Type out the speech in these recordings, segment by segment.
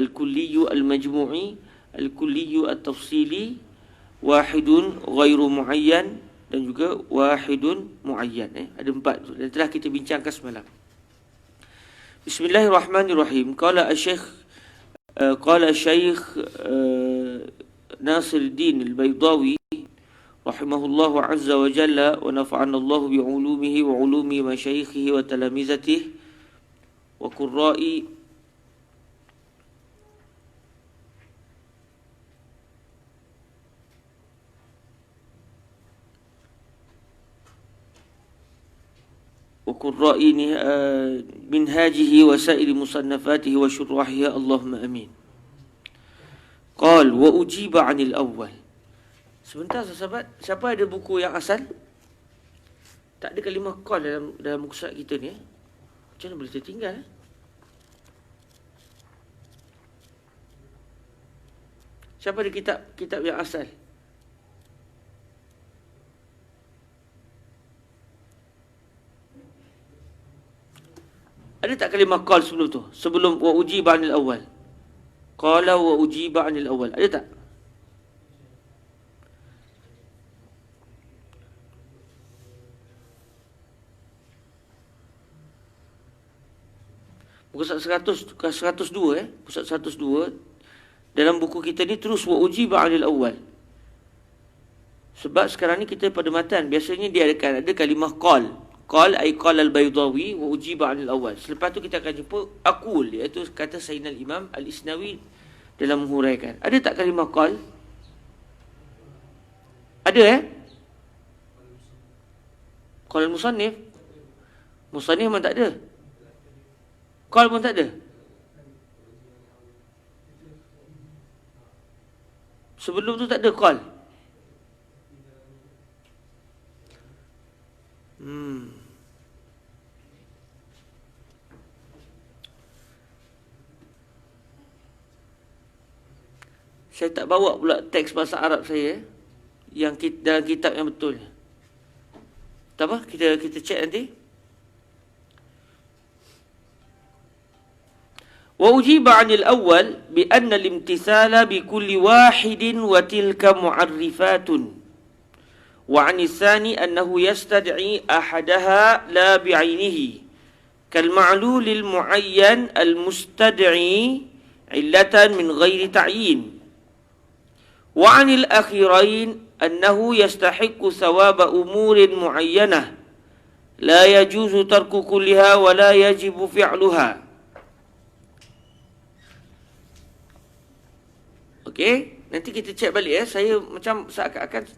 al-kulliyu al-majmu'i, al-kulliyu at-tafsili, wahidun ghairu muayyan, dan juga wahidun muayyan. Ada 4 tu dan telah kita bincangkan semalam. Bismillahirrahmanirrahim. Qala Syekh Nasiruddin Al-Baydawi rahimahullahu azza wa jalla wa nafa'ana Allah bi ulumihi wa ulumi masyaikhihi wa talamizatihi wa qurra'i وقراء منهاجه وسائر مصنفاته وشراحها اللهم امين. قال واجيب عن الاول. Sebentar sahabat, siapa ada buku yang asal? Tak ada kalimah qal dalam muka surat kita ni. Macam mana boleh tertinggal? Siapa ada kitab yang asal? Ada tak kalimah qal sebelum tu? Sebelum wa ujiba 'anil awwal. Qala wa ujiba 'anil awwal. Ada tak? Muka 102 Pusat 102 dalam buku kita ni terus wa ujiba 'anil awwal. Sebab sekarang ni kita pada matan biasanya dia ada kalimah qal. Qal ay qala al-Baydawi wa ujiba 'anil awwal. Selepas tu kita akan jumpa aqul, iaitu kata Sayyidina Imam Al-Isnawi dalam menghuraikan. Ada tak kalimah qal? Ada Qal al-musannif. Musannif memang tak ada. Qal pun tak ada. Sebelum tu tak ada qal. Saya tak bawa pula teks bahasa Arab saya yang dalam kitab yang betul. Tak apa, kita cek nanti. Wa ujiba 'anil awwal bi anna al-imtithala bi kulli wahidin wa tilka mu'arrifatun. Wa 'anil thani annahu yastad'i ahadaha la bi'ainihi kal ma'lulil mu'ayyan al-mustad'i illatan min ghairi ta'yin. Wa 'anil akhirain annahu yastahiqqu thawaba umurin mu'ayyanah la yajuzu tarku kulliha wa la yajibu fi'luha. Okey, nanti kita cek balik saya macam seakan-akan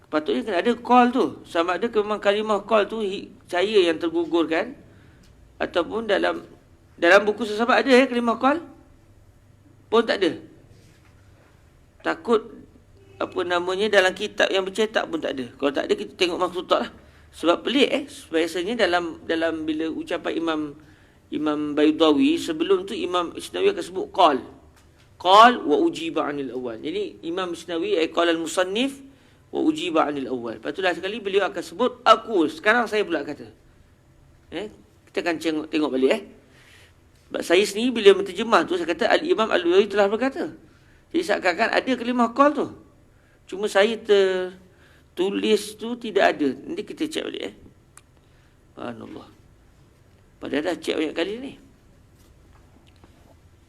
patutnya kena ada call tu. Sama ada memang kalimah call tu saya yang tergugurkan ataupun dalam buku sahabat ada kalimah call pun tak ada. Takut dalam kitab yang bercetak pun tak ada. Kalau tak ada kita tengok maksud lah. Sebab pelik biasanya dalam bila ucapan Imam Baydawi sebelum tu Imam Isnawi akan sebut qal wa ujiba 'anil awwal. Jadi Imam Isnawi qala al-musannif wa ujiba 'anil awwal. Lepas tu dah sekali beliau akan sebut aku. Sekarang saya pula kata. Kita akan tengok balik Sebab saya sendiri bila menterjemah tu saya kata al-Imam Al-Baydawi telah berkata. Jadi seakan-akan ada kalimah qal tu. Cuma saya tertulis tu tidak ada. Nanti kita cek balik Subhanallah. Padahal dah cek banyak kali ni.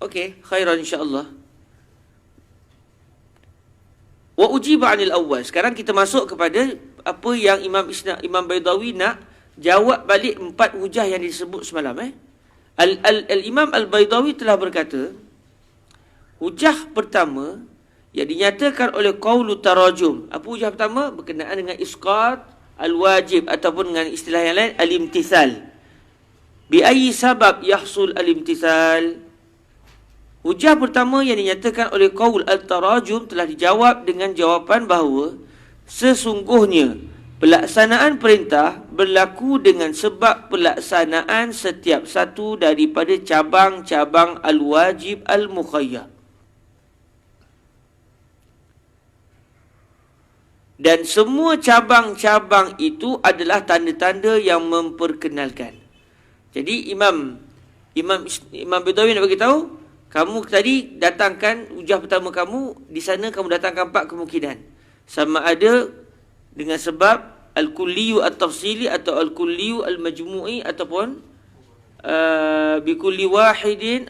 Okey, khairan insya-Allah. Wa ujiba 'anil awwal. Sekarang kita masuk kepada apa yang Imam Baydawi nak jawab balik 4 hujah yang disebut semalam Al-Imam Al-Baydawi telah berkata, hujah pertama yang dinyatakan oleh qaulu tarajum. Apa hujah pertama? Berkenaan dengan isqat al-wajib ataupun dengan istilah yang lain al-imtithal. Bi ayyi sabab yahsul al-imtithal? Hujah pertama yang dinyatakan oleh qaul al-tarajum telah dijawab dengan jawapan bahawa sesungguhnya pelaksanaan perintah berlaku dengan sebab pelaksanaan setiap satu daripada cabang-cabang al-wajib al-mukhayyar. Dan semua cabang-cabang itu adalah tanda-tanda yang memperkenalkan. Jadi Imam Baydawi nak bagi tahu, Kamu tadi datangkan hujah pertama kamu, di sana kamu datangkan 4 kemungkinan. Sama ada dengan sebab al-kulliyu at-tafsili atau al-kulliyu al-majmu'i ataupun bikulli wahidin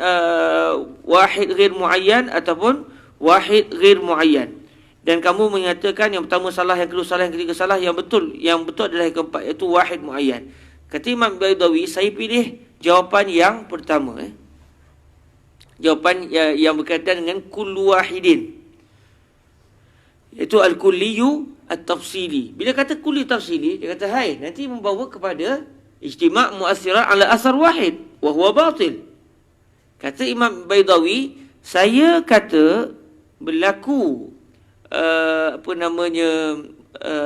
wahid ghair muayyan ataupun wahid ghair muayyan. Dan kamu menyatakan yang pertama salah, yang kedua salah, yang ketiga salah, yang betul adalah yang keempat, iaitu wahid muayyan. Kata Imam Baydawi, saya pilih jawapan yang pertama. Jawapan yang berkaitan dengan kullu wahidin, iaitu al-kulliyu at-tafsili. Bila kata kulli tafsili, dia kata hai, nanti membawa kepada ijtima' mu'assirat ala asar wahid wa huwa batil. Kata Imam Baydawi, saya kata berlaku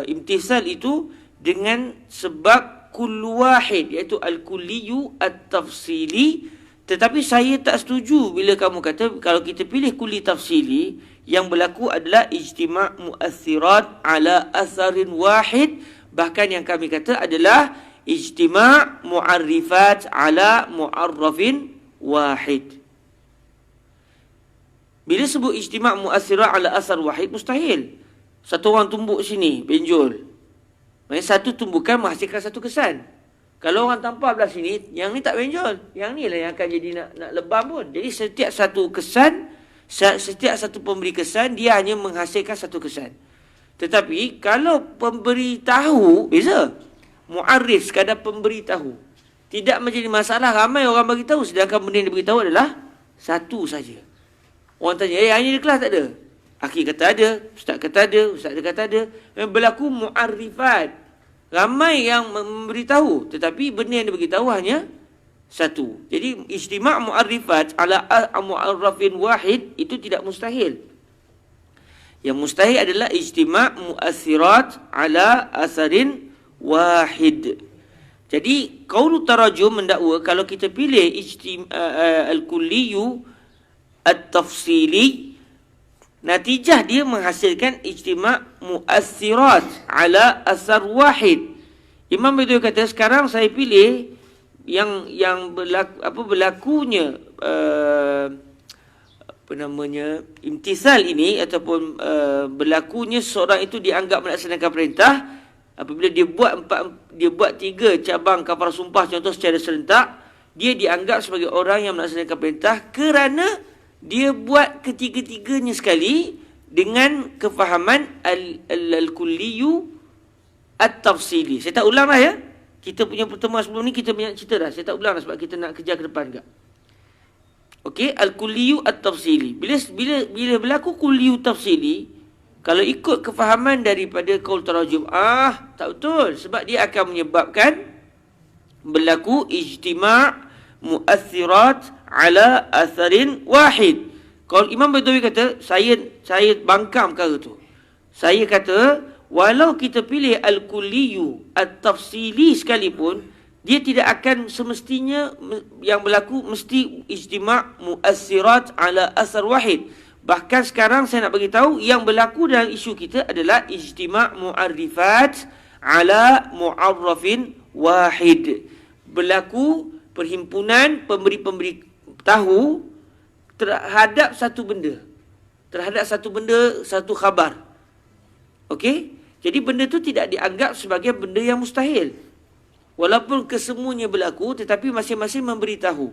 imtisal itu dengan sebab kullu wahid, iaitu al-kulliyu at-tafsili. Tetapi saya tak setuju bila kamu kata kalau kita pilih kulli tafsili, yang berlaku adalah ijtima' mu'assirat ala asarin wahid. Bahkan yang kami kata adalah ijtima' mu'arrifat ala mu'arrafin wahid. Bila sebut ijtima' mu'assirat ala asar wahid, mustahil satu orang tumbuk sini, benjol. Maksudnya satu tumbukan menghasilkan satu kesan. Kalau orang tampar belah sini, yang ni tak benjol, yang ni lah yang akan jadi nak lebam pun. Jadi setiap satu kesan, setiap satu pemberi kesan, dia hanya menghasilkan satu kesan. Tetapi kalau pemberi tahu, beza. Mu'arif sekadar pemberi tahu, tidak menjadi masalah ramai orang bagi tahu, sedangkan benda yang diberitahu adalah satu saja. Orang tanya, yang ni di kelas tak ada? Akhi kata ada, ustaz kata ada, ustaz kata ada. Berlaku mu'arifat. Ramai yang memberitahu, tetapi benda yang diberitahu hanya satu. Jadi ijtima' mu'arrifat ala mu'arrafin wahid itu tidak mustahil. Yang mustahil adalah ijtima' mu'assirat ala asarin wahid. Jadi qaulu tarajum mendakwa kalau kita pilih al-kulliyu at-tafsili, natijah dia menghasilkan ijtima' mu'assirat ala asar wahid. Imam Baydawi kata, sekarang saya pilih yang berlakunya imtisal ini ataupun berlakunya seorang itu dianggap melaksanakan perintah apabila dia buat 3 cabang kafarah sumpah contoh secara serentak, dia dianggap sebagai orang yang melaksanakan perintah kerana dia buat ketiga-tiganya sekali dengan kefahaman al-kulliyu at-tafsili. Saya tak ulang lah ya. Kita punya pertemuan sebelum ni kita punya cerita dah. Saya tak ulang lah sebab kita nak kejar ke depan juga. Okey, al-kulliyu at-tafsili. Bila berlaku kulliyu tafsili, kalau ikut kefahaman daripada qaul tarajum, tak betul, sebab dia akan menyebabkan berlaku ijtima' mu'assirat ala asarin wahid. Kalau Imam Baydawi kata, saya bangkang perkara tu. Saya kata, walau kita pilih al-kulliyu at-tafsili sekalipun, dia tidak akan semestinya yang berlaku mesti ijtima' mu'assirat ala asar wahid. Bahkan sekarang saya nak bagi tahu yang berlaku dalam isu kita adalah ijtima' mu'arrifat ala mu'arrafin wahid. Berlaku perhimpunan pemberi-pemberi tahu terhadap satu benda. Satu khabar. Okey? Jadi benda tu tidak dianggap sebagai benda yang mustahil. Walaupun kesemuanya berlaku, tetapi masing-masing memberitahu.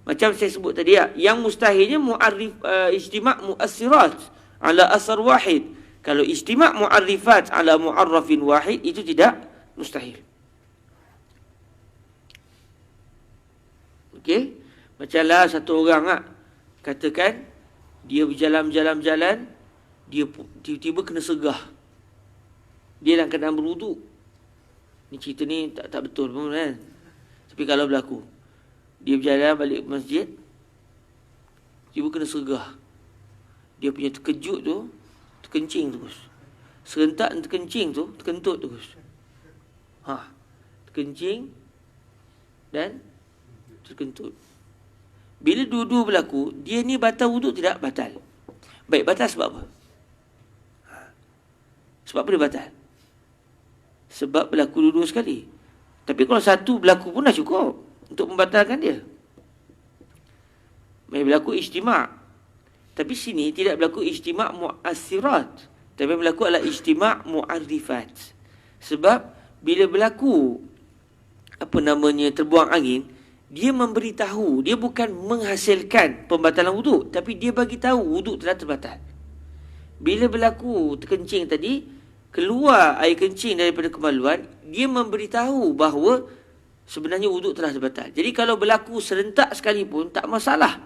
Macam saya sebut tadi, yang mustahilnya ijtima' mu'assirat ala asar wahid. Kalau ijtima' mu'arrifat ala mu'arrafin wahid, itu tidak mustahil. Okey? Macamlah satu orang katakan dia berjalan-jalan, dia tiba-tiba kena segah. Dia dalam keadaan berwuduk. Ni cerita ni tak betul pun kan. Tapi kalau berlaku, dia berjalan balik ke masjid, tiba kena segah. Dia punya terkejut tu, terkencing terus. Serentak terkencing tu, terkentut terus. Terkencing dan terkentut. Bila dua-dua berlaku, dia ni batal wuduk tidak? Batal. Baik, batal sebab apa? Sebab apa dia batal? Sebab berlaku dua-dua sekali. Tapi kalau satu berlaku pun dah cukup untuk membatalkan dia. berlaku ijtima'. Tapi sini tidak berlaku ijtima' mu'assirat, tapi berlaku adalah ijtima' mu'arrifat. Sebab bila berlaku terbuang angin, dia memberitahu, dia bukan menghasilkan pembatalan wuduk, tapi dia bagi tahu wuduk telah terbatal. Bila berlaku terkencing tadi, keluar air kencing daripada kemaluan, dia memberitahu bahawa sebenarnya wuduk telah terbatal. Jadi kalau berlaku serentak sekalipun, tak masalah.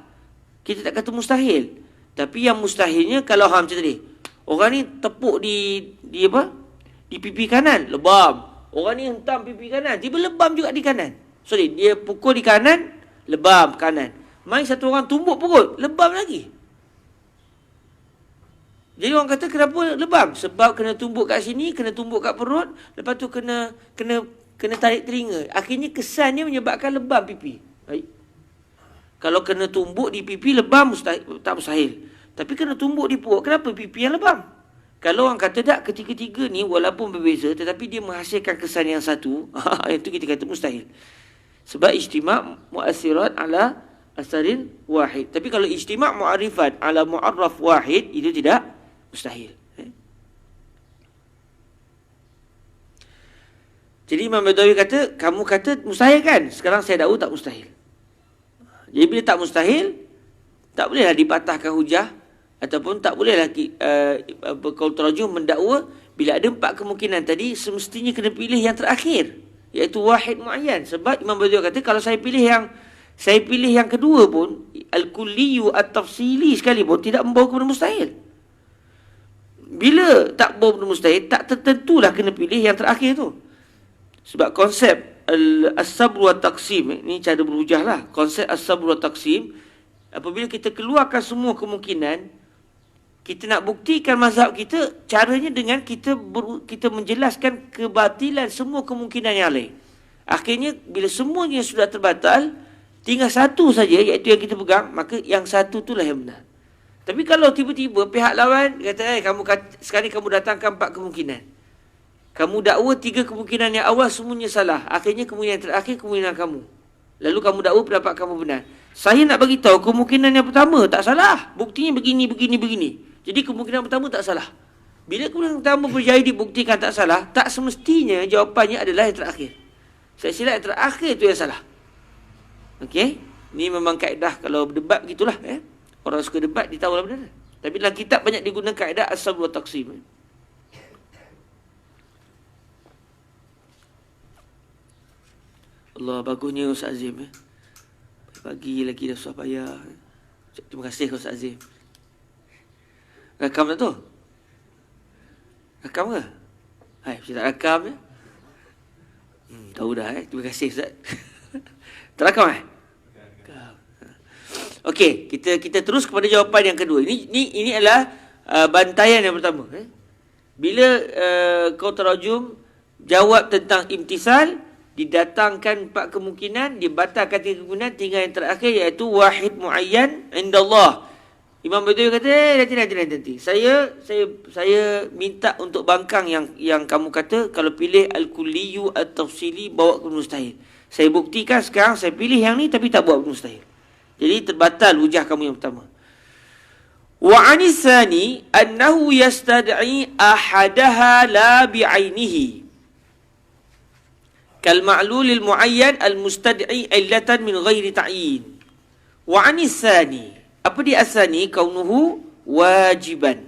Kita tak kata mustahil. Tapi yang mustahilnya kalau macam tadi, orang ni tepuk di pipi kanan, lebam. Orang ni hentam pipi kanan, tiba lebam juga di kanan. Sorry, dia pukul di kanan, lebam kanan. Main satu orang tumbuk perut, lebam lagi. Jadi orang kata kenapa lebam? Sebab kena tumbuk kat sini, kena tumbuk kat perut, lepas tu kena tarik telinga. Akhirnya kesannya menyebabkan lebam pipi. Baik. Kalau kena tumbuk di pipi lebam tak mustahil. Tapi kena tumbuk di perut, kenapa pipi yang lebam? Kalau orang kata tak, ketiga-tiga ni walaupun berbeza tetapi dia menghasilkan kesan yang satu, itu kita kata mustahil. Sebab ijtima' mu'assirat ala asarin wahid. Tapi kalau ijtima' mu'arifat ala mu'arraf wahid, itu tidak mustahil. Jadi Imam Badawi kata, kamu kata mustahil kan? Sekarang saya dakwa tak mustahil. Jadi bila tak mustahil, tak bolehlah dipatahkan hujah, ataupun tak bolehlah qaul tarajum mendakwa bila ada 4 kemungkinan tadi, semestinya kena pilih yang terakhir, iaitu wahid muayyan. Sebab Imam Badawi kata, kalau saya pilih yang kedua pun, al-kulliyu at-tafsili sekalipun, tidak membawa kepada mustahil. Bila tak bawa benda mustahil, tak tertentulah kena pilih yang terakhir tu. Sebab konsep as-sabr wa taqsim, ini cara berhujah lah. Konsep as-sabr wa taqsim, apabila kita keluarkan semua kemungkinan, kita nak buktikan mazhab kita, caranya dengan kita menjelaskan kebatilan semua kemungkinan yang lain. Akhirnya bila semuanya sudah terbatal, tinggal satu saja, iaitu yang kita pegang, maka yang satu itulah yang benar. Tapi kalau tiba-tiba pihak lawan kata, sekarang kamu datangkan 4 kemungkinan. Kamu dakwa 3 kemungkinan yang awal semuanya salah. Akhirnya kemungkinan yang terakhir kemungkinan kamu. Lalu kamu dakwa pendapat kamu benar. Saya nak bagi tahu kemungkinan yang pertama tak salah. Buktinya begini. Jadi kemungkinan pertama tak salah. Bila kemungkinan pertama berjaya dibuktikan tak salah, tak semestinya jawapannya adalah yang terakhir. Saya silap yang terakhir itu yang salah. Okey? Ini memang kaedah kalau berdebat begitulah. Orang suka debat, dia tahu lah benda. Tapi dalam kitab banyak digunakan kaedah as-sabr wa taqsim. Allah, bagusnya Ustaz Azim. Pagi lagi dah susah payah. Terima kasih Ustaz Azim. Rakam tak tu? Rakam ke? Hai, saya tak rakam je. Tahu dah Terima kasih Ustaz. Terakam Okey, kita terus kepada jawapan yang kedua. Ini adalah bantaian yang pertama. Bila qaul tarajum jawab tentang imtisal, didatangkan 4 kemungkinan, dibatalkan 3 kemungkinan, tinggal yang terakhir iaitu wahid muayyan indallah. Imam Badawi kata, nanti. Saya minta untuk bangkang yang kamu kata, kalau pilih al-kulliyu at-tafsili bawa ke mustahil. Saya buktikan sekarang, saya pilih yang ni tapi tak bawa ke mustahil. Jadi terbatal hujah kamu yang pertama. Wa anisani annahu yastad'i ahadaha la bi'ainihi kal ma'lulil muayyan al mustad'i illatan min ghairi ta'yin. Wa anisani, apa dia asani? Kaunuhu wajiban.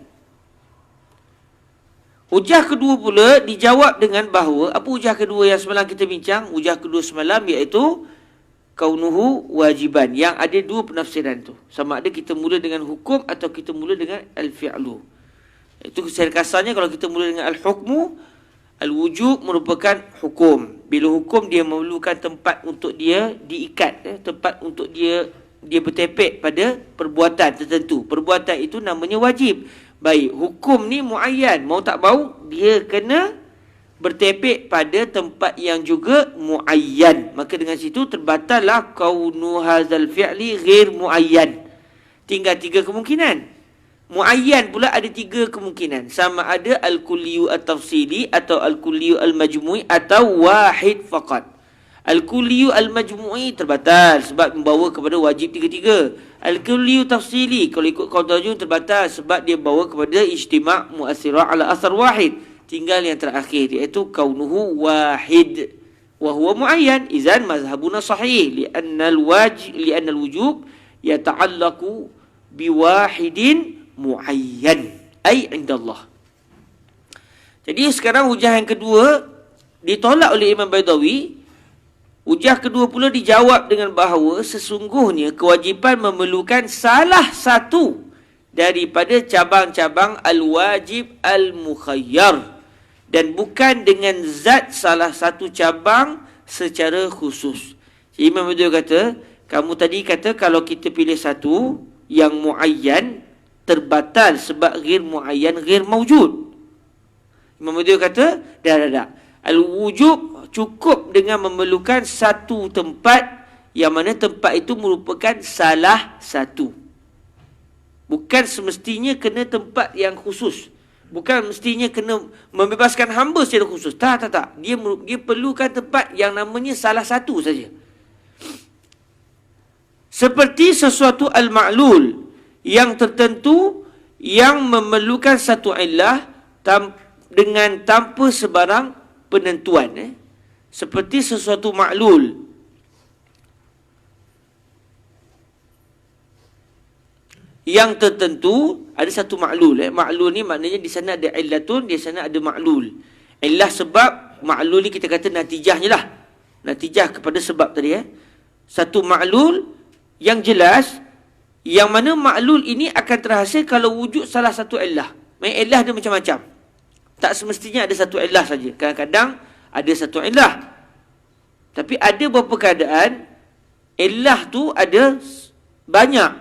Hujah kedua pula dijawab dengan bahawa, apa hujah kedua yang semalam kita bincang? Hujah kedua semalam iaitu kaunuhu wajiban, yang ada 2 penafsiran tu. Sama ada kita mula dengan hukum atau kita mula dengan al-fi'lu. Itu secara kasarnya, kalau kita mula dengan al-hukmu, al-wujub merupakan hukum. Bila hukum, dia memerlukan tempat untuk dia diikat, tempat untuk dia bertepek pada perbuatan tertentu. Perbuatan itu namanya wajib. Baik, hukum ni muayyan, mau tak mau dia kena bertepek pada tempat yang juga muayyan. Maka dengan situ terbatallah kaunu hadzal fi'li ghair muayyan. Tinggal 3 kemungkinan. Muayyan pula ada 3 kemungkinan. Sama ada al-kulliyu at-tafsili atau al-kulliyu al-majmu'i atau wahid faqat. Al-kulliyu al-majmu'i terbatal sebab membawa kepada wajib tiga-tiga. Al-kulliyu tafsili kalau ikut qaul tarjum terbatal sebab dia bawa kepada ijtima' mu'assirah ala asar wahid. Tinggal yang terakhir iaitu kaunuhu wahid wa huwa muayyan. Izan mazhabuna sahih li'anna al-wujub yata'allaqu biwahidin muayyan ay indallah. Jadi sekarang hujah yang kedua ditolak oleh Imam Baidawi. Hujah kedua pula dijawab dengan bahawa sesungguhnya kewajipan memerlukan salah satu daripada cabang-cabang al-wajib al-mukhayyar dan bukan dengan zat salah satu cabang secara khusus. Jadi Imam Baidawi kata, kamu tadi kata kalau kita pilih satu yang muayyan terbatal sebab ghair muayyan ghair mawjud. Imam Baidawi kata, dah. Al-wujub cukup dengan memerlukan satu tempat yang mana tempat itu merupakan salah satu. Bukan semestinya kena tempat yang khusus. Bukan mestinya kena membebaskan hamba secara khusus. Tak. Dia perlukan tempat yang namanya salah satu saja. Seperti sesuatu al-ma'lul yang tertentu yang memerlukan satu illah dengan tanpa sebarang penentuan. Seperti sesuatu maklul yang tertentu, ada satu maklul. Maklul ni maknanya di sana ada illatun, di sana ada maklul. Illah sebab, maklul ni kita kata natijahnya lah. Natijah kepada sebab tadi. Satu maklul yang jelas, yang mana maklul ini akan terhasil kalau wujud salah satu illah. Illah dia macam-macam. Tak semestinya ada satu illah saja. Kadang-kadang ada satu illah. Tapi ada beberapa keadaan illah tu ada banyak.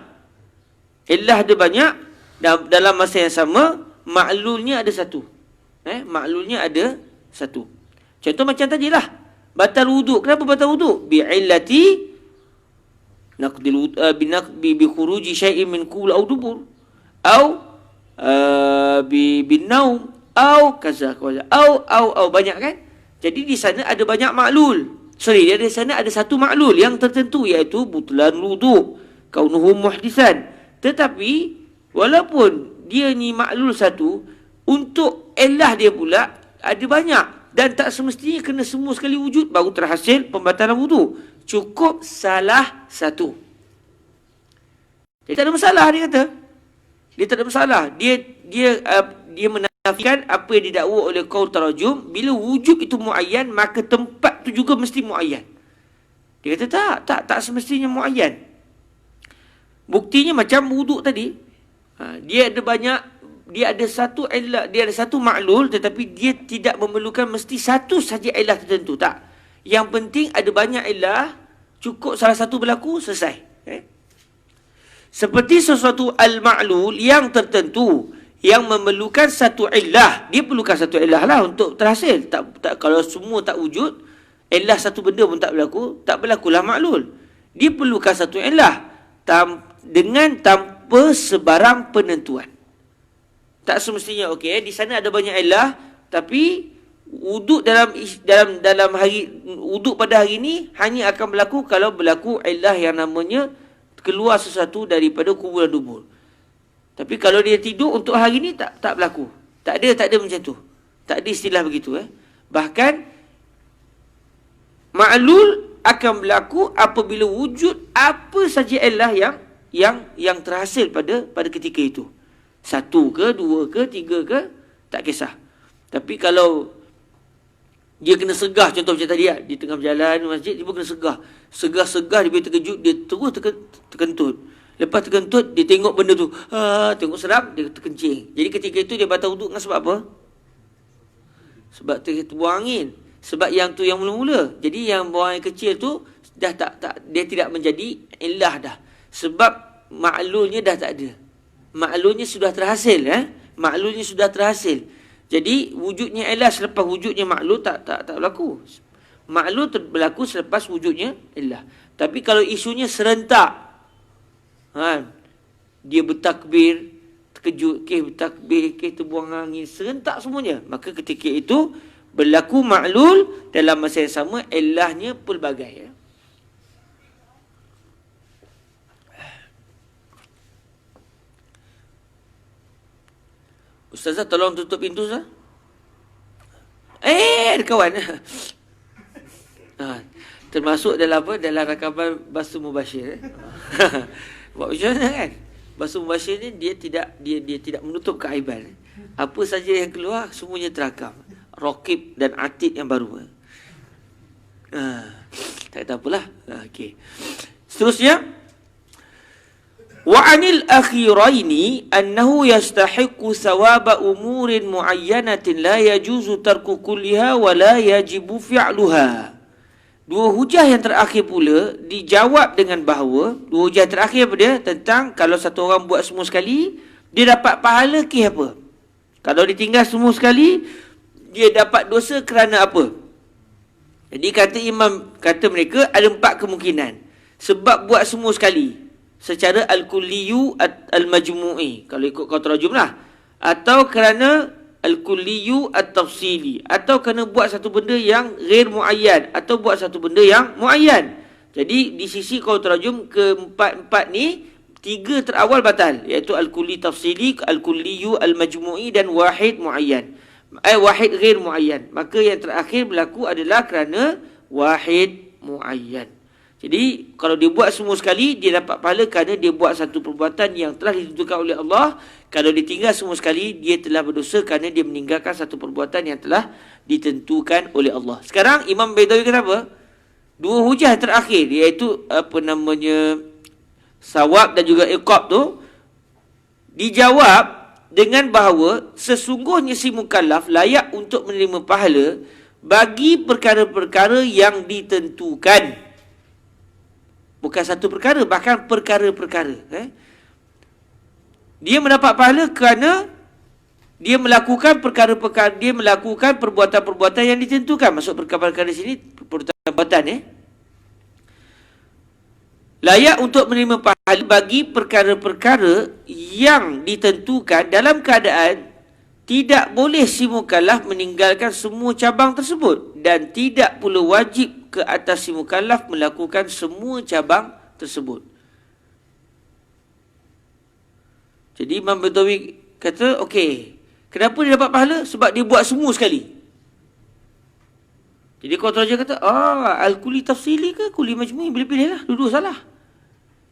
Illah ada banyak dalam masa yang sama maklulnya ada satu. Maklulnya ada satu. Contoh macam tadilah. Batal wuduk. Kenapa batal wuduk? Bi'illati naqdil bi khuruji syai'in min qul aw dubur. Au bin naum. Au kaza au banyak kan? Jadi di sana ada banyak maklul. Di sana ada satu maklul yang tertentu iaitu butlan wudu, kaunuhu muhdisan. Tetapi walaupun dia ni maklul satu, untuk illah dia pula ada banyak dan tak semestinya kena semua sekali wujud baru terhasil pembatalan wudu. Cukup salah satu. Dia tak ada masalah, dia kata. Dia tak ada masalah. Dia menafikan apa yang didakwa oleh qaul tarajum. Bila wujud itu muayyan, maka tempat tu juga mesti muayyan. Dia kata tak semestinya muayyan. Buktinya macam wuduk tadi. Dia ada satu illah, dia ada satu maklul, tetapi dia tidak memerlukan mesti satu saja illah tertentu. Tak. Yang penting ada banyak illah, cukup salah satu berlaku, selesai. Seperti sesuatu al-ma'lul yang tertentu yang memerlukan satu illah. Dia perlukan satu illah lah untuk terhasil. Tak, kalau semua tak wujud, illah satu benda pun tak berlakulah maklul. Dia perlukan satu illah dengan tanpa sebarang penentuan. Tak semestinya di sana ada banyak illah, tapi wuduk dalam hari wuduk pada hari ini hanya akan berlaku kalau berlaku illah yang namanya keluar sesuatu daripada kubur dan dubur. Tapi kalau dia tidur untuk hari ni tak berlaku. Tak ada macam tu. Tak ada istilah begitu. Bahkan ma'lul akan berlaku apabila wujud apa saja illah yang terhasil pada ketika itu. Satu ke, dua ke, tiga ke, tak kisah. Tapi kalau dia kena segah, contoh macam tadi di tengah berjalan masjid, dia pun kena segah. Segah-segah, dia boleh terkejut, dia terus terkentut. Lepas terkentut, dia tengok benda tu. Tengok seram, dia terkencing. Jadi ketika itu dia batal wuduk dengan sebab apa? Sebab terbuang angin. Sebab yang tu yang mula-mula. Jadi yang buang air kecil tu, dah dia tidak menjadi illah dah. Sebab maklulnya dah tak ada. Maklulnya sudah terhasil. Maklulnya sudah terhasil. Jadi wujudnya illah selepas wujudnya maklul tak berlaku. Maklul berlaku selepas wujudnya illah. Tapi kalau isunya serentak, dia bertakbir, terkejut, bertakbir, terbuang angin, serentak semuanya, maka ketika itu Berlaku ma'lul dalam masa yang sama, illahnya pelbagai. Ustazah tolong tutup pintu, Ustazah. Ada kawan. Termasuk dalam apa? Dalam rakaman Basu Mubashir. Buat macam mana kan? Basu Mubashir ni dia tidak menutup keaiban. Apa saja yang keluar semuanya terakam. Raqib dan Atid yang baru. Tak tahu apalah. Okey. Seterusnya, wa 'anil akhiraini annahu yastahiqqu thawaba umurin muayyanatin la yajuzu tarku kulliha wa la yajibu fi'luha. Dua hujah yang terakhir pula dijawab dengan bahawa, dua hujah terakhir apa dia? Tentang kalau satu orang buat semua sekali, dia dapat pahala ke apa? Kalau ditinggal semua sekali, dia dapat dosa kerana apa? Jadi kata mereka ada 4 kemungkinan. Sebab buat semua sekali secara al-kulliyu al-majmu'i, kalau ikut kau terjemah lah, atau kerana al-kulliyu at-tafsili, atau kerana buat satu benda yang ghair muayyan, atau buat satu benda yang muayyan. Jadi di sisi kau terjemah keempat ni, 3 terawal batal, iaitu al-kulli tafsili, al-kulliyu al-majmu'i dan wahid muayyan. Wahid ghair muayyan. Maka yang terakhir berlaku adalah kerana wahid muayyan. Jadi kalau dia buat semua sekali, dia dapat pahala kerana dia buat satu perbuatan yang telah ditentukan oleh Allah. Kalau dia tinggal semua sekali, dia telah berdosa kerana dia meninggalkan satu perbuatan yang telah ditentukan oleh Allah. Sekarang Imam Baidawi kata apa? Dua hujah terakhir, iaitu sawab dan juga iqab tu, dijawab dengan bahawa sesungguhnya si mukallaf layak untuk menerima pahala bagi perkara-perkara yang ditentukan. Bukan satu perkara, bahkan perkara-perkara. Dia mendapat pahala kerana dia melakukan perkara-perkara, dia melakukan perbuatan-perbuatan yang ditentukan. Maksud perkara-perkara di sini, perbuatan. Layak untuk menerima pahala bagi perkara-perkara yang ditentukan dalam keadaan tidak boleh si mukallaf meninggalkan semua cabang tersebut, dan tidak pula wajib ke atas si mukallaf melakukan semua cabang tersebut. Jadi Imam Baidawi kata, okey, kenapa dia dapat pahala? Sebab dia buat semua sekali. Jadi kalau terjemah kata, al-kulli tafsili ke kulli majmu'i, pilih-pilih lah, dua-dua salah.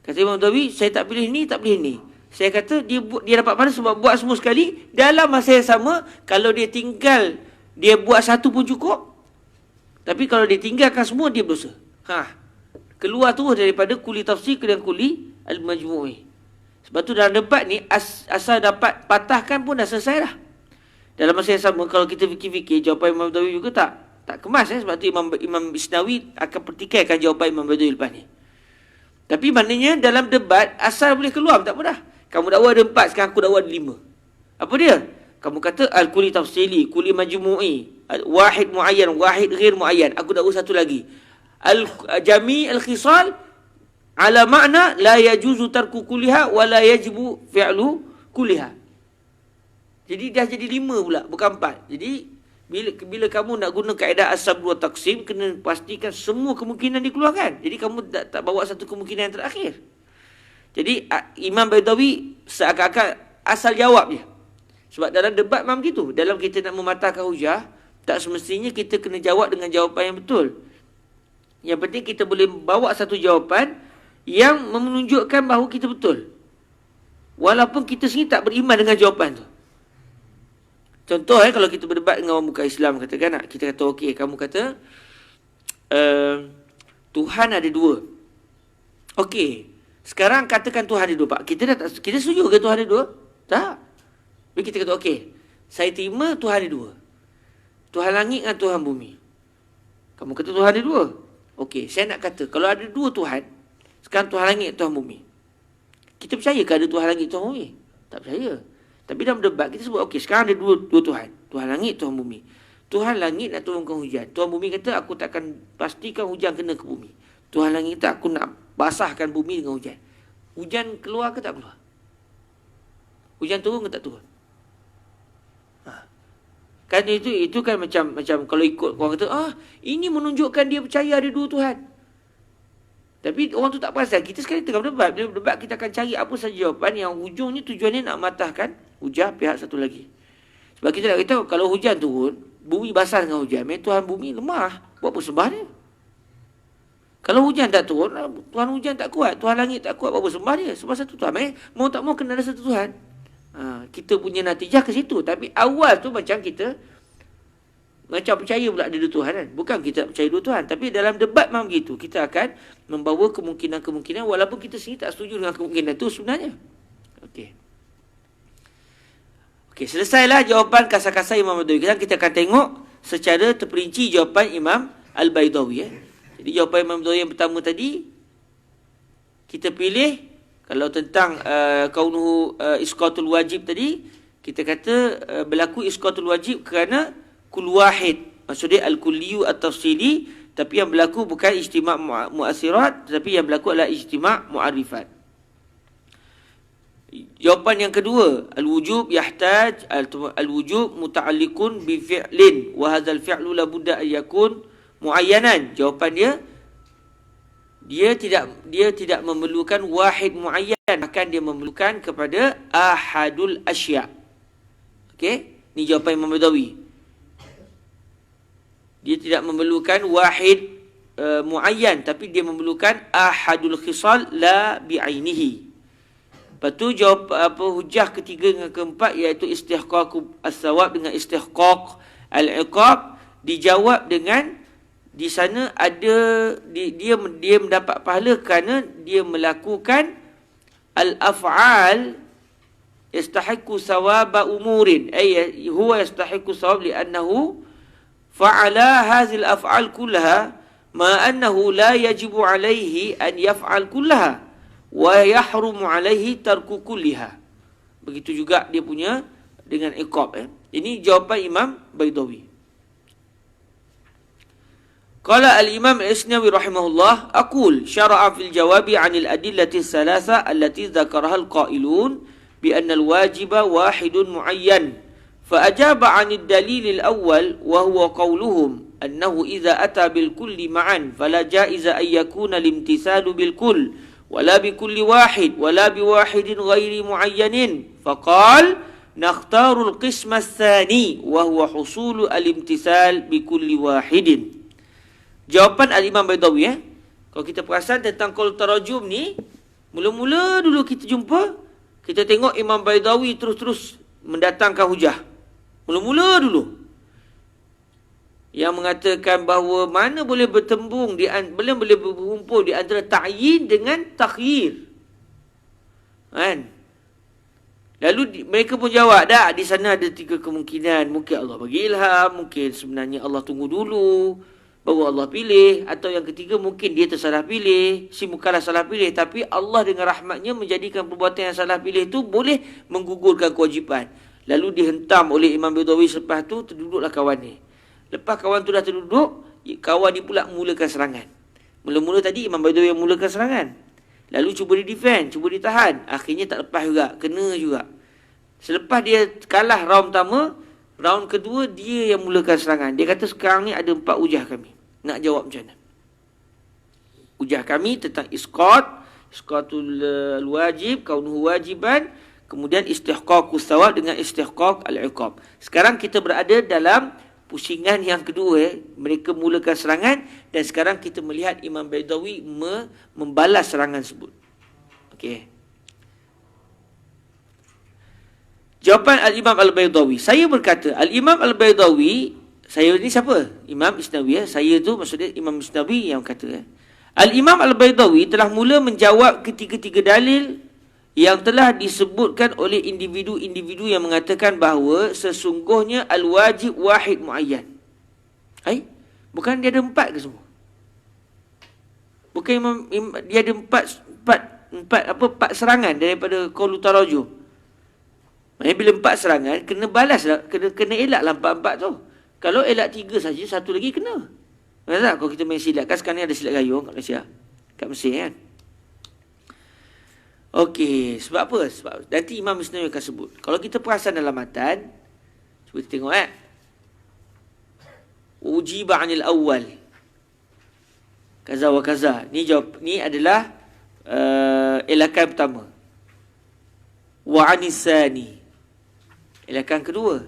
Kata Imam Baidawi, saya tak pilih ni, tak pilih ni. Saya kata dia dapat pahala sebab buat semua sekali. Dalam masa yang sama, kalau dia tinggal, dia buat satu pun cukup. Tapi kalau dia tinggalkan semua, dia berdosa. Keluar terus daripada kuli tafsir ke dan kuli al-majmu'i. Sebab tu dalam debat ni, asal dapat patahkan pun dah selesai dah. Dalam masa yang sama, kalau kita fikir-fikir, jawapan Imam Baidawi juga tak kemas. Sebab tu Imam Isnawi akan pertikaikan jawapan Imam Baidawi lepas ni. Tapi maknanya dalam debat, asal boleh keluar, tak apa dah. Kamu dakwa ada 4, sekarang aku dakwa ada 5. Apa dia? Kamu kata al-kulli tafsili, kulli majmu'i, wahid muayyan, wahid ghair muayyan. Aku dakwa satu lagi. Al-jami' al-khisal ala makna la yajuzu tarku kulliha wa la yajibu fi'lu kulliha. Jadi dah jadi 5 pula, bukan 4. Jadi bila kamu nak guna kaedah as-sabr wa taqsim, kena pastikan semua kemungkinan dikeluarkan. Jadi kamu tak bawa satu kemungkinan yang terakhir. Jadi Imam Baidawi seakan-akan asal jawab je. Sebab dalam debat memang begitu. Dalam kita nak mematahkan hujah, tak semestinya kita kena jawab dengan jawapan yang betul. Yang penting kita boleh bawa satu jawapan yang menunjukkan bahawa kita betul. Walaupun kita sendiri tak beriman dengan jawapan tu. Contoh kalau kita berdebat dengan orang bukan Islam, katakan kita kata okey, kamu kata Tuhan ada 2. Okey. Sekarang katakan Tuhan ada 2, Pak. Kita setuju ke Tuhan ada 2? Tak. Jadi kita kata okey, saya terima Tuhan ada 2. Tuhan langit dan Tuhan bumi. Kamu kata Tuhan ada 2. Okey, saya nak kata kalau ada 2 Tuhan, sekarang Tuhan langit dan Tuhan bumi. Kita percaya ke ada Tuhan langit dan Tuhan bumi? Tak percaya. Tapi dalam debat kita sebut okey, sekarang ada dua Tuhan. Tuhan langit, Tuhan bumi. Tuhan langit nak turunkan hujan. Tuhan bumi kata aku takkan pastikan hujan kena ke bumi. Tuhan langit kata aku nak basahkan bumi dengan hujan. Hujan keluar ke tak keluar? Hujan turun ke tak turun? Kan itu kan macam kalau ikut orang kata, ini menunjukkan dia percaya ada dua Tuhan. Tapi orang tu tak perasan. Kita sekarang tengah berdebat. Bila berdebat kita akan cari apa saja jawapan yang hujungnya tujuannya nak matahkan hujah pihak satu lagi. Sebab kita nak kata kalau hujan turun, bumi basah dengan hujan, Tuhan bumi lemah. Buat apa sembah dia? Kalau hujan tak turun, Tuhan hujan tak kuat, Tuhan langit tak kuat, buat apa sembah dia? Sebab satu Tuhan. Mau tak mau kena ada satu Tuhan. Kita punya natijah ke situ. Tapi awal tu macam kita macam percaya pula ada dua Tuhan kan. Bukan kita percaya dua Tuhan. Tapi dalam debat memang begitu. Kita akan membawa kemungkinan-kemungkinan walaupun kita sendiri tak setuju dengan kemungkinan itu sebenarnya. Okey, selesailah jawapan kasar-kasar Imam Baidawi. Sekarang kita akan tengok secara terperinci jawapan Imam Al-Baidawi. Jadi jawapan Imam Baidawi yang pertama tadi, kita pilih kalau tentang kaunuhu isqatul wajib tadi, kita kata berlaku isqatul wajib kerana kul wahid. Maksudnya al-kulliyu at-tafsili, tapi yang berlaku bukan ijtima' mu'asirat, tetapi yang berlaku adalah ijtima' mu'arifat. Jawapan yang kedua, al-wujub yahtaj al-wujub muta'alliqun bi fi'lin wa hadzal fi'lu la budda an yakun muayyanan. Jawapan dia tidak memerlukan wahid muayyan, bahkan dia memerlukan kepada ahadul asya'. Okey, ni jawapan Imam Baidawi. Dia tidak memerlukan wahid muayyan, tapi dia memerlukan ahadul khisal la bi'ainihi. Lepas tu jawab hujah ketiga dengan keempat, iaitu istihqaq as-sawab dengan istihqaq al-iqab, dijawab dengan di sana ada dia mendapat pahala kerana dia melakukan al-af'al yastahiqu sawaba umurin, ay huwa yastahiqu sawab li'annahu fa'ala hadhihi al-af'al kullaha ma annahu la yajibu alayhi an yaf'al kullaha wa yahrumu alaihi tarku kulliha. Begitu juga dia punya dengan iqab. Ini jawapan Imam Baidawi. Qala al-Imam al-Isnawi rahimahullah, aqul syara'a fil jawabi 'anil adillati thalatha allati dzakaraha al-qailun bi anna al-wajiba wahidun muayyan. Fa ajaba 'anid dalil al-awwal wa huwa qawluhum annahu idza ata bil kulli ma'an fala jaiza an yakuna limtisalu bil kull wala bi kulli wahid wala bi wahidin ghairi muayyanin. Faqal nakhtaru al-qisma ats-tsani wa huwa husulu al-imtisal bi kulli wahidin. Jawapan al-Imam Baidawi. Kalau kita perasan tentang qaul tarajum ni, mula-mula dulu kita jumpa, kita tengok Imam Baidawi terus-terus mendatangkan hujah. Mula-mula dulu yang mengatakan bahawa mana boleh bertembung boleh berkumpul di antara ta'yin dengan takhyir. Kan? Lalu mereka pun jawab, dah di sana ada tiga kemungkinan. Mungkin Allah bagi ilham, mungkin sebenarnya Allah tunggu dulu baru Allah pilih, atau yang ketiga mungkin dia tersalah pilih, si mukallaf salah pilih, tapi Allah dengan rahmatnya menjadikan perbuatan yang salah pilih itu boleh menggugurkan kewajipan. Lalu dihentam oleh Imam Baidawi. Selepas tu terduduklah kawan ni. Lepas kawan tu dah terduduk, kawan ni pula mulakan serangan. Mula-mula tadi Imam Baidawi yang mulakan serangan. Lalu cuba di-defend, cuba ditahan. Akhirnya tak lepas juga, kena juga. Selepas dia kalah round pertama, round kedua dia yang mulakan serangan. Dia kata sekarang ni ada 4 hujah kami. Nak jawab macam mana? Hujah kami tentang isqatul wajib, kaunuhu wajiban, kemudian istihqaqus sawab dengan istihqaq al-iqab. Sekarang kita berada dalam pusingan yang kedua. Mereka mulakan serangan dan sekarang kita melihat Imam Baidawi membalas serangan tersebut. Okey. Jawapan Al-Imam Al-Baidawi. Saya berkata, Al-Imam Al-Baidawi, saya ni siapa? Imam Isnawi. Saya tu maksudnya Imam Isnawi yang kata. Al-Imam Al-Baidawi telah mula menjawab ketiga-tiga dalil yang telah disebutkan oleh individu-individu yang mengatakan bahawa sesungguhnya al-wajib wahid muayyan. Bukan dia ada 4 ke semua? Bukan dia ada 4 serangan daripada qaul tarajum. Maksudnya bila 4 serangan, kena balas lah, kena elak lah 4 tu. Kalau elak 3 saja, satu lagi kena. Maksudnya tak? Kalau kita main silat, kan sekarang ni ada silat gayung kat Malaysia, kat Mesir kan. Okey, sebab apa? Sebab nanti Imam Isnawi akan sebut. Kalau kita perasan dalam matan, cuba kita tengok ujiba 'anil awwal. Kaza wa kaza. Ni adalah elakan pertama. Wa 'anis sani. Elakan kedua.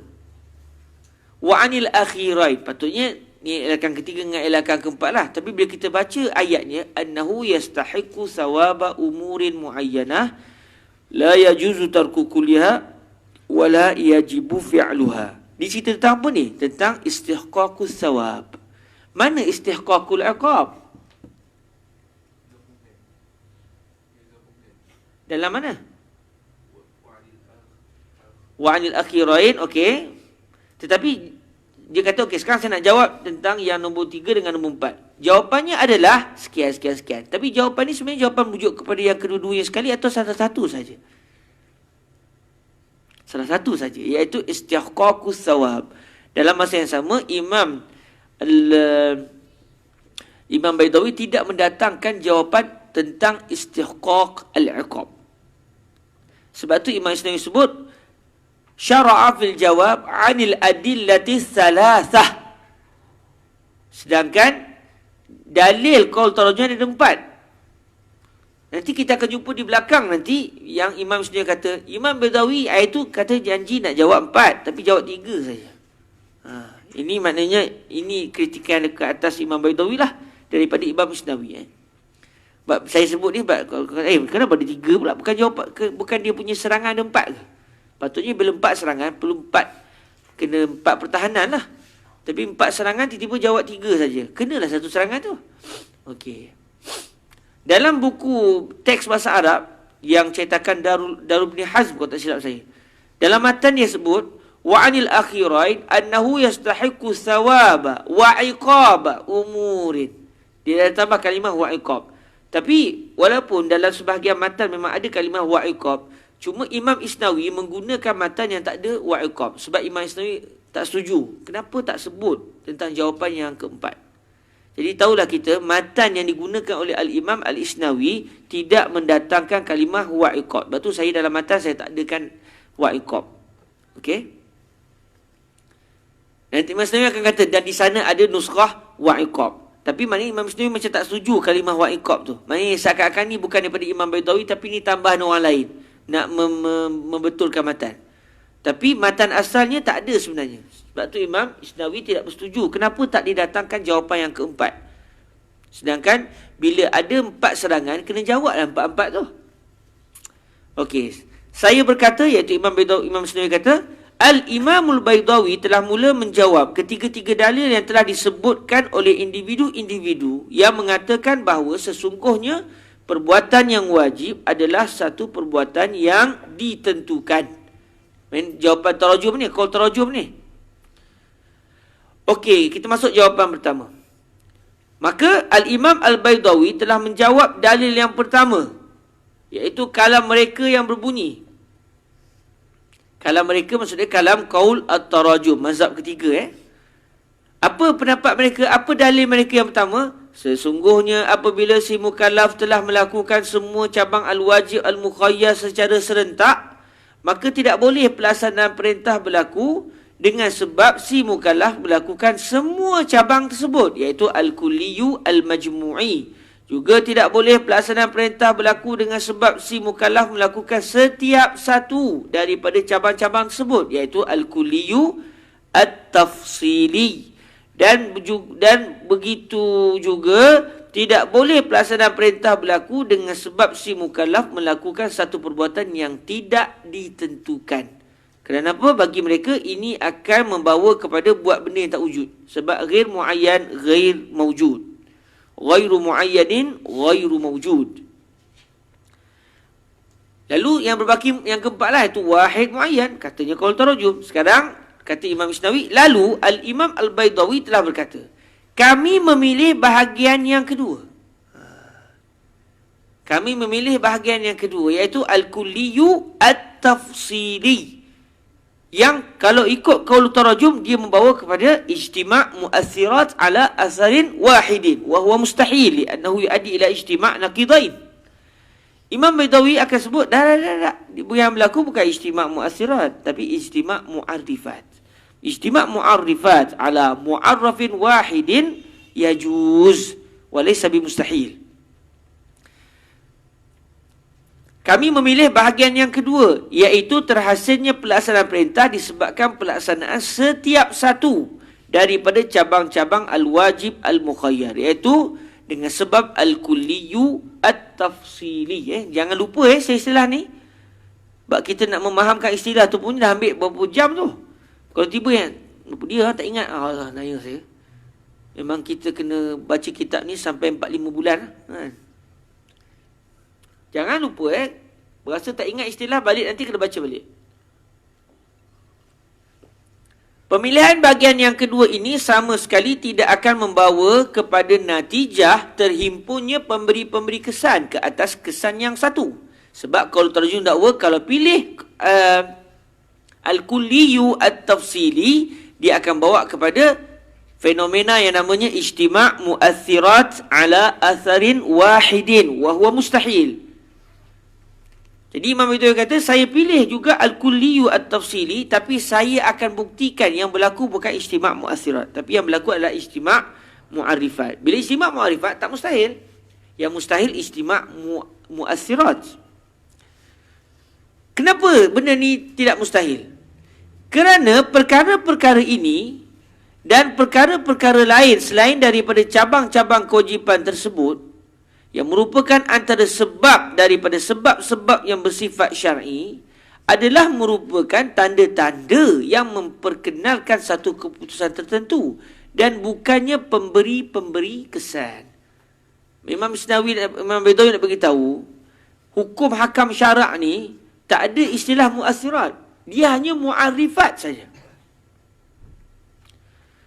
Wa 'anil akhirain. Patutnya ni elakan ketiga dengan elakan keempat lah. Tapi bila kita baca ayatnya, annahu yastahiqu thawaba umurin muayyanah la yajuzu tarku kulliha wa la yajibu fi'luha. Di cerita tentang apa ni? Tentang istihqaqus thawab. Mana istihqaqul iqab? Dalam mana? Wa 'anil akhirain, okey. Tetapi dia kata, okey, sekarang saya nak jawab tentang yang nombor 3 dengan nombor 4. Jawapannya adalah sekian. Tapi jawapan ni sebenarnya jawapan merujuk kepada yang kedua-duanya sekali atau salah satu saja? Salah satu saja, iaitu istihqaqus thawab. Dalam masa yang sama, Imam Baidawi tidak mendatangkan jawapan tentang istihqaq al-iqab. Sebab tu Imam Isnawi sebut syara'a fil jawab 'anil adillati thalathah. Sedangkan dalil qaul tarajum ada 4. Nanti kita akan jumpa di belakang nanti yang Imam sendiri kata, Imam Baidawi itu kata janji nak jawab 4 tapi jawab 3 saja. Ini maknanya ini kritikan ke atas Imam Baidawi lah daripada Imam Isnawi. Saya sebut ni kenapa ada 3 pula? Bukan dia punya serangan ada 4 ke? Patutnya bila 4 serangan, perlu 4, kena 4 pertahanan lah. Tapi 4 serangan, tiba-tiba jawab 3 saja. Kenalah satu serangan tu. Okey. Dalam buku teks bahasa Arab, yang cetakan Darul Ibn Hazm, kalau tak silap saya. Dalam matan dia sebut, wa 'anil akhirain annahu yastahiqu thawaba wa iqaba umurin. Dia dah tambah kalimah wa iqab. Tapi, walaupun dalam sebahagian matan memang ada kalimah wa iqab, cuma Imam Isnawi menggunakan matan yang tak ada wa iqab. Sebab Imam Isnawi tak setuju. Kenapa tak sebut tentang jawapan yang keempat? Jadi tahulah kita, matan yang digunakan oleh Al-Imam Al-Isnawi tidak mendatangkan kalimah wa iqab. Sebab tu saya dalam matan saya tak adakan wa iqab. Okey? Nanti Imam Isnawi akan kata, dan di sana ada nuskhah wa iqab. Tapi maknanya Imam Isnawi macam tak setuju kalimah wa iqab tu. Maknanya seakan-akan ni bukan daripada Imam Baidawi, tapi ni tambahan orang lain. Nak membetulkan matan. Tapi matan asalnya tak ada sebenarnya. Sebab tu Imam Isnawi tidak bersetuju. Kenapa tak didatangkan jawapan yang keempat? Sedangkan bila ada 4 serangan, kena jawablah 4-4 tu. Okey. Saya berkata, iaitu Imam Isnawi kata, Al-Imamul Baidawi telah mula menjawab ketiga-tiga dalil yang telah disebutkan oleh individu-individu yang mengatakan bahawa sesungguhnya perbuatan yang wajib adalah satu perbuatan yang ditentukan. Jawapan tarajum ni, qaul tarajum ni. Okey, kita masuk jawapan pertama. Maka Al-Imam Al-Baidawi telah menjawab dalil yang pertama, iaitu kalam mereka yang berbunyi. Kalam mereka maksudnya kalam qaul at-tarajum, mazhab ketiga. Apa pendapat mereka? Apa dalil mereka yang pertama? Sesungguhnya apabila si mukallaf telah melakukan semua cabang al-wajib al-mukhayyar secara serentak, maka tidak boleh pelaksanaan perintah berlaku dengan sebab si mukallaf melakukan semua cabang tersebut, iaitu al-kulliyu al-majmu'i. Juga tidak boleh pelaksanaan perintah berlaku dengan sebab si mukallaf melakukan setiap satu daripada cabang-cabang tersebut, iaitu al-kulliyu at-tafsili. Dan begitu juga tidak boleh pelaksanaan perintah berlaku dengan sebab si mukallaf melakukan satu perbuatan yang tidak ditentukan. Kenapa? Bagi mereka ini akan membawa kepada buat benda yang tak wujud. Sebab ghair muayyan, ghair mawjud. Ghairu muayyanin, ghairu mawjud. Lalu yang berbaki yang keempat lah, itu wahid muayyan. Katanya qaul tarajum. Sekarang kata Imam Isnawi, lalu Al-Imam Al-Baidawi telah berkata, kami memilih bahagian yang kedua. Kami memilih bahagian yang kedua, iaitu Al-Kulliyu At-Tafsili. Yang kalau ikut qaul tarajum, dia membawa kepada ijtima' mu'athirat ala asarin wahidin. Wahuwa mustahil, li'annahu yu'addi ila ijtima' naqidain. Imam Baidawi akan sebut, dah. Yang berlaku bukan ijtima' mu'athirat, tapi ijtima' mu'arifat. Ijtima' mu'arrifat ala mu'arrafin wahidin yajuz wa laysa bimustahil. Kami memilih bahagian yang kedua, iaitu terhasilnya pelaksanaan perintah disebabkan pelaksanaan setiap satu daripada cabang-cabang al-wajib al-mukhayyar, iaitu dengan sebab al-kulliyu at-tafsili. Jangan lupa istilah ni. Sebab kita nak memahamkan istilah tu pun dah ambil berapa jam tu. Kalau tiba dia tak ingat, Allah naya saya. Memang kita kena baca kitab ni sampai 4-5 bulan. Jangan lupa berasa tak ingat istilah, balik nanti kena baca balik. Pemilihan bahagian yang kedua ini sama sekali tidak akan membawa kepada natijah terhimpunnya pemberi-pemberi kesan ke atas kesan yang satu. Sebab kalau terjun dakwa, kalau pilih al-kulliyu at-tafsili, dia akan bawa kepada fenomena yang namanya ijtima' mu'athirat ala atharin wahidin wa huwa mustahil. Jadi Imam Baidawi kata, saya pilih juga al-kulliyu at-tafsili, tapi saya akan buktikan yang berlaku bukan ijtima' mu'athirat, tapi yang berlaku adalah ijtima' mu'arifat. Bila ijtima' mu'arifat tak mustahil. Yang mustahil ijtima' mu'athirat. Kenapa benda ni tidak mustahil? Kerana perkara-perkara ini dan perkara-perkara lain selain daripada cabang-cabang kewajipan tersebut, yang merupakan antara sebab daripada sebab-sebab yang bersifat syar'i, adalah merupakan tanda-tanda yang memperkenalkan satu keputusan tertentu dan bukannya pemberi-pemberi kesan. Imam Isnawi dan Imam Baidawi nak beritahu, hukum hakam syarak ni tak ada istilah mu'athirat. Dia hanya mu'arifat saja.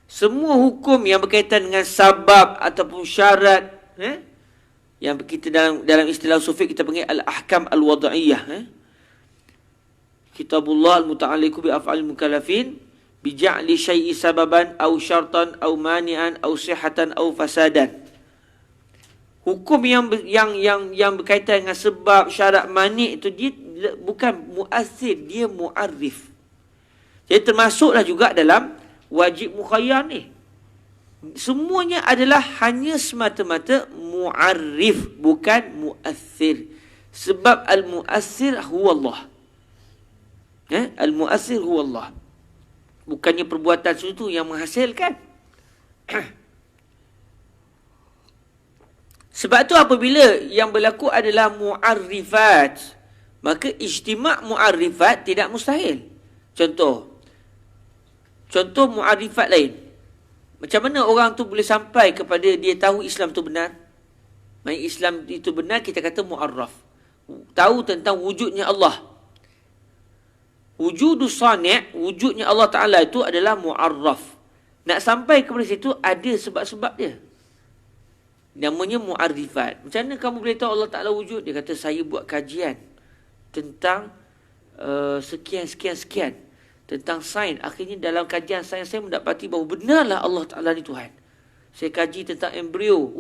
Semua hukum yang berkaitan dengan sabab ataupun syarat, yang kita dalam istilah sufik kita panggil al-ahkam al-wada'iyah. Kitabullah al-muta'alliqu bi af'alil mukallafin bi ja'li syai'i sababan aw syartan aw mani'an aw sihhatan aw fasadan. Hukum yang berkaitan dengan sebab, syarat, mani' itu dia bukan mu'athir, dia mu'arrif. Jadi termasuklah juga dalam wajib mukhayyar ni. Semuanya adalah hanya semata-mata mu'arrif, bukan mu'athir. Sebab al-mu'athir huwa Allah. Al-mu'athir huwa Allah. Bukannya perbuatan sesuatu yang menghasilkan. Sebab tu apabila yang berlaku adalah mu'arrifat, maka ijtima' mu'arrifat tidak mustahil. Contoh mu'arrifat lain. Macam mana orang tu boleh sampai kepada dia tahu Islam tu benar? Islam itu benar, kita kata mu'arraf. Tahu tentang wujudnya Allah. Wujudus sani', wujudnya Allah Ta'ala itu adalah mu'arraf. Nak sampai kepada situ ada sebab-sebab dia. Namanya mu'arrifat. Macam mana kamu boleh tahu Allah Ta'ala wujud? Dia kata, saya buat kajian tentang sekian. Tentang sains. Akhirnya dalam kajian sains saya mendapati bahawa benarlah Allah Ta'ala ni Tuhan. Saya kaji tentang embrio.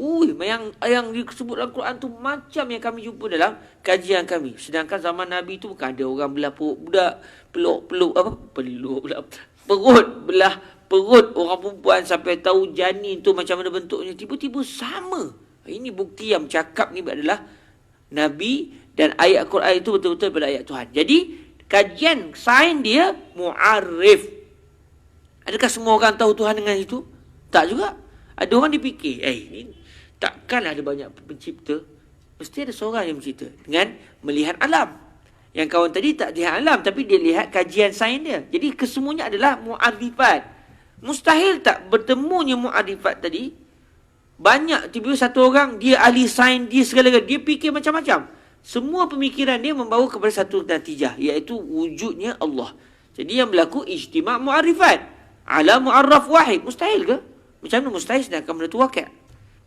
Yang disebut dalam Quran tu macam yang kami jumpa dalam kajian kami. Sedangkan zaman Nabi tu bukan ada orang belah perut orang perempuan sampai tahu janin tu macam mana bentuknya. Tiba-tiba sama. Ini bukti yang cakap ni adalah Nabi dan ayat Quran itu betul-betul daripada ayat Tuhan. Jadi kajian sains dia mu'arrif. Adakah semua orang tahu Tuhan dengan itu? Tak juga. Ada orang dipikir, ini takkan ada banyak pencipta. Mesti ada seorang yang mencipta. Dengan melihat alam. Yang kawan tadi tak lihat alam, tapi dia lihat kajian sains dia. Jadi kesemuanya adalah mu'arrifat. Mustahil tak bertemunya mu'arrifat tadi. Banyak, tiba-tiba satu orang, dia ahli sains, dia segala-galanya. Dia fikir macam-macam. Semua pemikiran dia membawa kepada satu natijah, iaitu wujudnya Allah. Jadi yang berlaku ijtima' mu'arrifat ala mu'arraf wahid. Mustahil ke? Macam mana mustahil sedangkan benda tu wakil?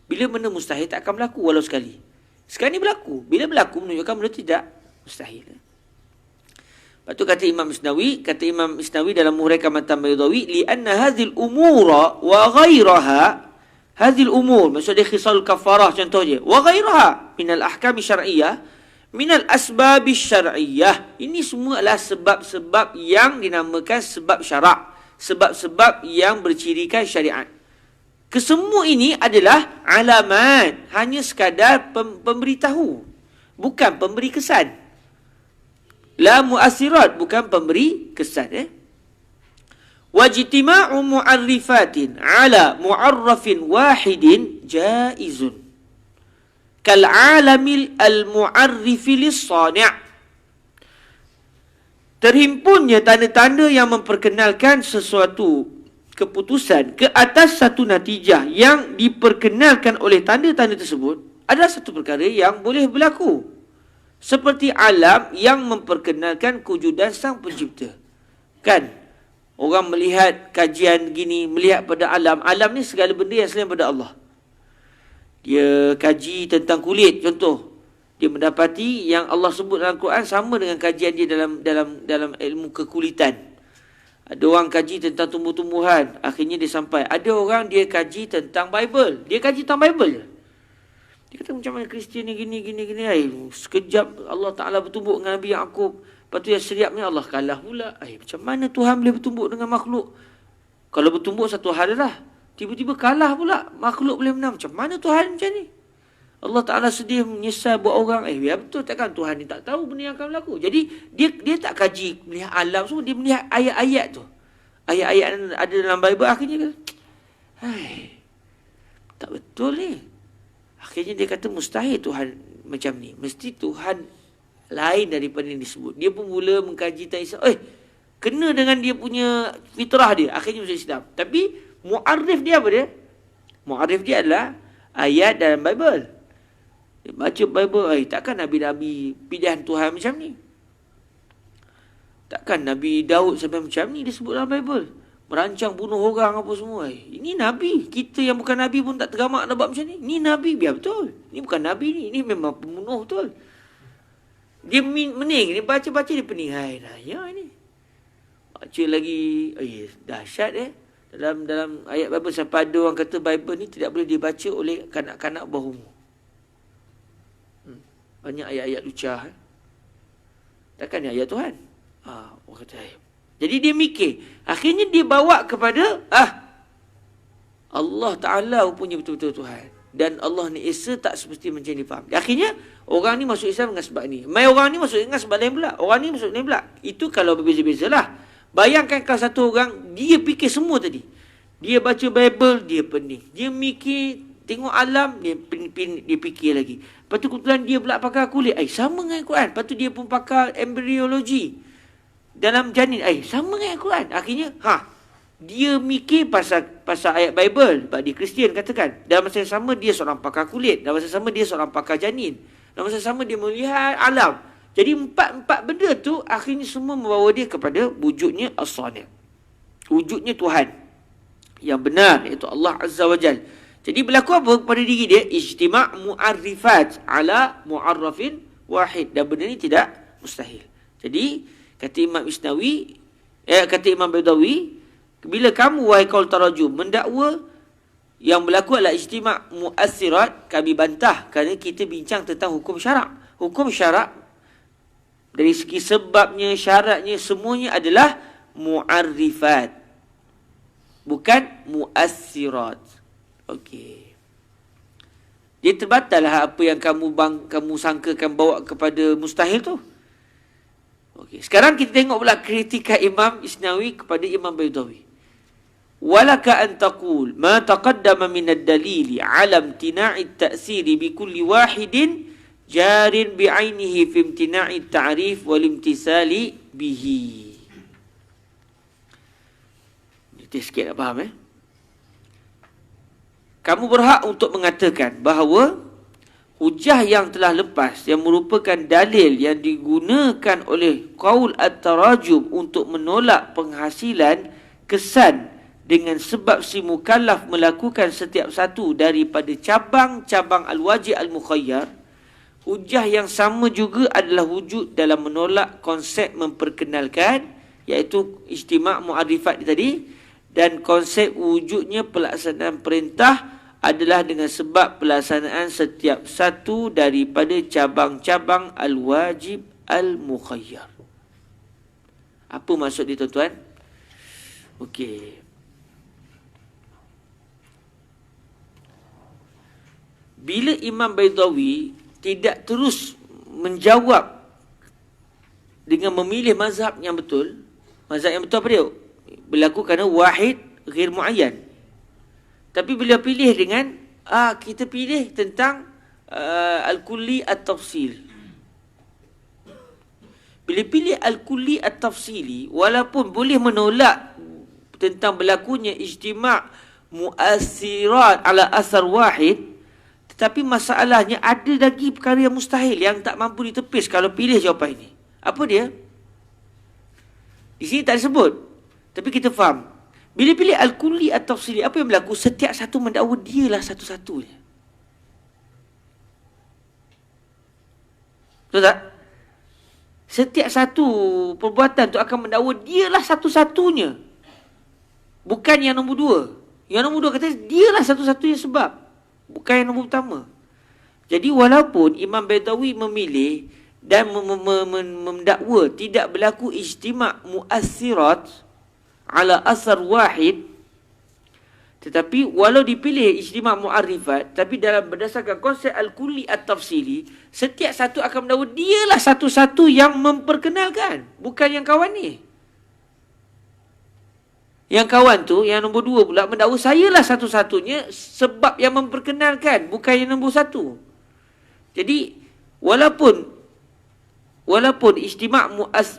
Bila benda mustahil tak akan berlaku walau sekali. Sekarang ni berlaku. Bila berlaku menunjukkan benda tidak mustahil. Lepas tu kata Imam Isnawi dalam Muhriqah Matan Baidawi, li'anna hadhil umura wa ghairaha, hadhil umur, maksudnya khisal kafarah contohnya, wa ghairaha minal ahkam syar'iyyah, minal asbab syar'iyyah. Ini semua adalah sebab-sebab yang dinamakan sebab syarak. sebab-sebab yang bercirikan syariat. Kesemua ini adalah alamat, hanya sekadar pemberitahu, bukan pemberi kesan. La mu'assirat, bukan pemberi kesan. Wajtima'u mu'arrifatin ala mu'arrafin wahidin jaizun kal'alamil al-mu'arrifi lis-sani'. Terhimpunnya tanda-tanda yang memperkenalkan sesuatu keputusan ke atas satu natijah yang diperkenalkan oleh tanda-tanda tersebut adalah satu perkara yang boleh berlaku. Seperti alam yang memperkenalkan kewujudan sang pencipta. Kan? Orang melihat kajian gini, melihat pada alam. Alam ni segala benda yang selain pada Allah. Dia kaji tentang kulit, contoh. Dia mendapati yang Allah sebut dalam Quran sama dengan kajian dia dalam ilmu kekulitan. Ada orang kaji tentang tumbuh-tumbuhan, akhirnya dia sampai. Ada orang dia kaji tentang Bible. Dia kaji tentang Bible je. Dia kata macam mana Kristian ni gini. Sekejap Allah Ta'ala bertumbuk dengan Nabi Yaqub. Lepas tu yang seriapnya Allah kalah pula. Macam mana Tuhan boleh bertumbuk dengan makhluk? Kalau bertumbuk satu hal dah. Tiba-tiba kalah pula. Makhluk boleh menang. Macam mana Tuhan macam ni? Allah Ta'ala sedih menyesal buat orang. Ya betul, takkan Tuhan ni tak tahu benda yang akan berlaku. Jadi dia tak kaji melihat alam semua. Dia melihat ayat-ayat tu. Ayat-ayat yang ada dalam Bible. Akhirnya kata, tak betul ni. Akhirnya dia kata mustahil Tuhan macam ni. Mesti Tuhan lain daripada yang disebut. Dia pun mula mengkaji tentang Islam. Kena dengan dia punya fitrah dia. Akhirnya masuk Islam. Tapi mu'arif dia apa dia? Mu'arif dia adalah ayat dalam Bible. Dia baca Bible. Takkan Nabi-Nabi pilihan Tuhan macam ni? Takkan Nabi Daud sampai macam ni dia sebut dalam Bible? Merancang bunuh orang apa semua. Ini Nabi. Kita yang bukan Nabi pun tak tergamak nak buat macam ni. Ini Nabi, biar betul. Ini bukan Nabi ni. Ini memang pembunuh betul. Dia mening. Dia baca-baca dia pening. Ya ini. Baca lagi. Dahsyat Dalam ayat Bible sampai ada orang kata Bible ni tidak boleh dibaca oleh kanak-kanak bawah umur. Banyak ayat-ayat lucah. Takkan ni ayat Tuhan? Orang kata ayat. Jadi dia mikir. Akhirnya dia bawa kepada Allah Ta'ala punya betul-betul Tuhan. Dan Allah ni Esa tak seperti macam ni faham. Akhirnya orang ni masuk Islam dengan sebab ni. Orang ni masuk dengan sebab lain pula. Orang ni masuk lain pula. Itu kalau berbeza-beza lah. Bayangkan kalau satu orang, dia fikir semua tadi. Dia baca Bible, dia pening. Dia mikir, tengok alam, dia fikir lagi. Lepas tu kebetulan dia pula pakar kulit. Sama dengan Al-Quran. Lepas tu dia pun pakar embryologi. Dalam janin. Sama dengan Al-Quran. Akhirnya, dia mikir pasal ayat Bible. Sebab dia Kristian katakan. Dalam masa yang sama, dia seorang pakar kulit. Dalam masa yang sama, dia seorang pakar janin. Dalam masa yang sama, dia melihat alam. Jadi empat benda tu akhirnya semua membawa dia kepada wujudnya As-Sani'. Wujudnya Tuhan yang benar, iaitu Allah Azza wa Jal. Jadi berlaku apa pada diri dia? Ijtima' mu'arrifat ala mu'arrafin wahid. Dan benda ni tidak mustahil. Jadi kata Imam Isnawi, kata Imam Baydawi, bila kamu wahai qaul tarajum mendakwa yang berlaku adalah ijtima' mu'assirat, kami bantah kerana kita bincang tentang hukum syarak. Hukum syarak dari segi sebabnya, syaratnya, semuanya adalah mu'arrifat. Bukan mu'assirat. Okey. Dia terbatal lah apa yang kamu sangkakan bawa kepada mustahil tu. Okey. Sekarang kita tengok pula kritikan Imam Isnawi kepada Imam Baydawi. Walaka an taqul ma taqaddama min ad-dalili 'ala imtina'i at-ta'siri bi kulli wahidin jarin bi'ainihi fi imtina'i at-ta'rif wal imtisali bihi. Ini sikit nak faham Kamu berhak untuk mengatakan bahawa hujah yang telah lepas yang merupakan dalil yang digunakan oleh qaul at-tarajum untuk menolak penghasilan kesan dengan sebab si mukallaf melakukan setiap satu daripada cabang-cabang al-wajib al-mukhayyar, hujah yang sama juga adalah wujud dalam menolak konsep memperkenalkan, iaitu ijtima' mu'arifat tadi, dan konsep wujudnya pelaksanaan perintah adalah dengan sebab pelaksanaan setiap satu daripada cabang-cabang al-wajib al-mukhayyar. Apa maksud dia tuan-tuan? Okey. Bila Imam Baidawi tidak terus menjawab dengan memilih mazhab yang betul, mazhab yang betul apa dia? Berlaku kerana wahid ghair muayyan. Tapi bila pilih dengan kita pilih tentang al-kulli at-tafsil. Bila pilih al-kulli at-tafsili, walaupun boleh menolak tentang berlakunya ijtima' mu'assirat ala asar wahid, tetapi masalahnya ada lagi perkara yang mustahil yang tak mampu ditepis kalau pilih jawapan ini. Apa dia? Di sini tak disebut, tapi kita faham. Bila pilih al-kulli at-tafsili, apa yang berlaku? Setiap satu mendakwa dialah satu-satunya. Betul tak? Setiap satu perbuatan tu akan mendakwa dialah satu-satunya. Bukan yang nombor dua. Yang nombor dua kata dialah satu-satunya sebab. Bukan yang nombor pertama. Jadi walaupun Imam Baidawi memilih dan mendakwa tidak berlaku ijtima' mu'assirat ala asar wahid, tetapi walau dipilih ijtima' mu'arifat, tapi dalam berdasarkan konsep al-kulli at-tafsili, setiap satu akan mendakwa dialah satu-satu yang memperkenalkan, bukan yang kawan ni. Yang kawan tu, yang nombor dua pula, mendakwa sayalah satu-satunya sebab yang memperkenalkan, bukan yang nombor satu. Jadi walaupun ijtima'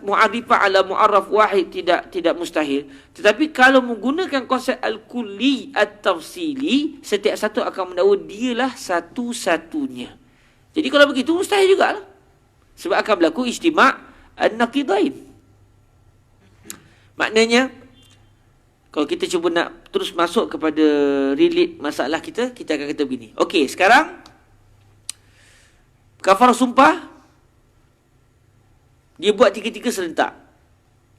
mu'arifah ala mu'arraf wahid tidak mustahil, tetapi kalau menggunakan konsep al-kulli at-tafsili, setiap satu akan mendakwa dialah satu-satunya. Jadi kalau begitu mustahil jugalah. Sebab akan berlaku ijtima' an-naqidain. Maknanya, kalau kita cuba nak terus masuk kepada relate masalah kita akan kata begini. Okey, sekarang kafarah sumpah dia buat tiga-tiga serentak.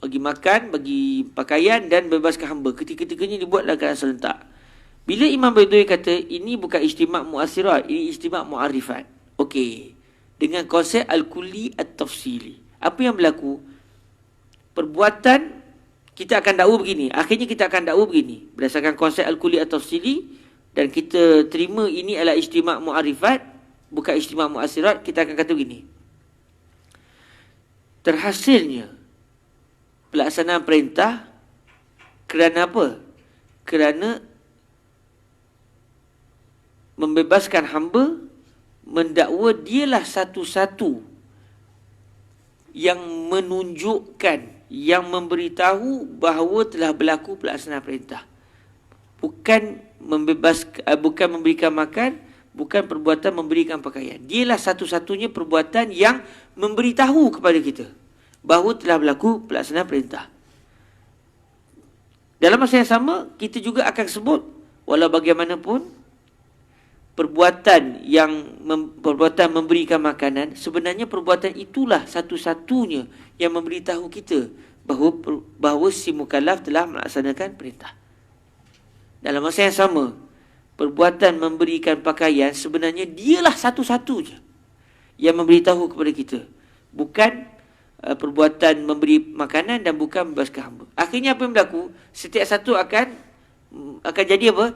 Bagi makan, bagi pakaian dan bebaskan hamba. Ketiga-tiganya dibuat dalam keadaan serentak. Bila Imam Baidawi kata ini bukan ijtima' mu'assirat, ini ijtima' mu'arifat. Okey. Dengan konsep al-kulli at-tafsili. Apa yang berlaku? Perbuatan kita akan dakwa begini. Akhirnya kita akan dakwa begini. Berdasarkan konsep al-kulli at-tafsili dan kita terima ini adalah ijtima' mu'arifat, bukan ijtima' mu'assirat, kita akan kata begini. Terhasilnya pelaksanaan perintah kerana apa? Kerana membebaskan hamba, mendakwa dialah satu-satu yang menunjukkan, yang memberitahu bahawa telah berlaku pelaksanaan perintah. Bukan bukan memberikan makan, bukan perbuatan memberikan pakaian. Dialah satu-satunya perbuatan yang memberitahu kepada kita bahawa telah berlaku pelaksanaan perintah. Dalam masa yang sama, kita juga akan sebut walau bagaimanapun perbuatan memberikan makanan, sebenarnya perbuatan itulah satu-satunya yang memberitahu kita bahawa si mukallaf telah melaksanakan perintah. Dalam masa yang sama, perbuatan memberikan pakaian sebenarnya dialah satu-satunya yang memberitahu kepada kita. Bukan perbuatan memberi makanan dan bukan membebaskan hamba. Akhirnya apa yang berlaku? Setiap satu akan jadi apa?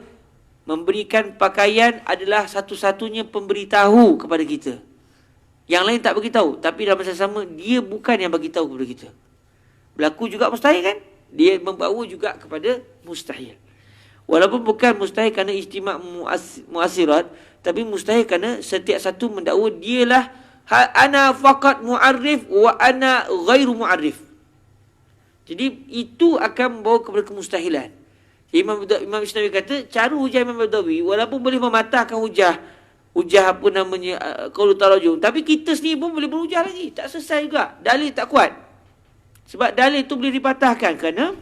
Memberikan pakaian adalah satu-satunya pemberitahu kepada kita. Yang lain tak beritahu. Tapi dalam masa sama, dia bukan yang beritahu kepada kita. Berlaku juga mustahil kan? Dia membawa juga kepada mustahil. Walaupun bukan mustahil kerana ijtima' mu'assirat, tapi mustahil kerana setiap satu mendakwa dialah ana faqat mu'arrif wa ana ghairu mu'arrif. Jadi itu akan membawa kepada kemustahilan. Imam Isnawi kata cara hujah Imam Baidawi walaupun boleh mematahkan hujah apa namanya qaul tarajum, tapi kita sendiri pun boleh berhujah lagi, tak selesai juga. Dalil tak kuat. Sebab dalil itu boleh dipatahkan kerana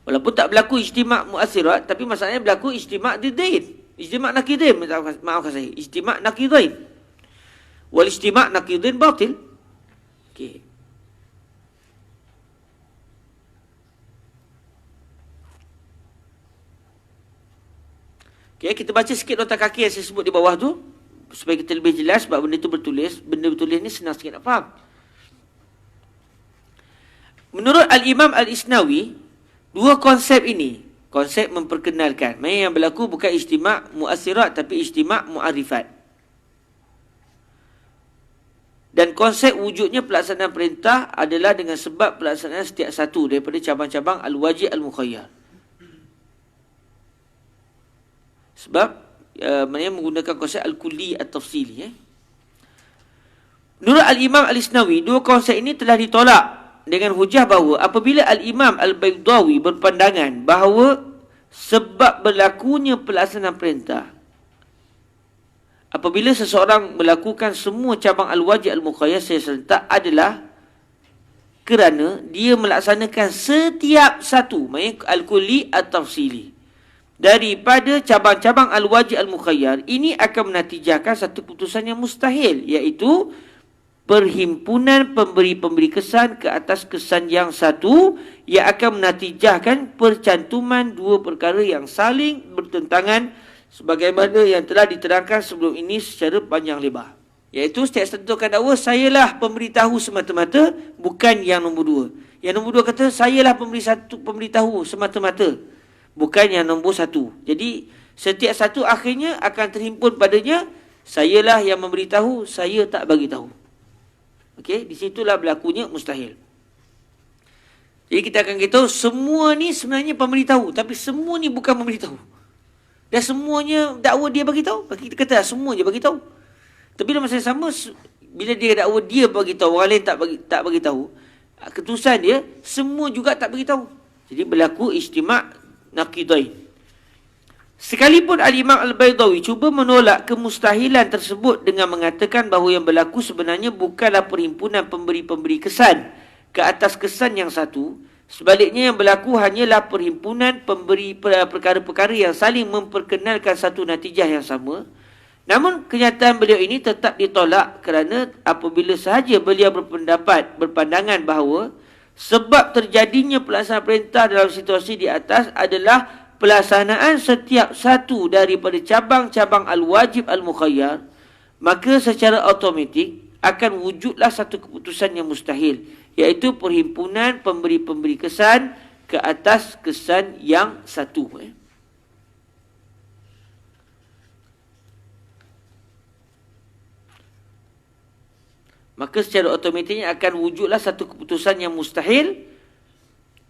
walaupun tak berlaku ijtima' mu'assirat, tapi masalahnya berlaku ijtima' didain. Ijtima' naqidain, maafkan saya. Ijtima' naqidain. Wal ijtima' naqidain batil. Okey. Okey, kita baca sikit nota kaki yang saya sebut di bawah tu supaya kita lebih jelas sebab benda tu bertulis. Benda bertulis ni senang sikit nak faham. Menurut Al-Imam Al-Isnawi, Dua konsep ini, konsep memperkenalkan. Maksudnya yang berlaku bukan ijtima' mu'assirat tapi ijtima' mu'arifat. Dan konsep wujudnya pelaksanaan perintah adalah dengan sebab pelaksanaan setiap satu daripada cabang-cabang al-wajib al-mukhayyar. Sebab maknanya menggunakan konsep al-kulli at-tafsili. Menurut Al-Imam Al-Isnawi, dua konsep ini telah ditolak dengan hujah bahawa apabila Al-Imam Al-Baydawi berpandangan bahawa sebab berlakunya pelaksanaan perintah apabila seseorang melakukan semua cabang al-wajib al-mukhayyar secara serentak adalah kerana dia melaksanakan setiap satu, maksudnya al-kulli at-tafsili daripada cabang-cabang al-wajib al-mukhayyar, ini akan menatijahkan satu keputusan yang mustahil, iaitu perhimpunan pemberi-pemberi kesan ke atas kesan yang satu yang akan menatijahkan percantuman dua perkara yang saling bertentangan sebagaimana yang telah diterangkan sebelum ini secara panjang lebar. Iaitu setiap satu akan dakwa, sayalah pemberitahu semata-mata, bukan yang nombor dua. Yang nombor dua kata, sayalah pemberitahu semata-mata, bukan yang nombor satu. Jadi setiap satu akhirnya akan terhimpun padanya, sayalah yang memberitahu, saya tak bagi tahu. Okey, di situlah berlakunya mustahil. Jadi kita akan kata semua ni sebenarnya pemberitahu, tapi semua ni bukan memberitahu. Dan semuanya dakwa dia bagi tahu. Kita kata semua je bagi tahu. Tapi dalam masa yang sama, bila dia dakwa dia bagi tahu, orang lain tak bagi tahu, keputusan dia semua juga tak bagi tahu. Jadi berlaku ijtima' naqidain. Sekalipun Al-Imam Al-Baydawi cuba menolak kemustahilan tersebut dengan mengatakan bahawa yang berlaku sebenarnya bukanlah perhimpunan pemberi-pemberi kesan ke atas kesan yang satu. Sebaliknya yang berlaku hanyalah perhimpunan pemberi perkara-perkara yang saling memperkenalkan satu natijah yang sama. Namun kenyataan beliau ini tetap ditolak kerana apabila sahaja beliau berpandangan bahawa sebab terjadinya pelaksanaan perintah dalam situasi di atas adalah pelaksanaan setiap satu daripada cabang-cabang al-wajib al-mukhayyar, maka secara automatik akan wujudlah satu keputusan yang mustahil, iaitu perhimpunan pemberi-pemberi kesan ke atas kesan yang satu. Maka secara automatiknya akan wujudlah satu keputusan yang mustahil,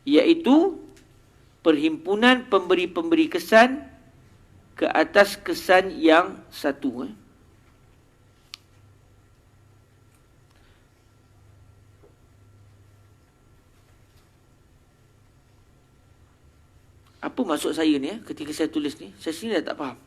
iaitu perhimpunan pemberi-pemberi kesan ke atas kesan yang satu. Apa maksud saya ni ketika saya tulis ni? Saya sendiri dah tak faham.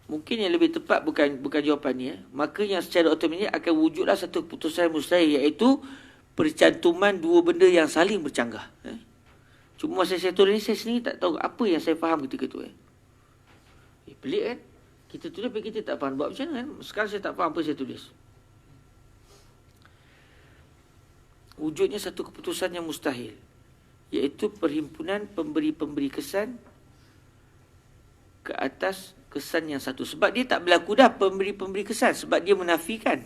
Mungkin yang lebih tepat bukan jawapan ni. Maka yang secara otomatik akan wujudlah satu keputusan mustahil, iaitu percantuman dua benda yang saling bercanggah. Cuma masa saya tulis ni, saya sendiri tak tahu apa yang saya faham ketika tu. Pelik kan? Kita tulis tapi kita tak faham. Buat macam mana kan? Sekarang saya tak faham apa saya tulis. Wujudnya satu keputusan yang mustahil, iaitu perhimpunan pemberi-pemberi kesan ke atas kesan yang satu. Sebab dia tak berlaku dah pemberi-pemberi kesan, sebab dia menafikan.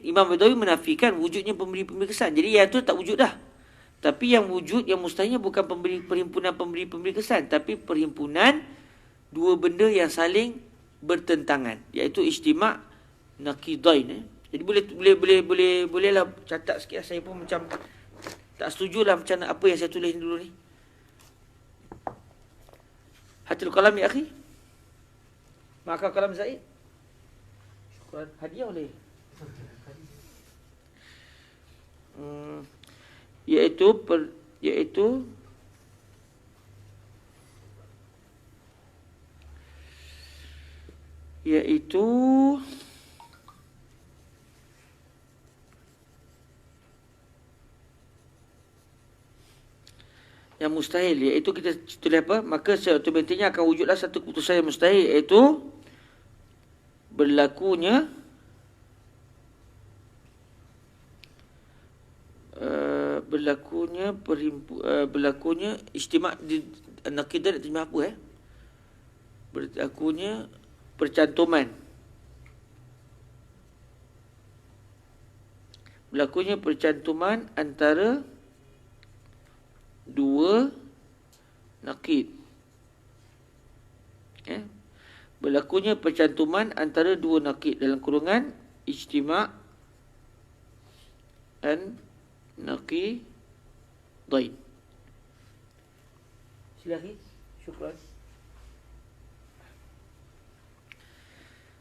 Imam Baydawi menafikan wujudnya pemberi-pemberi kesan. Jadi yang tu tak wujud dah. Tapi yang wujud, yang mustahilnya bukan perhimpunan pemberi-pemberi kesan, tapi perhimpunan dua benda yang saling bertentangan, iaitu ijtima' naqidain. Jadi bolehlah catat sikit. Saya pun macam tak setujulah macam apa yang saya tulis dulu ni. Hatil kalam ya akhi. Maka kalam Zaid. Syukran. Hadiah boleh. Iaitu yang mustahil, iaitu kita tulis apa? Maka secara otomatiknya akan wujudlah satu keputusan yang mustahil, iaitu berlakunya ijtima' di naqidah, ijtima' apa berlakunya percantuman. Berlakunya percantuman antara dua nakid. Berlakunya percantuman antara dua nakid dalam kurungan ijtima' dan naqidain. Silakan. Syukran.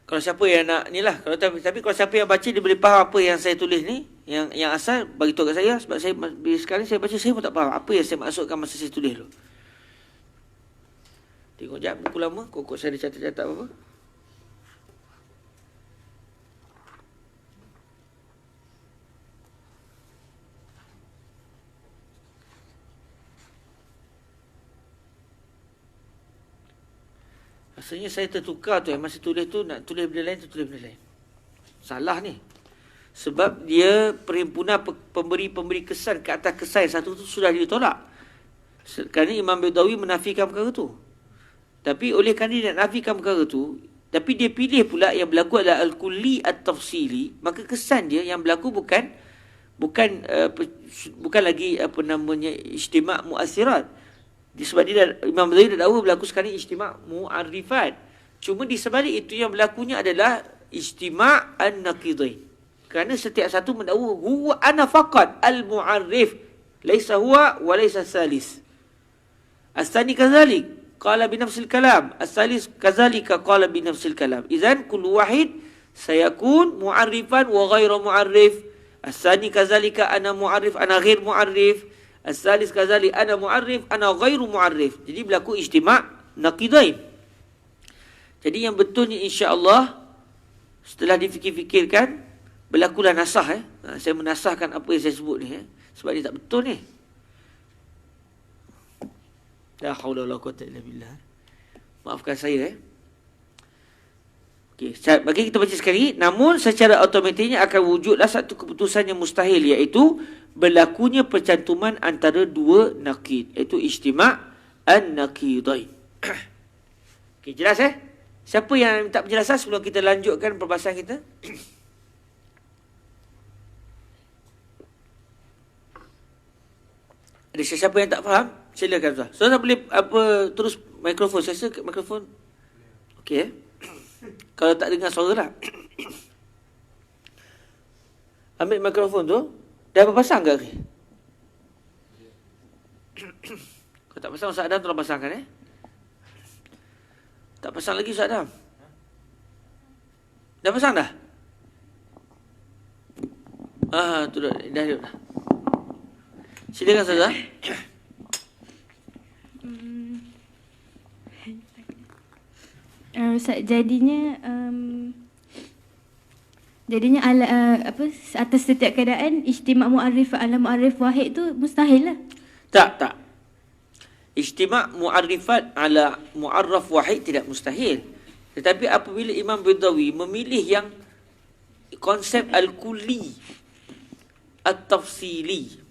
Kalau siapa yang nak ni lah, kalau tapi kalau siapa yang baca dia boleh faham apa yang saya tulis ni, yang asal bagi tahu kat saya, sebab saya sekali saya baca saya pun tak faham apa yang saya maksudkan masa saya tulis tu. Tengok jap buku lama, kokok saya ada catat-catat apa-apa. Rasanya saya tertukar tu, masa tulis tu nak tulis benda lain, tu tulis benda lain. Salah ni. Sebab dia perhimpunan pemberi kesan ke atas kesan satu tu sudah ditolak. Kerana Imam Baydawi menafikan perkara tu. Tapi oleh kerana dia nak nafikan perkara tu, tapi dia pilih pula yang berlaku adalah al-kulli at-tafsili, maka kesan dia yang berlaku bukan lagi apa namanya ijtima' mu'assirat. Sebab dia Imam Baydawi dah tahu berlaku sekarang ijtima' mu'arrifat. Cuma di sebalik itu yang berlakunya adalah ijtima' an-naqidain. Kerana setiap satu mendakwa huwa ana faqat al-mu'arrif, laisa huwa wa laisa salis. As-tsani kadzalik qala bi nafsil kalam, as-salis kadzalika qala bi nafsil kalam. Idzan kullu wahid sayakun mu'arrifan wa ghairu mu'arrif. As-tsani kadzalika ana mu'arrif ana ghair mu'arrif. As-salis kadzalik ana mu'arrif ana ghairu mu'arrif. Jadi berlaku ijtima' naqidain. Jadi yang betulnya insya-Allah setelah difikir-fikirkan berlakulah nasah. Saya menasahkan apa yang saya sebut ni. Sebab dia tak betul ni. La haula wala quwwata illa billah. Maafkan saya. Okey, bagi kita baca sekali. Namun secara automatiknya akan wujudlah satu keputusan yang mustahil, iaitu berlakunya percantuman antara dua nakid, iaitu ijtima' an-naqidain. Okey, jelas Siapa yang minta penjelasan sebelum kita lanjutkan perbahasan kita? Ada siapa yang tak faham? Silakan Ustaz. Ustaz boleh terus mikrofon. Saya rasa mikrofon. Okey. Kalau tak dengar suara lah. Ambil mikrofon tu. Dah berpasang ke? Kalau tak pasang, Ustaz Adam tolong pasangkan Tak pasang lagi Ustaz Adam? Dah pasang dah? Tu dah. Silakan Ustaz. Ustaz, jadinya atas setiap keadaan ijtima' mu'arrif ala mu'arrif wahid tu mustahil lah. Tak. Ijtima' mu'arrifat ala mu'arraf wahid tidak mustahil. Tetapi apabila Imam Baydawi memilih yang konsep al-kulli at-tafsili,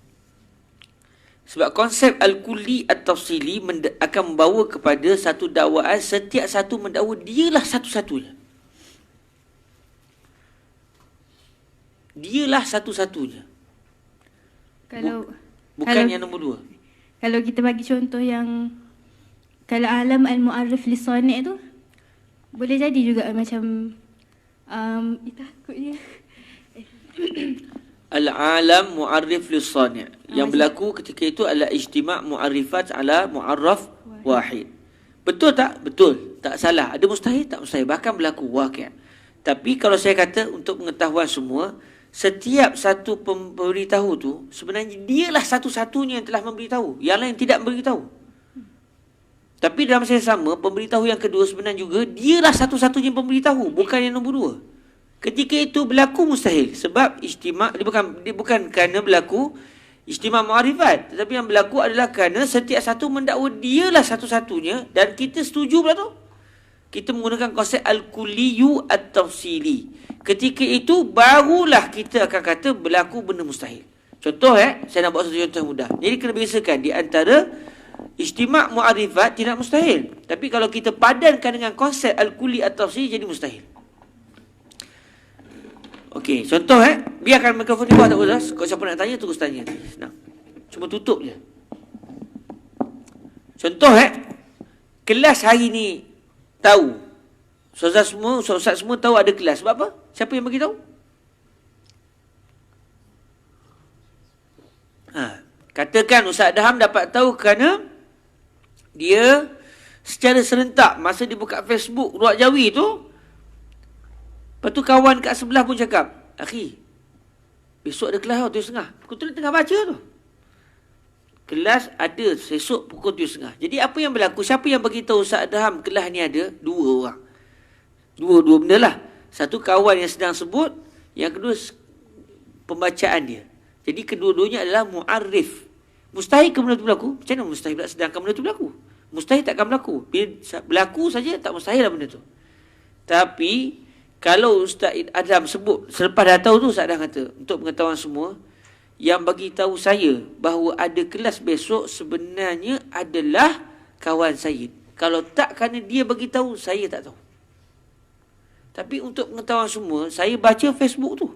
sebab konsep al-kulli at-tafsili akan membawa kepada satu dakwaan setiap satu mendakwa dialah satu-satunya. Dialah satu-satunya. Bukan yang nombor dua. Kalau kita bagi contoh yang kalau alam al-mu'arrif li-sani' tu boleh jadi juga macam takutnya al-alam mu'arrif lis-sani'. Yang berlaku ketika itu adalah ijtima' mu'arrifat ala mu'arraf wahid. Betul tak? Betul. Tak salah. Ada mustahil? Tak mustahil. Bahkan berlaku waqi'. Tapi kalau saya kata untuk pengetahuan semua, setiap satu pemberitahu tu sebenarnya dialah satu-satunya yang telah memberitahu. Yang lain tidak memberitahu. Tapi dalam masa yang sama, pemberitahu yang kedua sebenarnya juga dialah satu-satunya pemberitahu, bukan yang nombor dua. Ketika itu berlaku mustahil sebab ijtima' dia bukan kerana berlaku ijtima' mu'arifat, tetapi yang berlaku adalah kerana setiap satu mendakwa dialah satu-satunya dan kita setuju pula tu. Kita menggunakan konsep al-kulliyu at-tafsili. Ketika itu barulah kita akan kata berlaku benda mustahil. Contoh saya nak buat satu contoh mudah. Jadi kena bezakan di antara Ijtima' mu'arifat tidak mustahil. Tapi kalau kita padankan dengan konsep al-kulli at-tafsili jadi mustahil. Okey, contoh biarkan mikrofon di bawah tak usah. Kalau siapa nak tanya terus tanya. Senang. Cuma tutup je. Contoh kelas hari ni tahu. Ustaz semua tahu ada kelas. Sebab apa? Siapa yang bagi tahu? Katakan Ustaz Adham dapat tahu kerana dia secara serentak masa dia buka Facebook Ruak Jawi tu, lepas tu kawan kat sebelah pun cakap, akhi, besok ada kelas 7.30. Pukul tu tengah baca tu. Kelas ada esok pukul 7.30. Jadi apa yang berlaku? Siapa yang bagi tahu Ustaz Adham kelas ni ada? Dua orang. Dua benda lah. Satu kawan yang sedang sebut, yang kedua pembacaan dia. Jadi kedua-duanya adalah mu'arrif. Mustahil ke benda tu berlaku? Macam mana mustahil pula sedangkan benda tu berlaku? Mustahil takkan berlaku. Bila berlaku saja tak mustahil lah benda tu. Tapi kalau Ustaz Adham sebut, selepas dah tahu tu Ustaz Adham kata, untuk pengetahuan semua, yang bagi tahu saya bahawa ada kelas besok sebenarnya adalah kawan saya. Kalau tak kerana dia bagi tahu, saya tak tahu. Tapi untuk pengetahuan semua, saya baca Facebook tu.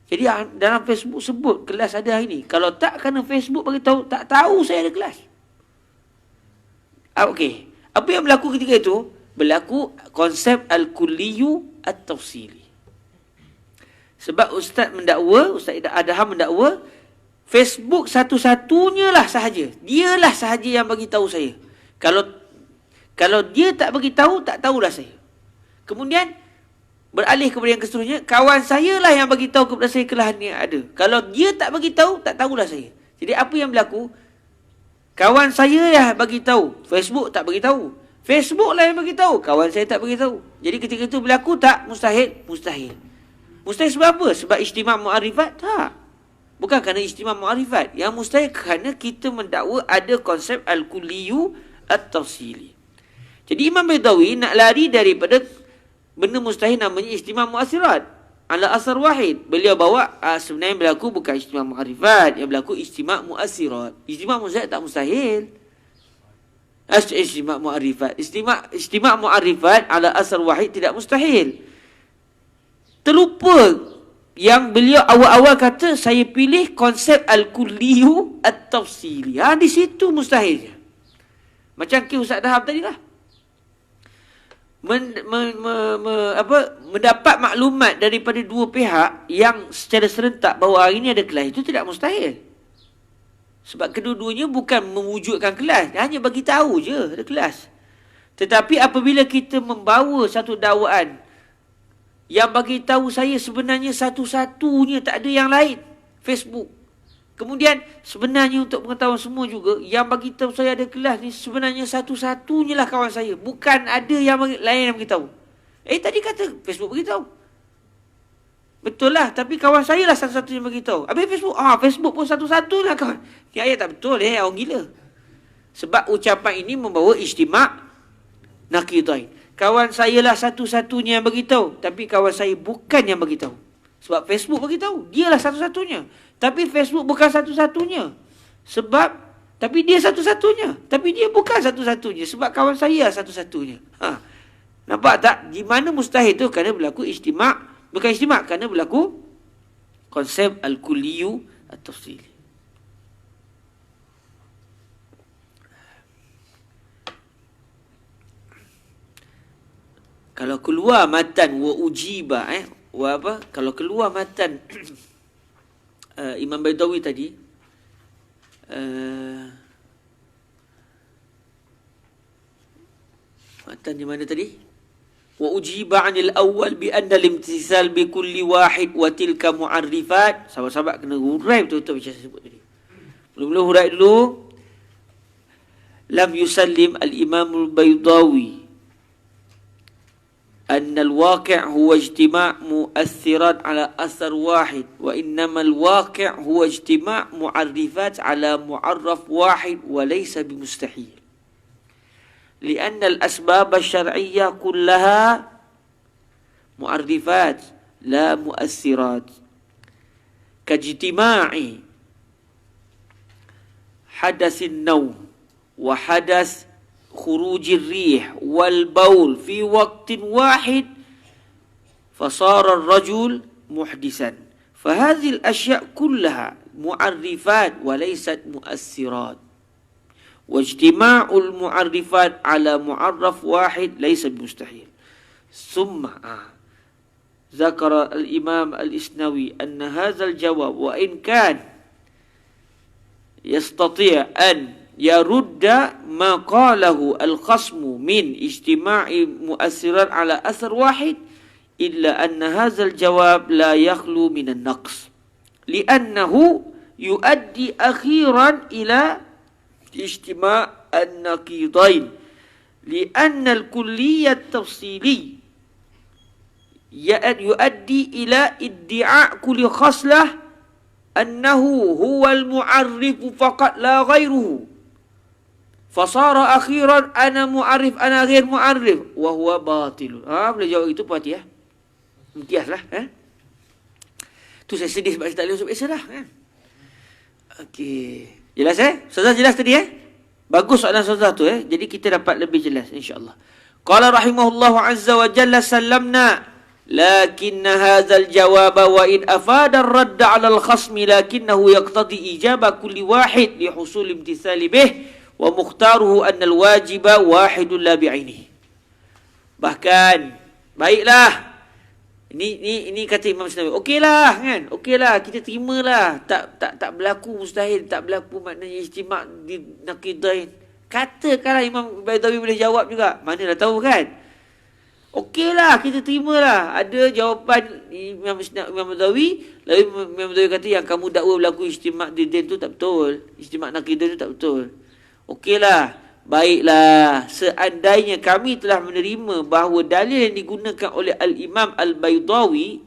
Jadi dalam Facebook sebut kelas ada hari ni. Kalau tak kerana Facebook bagi tahu, tak tahu saya ada kelas. Okey. Apa yang berlaku ketika itu? Berlaku konsep al-kulliyu at-tafsili. Sebab Ustaz Adham mendakwa Facebook satu-satunya lah sahaja. Dialah sahaja yang bagi tahu saya. Kalau dia tak bagi tahu, tak tahulah saya. Kemudian beralih kepada yang seterusnya, kawan saya lah yang bagi tahu kepada saya kelas ni ada. Kalau dia tak bagi tahu, tak tahulah saya. Jadi apa yang berlaku? Kawan saya yang bagi tahu, Facebook tak bagi tahu. Facebook lah yang bagi tahu, kawan saya tak bagi tahu. Jadi ketika itu berlaku tak mustahil? Mustahil. Mustahil sebab apa? Sebab ijtima' mu'arifat? Tak. Bukan kerana ijtima' mu'arifat. Yang mustahil kerana kita mendakwa ada konsep al-kulliyu at-tafsili. Jadi Imam Baydawi nak lari daripada benda mustahil namanya ijtima' mu'asirat ala asar wahid. Beliau bawa sebenarnya berlaku bukan ijtima' mu'arifat, yang berlaku ijtima' mu'asirat. Ijtima' mu'asirat tak mustahil. Ijtima' mu'arifat. Ijtima' mu'arifat ala asar wahid tidak mustahil. Terlupa yang beliau awal-awal kata saya pilih konsep al-kulliyu at-tafsili. Di situ mustahilnya. Macam Ustaz Adham tadi lah. Mendapat maklumat daripada dua pihak yang secara serentak bahawa hari ini ada kelas, itu tidak mustahil. Sebab kedua-duanya bukan mewujudkan kelas, hanya bagi tahu je ada kelas. Tetapi apabila kita membawa satu dakwaan yang bagi tahu saya sebenarnya satu-satunya, tak ada yang lain, Facebook. Kemudian sebenarnya untuk pengetahuan semua juga, yang bagi tahu saya ada kelas ni sebenarnya satu-satunya lah kawan saya. Bukan ada yang lain yang bagi tahu. Tadi kata Facebook bagi tahu. Betul lah, tapi kawan saya lah satu-satunya yang bagi tahu. Habis Facebook, Facebook pun satu-satu lah kawan. Ni ayat tak betul, orang gila. Sebab ucapan ini membawa ijtima' naqidain. Kawan saya lah satu-satunya yang bagi tahu, tapi kawan saya bukan yang bagi tahu. Sebab Facebook bagi tahu, dialah satu-satunya. Tapi Facebook bukan satu-satunya. Tapi dia satu-satunya. Tapi dia bukan satu-satunya. Sebab kawan saya satu-satunya. Nampak tak? Di mana mustahil itu? Kerana berlaku ijtima'. Bukan ijtima'. Kerana berlaku konsep al-kulliyu at-tafsili. Kalau keluar matan wa ujiba, kalau keluar matan Imam Baydawi tadi, matan di mana tadi? Wa ujiba 'anil awwal bi anna al-imtithal bi kulli wahid wa tilka mu'arrifat. Sahabat-sahabat kena hurai betul-betul macam saya sebut tadi. Mula-mula hurai dulu. Lam yusallim al-Imam al-Baydawi أن الواقع هو اجتماع مؤثرات على أثر واحد وإنما الواقع هو اجتماع معرفات على معرف واحد وليس بمستحيل لأن الأسباب الشرعية كلها معرفات لا مؤثرات كاجتماع حدث النوم وحدث خروج الريح والبول في وقت واحد فصار الرجل محدثا فهذه الأشياء كلها معرفات وليست مؤثرات واجتماع المعرفات على معرف واحد ليس بمستحيل. ثم ذكر الإمام الإسنوي أن هذا الجواب وإن كان يستطيع أن يرد ما قاله الخصم من اجتماع مؤثرات على أثر واحد إلا أن هذا الجواب لا يخلو من النقص لأنه يؤدي أخيرا إلى اجتماع النقيضين لأن الكلية التفصيلي يؤدي إلى ادعاء كل خصلة أنه هو المعرف فقط لا غيره فصار أخيرا أنا معرف أنا غير معرف وهو باطل. Boleh jawab itu Puan Hati Imtiazlah. Tu saya sedih sebab saya tak boleh masuk biasa dah. Okey. Jelas Ustazah jelas tadi Bagus soalan Ustazah tu Jadi kita dapat lebih jelas insya-Allah. Qala rahimahullahu azza wa jalla sallamna lakin hadzal jawab wa in afada ar-radd 'ala al-khasm lakinnahu yaqtadi ijaba kulli wahid li husul imtithali bih wa mukhtaruhu anna al-wajiba wahidun la bi'ainihi. Bahkan baiklah ini kata Imam Nawawi. Okeylah kan? Okeylah kita terimalah. Tak berlaku mustahil, tak berlaku maknanya ijtima' di naqidain. Katakanlah Imam Baidawi boleh jawab juga. Mana dah tahu kan? Okeylah kita terimalah. Ada jawapan Imam Baidawi, lalu Imam Baidawi kata yang kamu dakwa berlaku ijtima' di din tu tak betul. Ijtima' naqidain tu tak betul. Okeylah. Baiklah, seandainya kami telah menerima bahawa dalil yang digunakan oleh Al-Imam Al-Baidawi